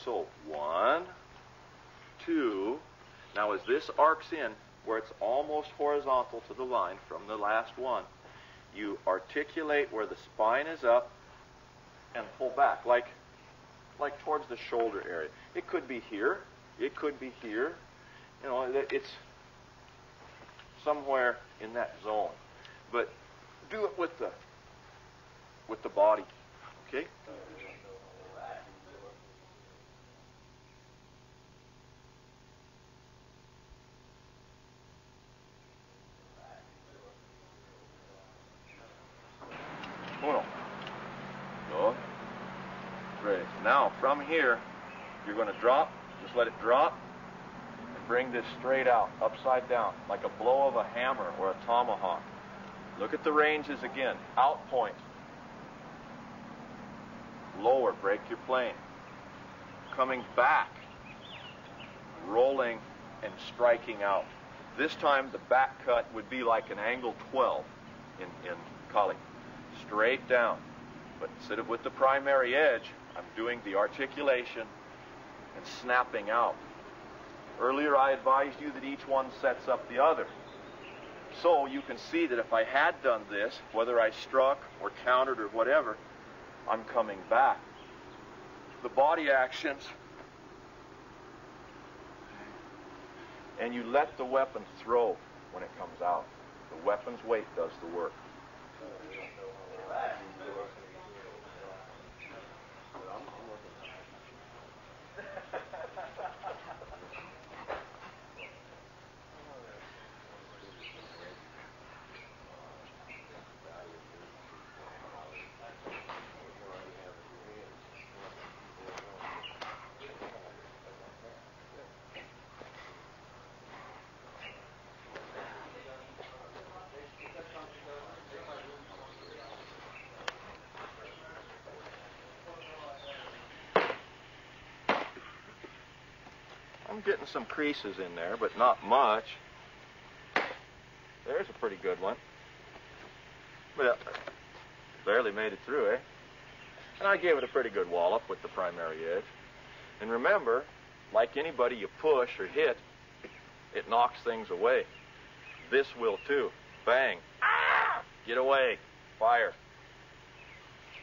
So 1, 2. Now as this arcs in, where it's almost horizontal to the line from the last one, you articulate where the spine is up and pull back, like towards the shoulder area. It could be here. It could be here. You know, it's somewhere in that zone. But do it with the body. Okay? Uno. Dos. Tres. Now, from here, you're going to drop. Just let it drop. And bring this straight out, upside down, like a blow of a hammer or a tomahawk. Look at the ranges again. Out point. Lower, break your plane. Coming back. Rolling and striking out. This time, the back cut would be like an angle 12 in Kali. Straight down. But instead of with the primary edge, I'm doing the articulation and snapping out. Earlier I advised you that each one sets up the other. So you can see that if I had done this, whether I struck or countered or whatever, I'm coming back. The body actions, and you let the weapon throw when it comes out. The weapon's weight does the work. I'm getting some creases in there, but not much. There's a pretty good one. Well, barely made it through, eh? And I gave it a pretty good wallop with the primary edge. And remember, like anybody you push or hit, it knocks things away. This will too. Bang. Ah! Get away. Fire.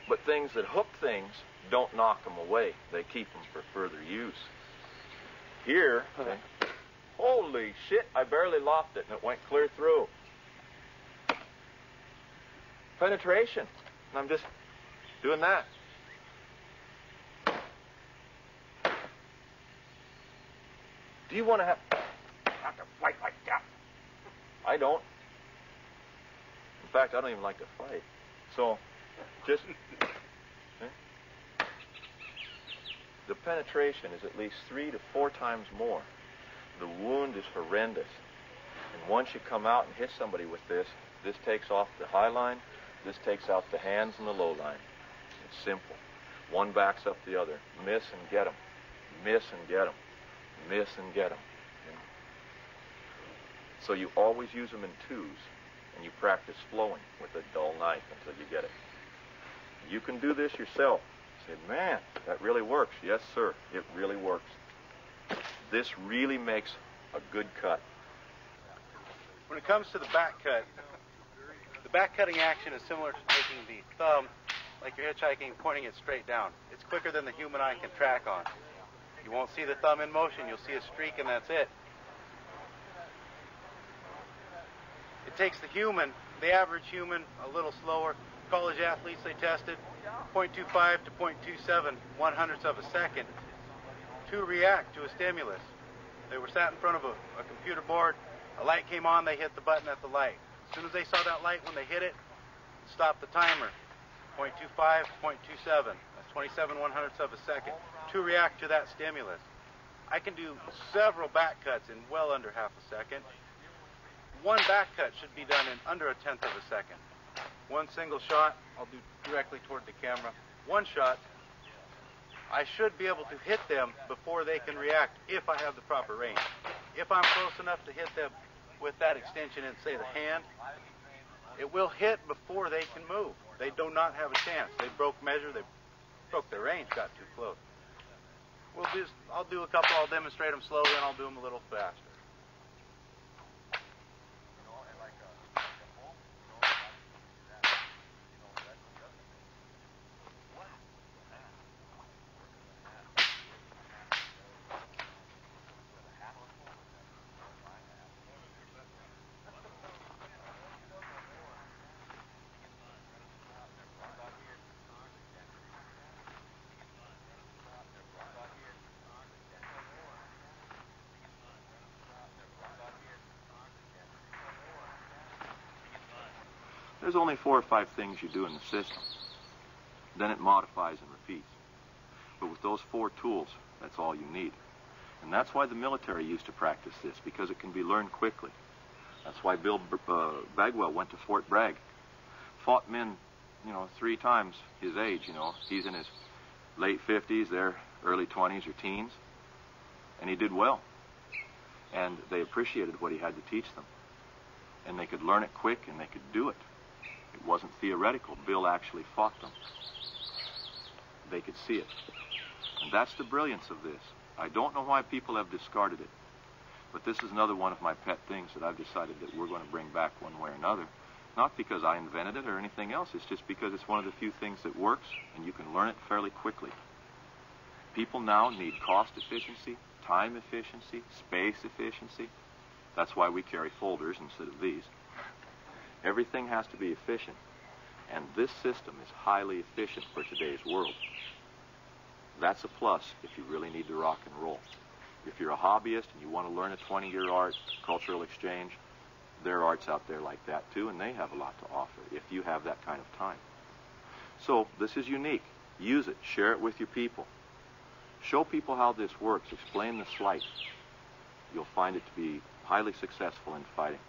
But things that hook things don't knock them away. They keep them for further use. Here, holy shit, I barely lopped it and it went clear through. Penetration. And I'm just doing that. Do you want to have to fight like that? I don't. In fact, I don't even like to fight. So, just... The penetration is at least 3 to 4 times more. The wound is horrendous. And once you come out and hit somebody with this takes off the high line, this takes out the hands and the low line. It's simple. One backs up the other. Miss and get them. Miss and get them. Miss and get them. So you always use them in twos, and you practice flowing with a dull knife until you get it. You can do this yourself. Say, man, that really works. Yes, sir, it really works. This really makes a good cut. When it comes to the back cut, the back cutting action is similar to taking the thumb, like you're hitchhiking, pointing it straight down. It's quicker than the human eye can track on. You won't see the thumb in motion. You'll see a streak, and that's it. It takes the human, the average human, a little slower. College athletes, they tested 0.25 to 0.27 1/100ths of a second to react to a stimulus. They were sat in front of a computer board. A light came on, they hit the button at the light. As soon as they saw that light, when they hit it, stop the timer. 0.25, 0.27. That's 27 1/100ths of a second to react to that stimulus. I can do several back cuts in well under half a second. One back cut should be done in under 1/10 of a second. one single shot, I'll do directly toward the camera. One shot, I should be able to hit them before they can react if I have the proper range. If I'm close enough to hit them with that extension in, say, the hand, it will hit before they can move. They do not have a chance. They broke measure, they broke their range, got too close. I'll do a couple, I'll demonstrate them slowly, and I'll do them a little faster. There's only 4 or 5 things you do in the system. Then it modifies and repeats. But with those 4 tools, that's all you need. And that's why the military used to practice this, because it can be learned quickly. That's why Bill Bagwell went to Fort Bragg. Fought men, 3 times his age, He's in his late 50s, they're early 20s or teens. And he did well. And they appreciated what he had to teach them. And they could learn it quick, and they could do it. It wasn't theoretical. Bill actually fought them. They could see it. And that's the brilliance of this. I don't know why people have discarded it. But this is another one of my pet things that I've decided that we're going to bring back one way or another. Not because I invented it or anything else. It's just because it's one of the few things that works, and you can learn it fairly quickly. People now need cost efficiency, time efficiency, space efficiency. That's why we carry folders instead of these. Everything has to be efficient. And this system is highly efficient for today's world. That's a plus if you really need to rock and roll. If you're a hobbyist and you want to learn a 20-year art, cultural exchange, there are arts out there like that too, and they have a lot to offer if you have that kind of time. So this is unique. Use it. Share it with your people. Show people how this works. Explain the sleight. You'll find it to be highly successful in fighting.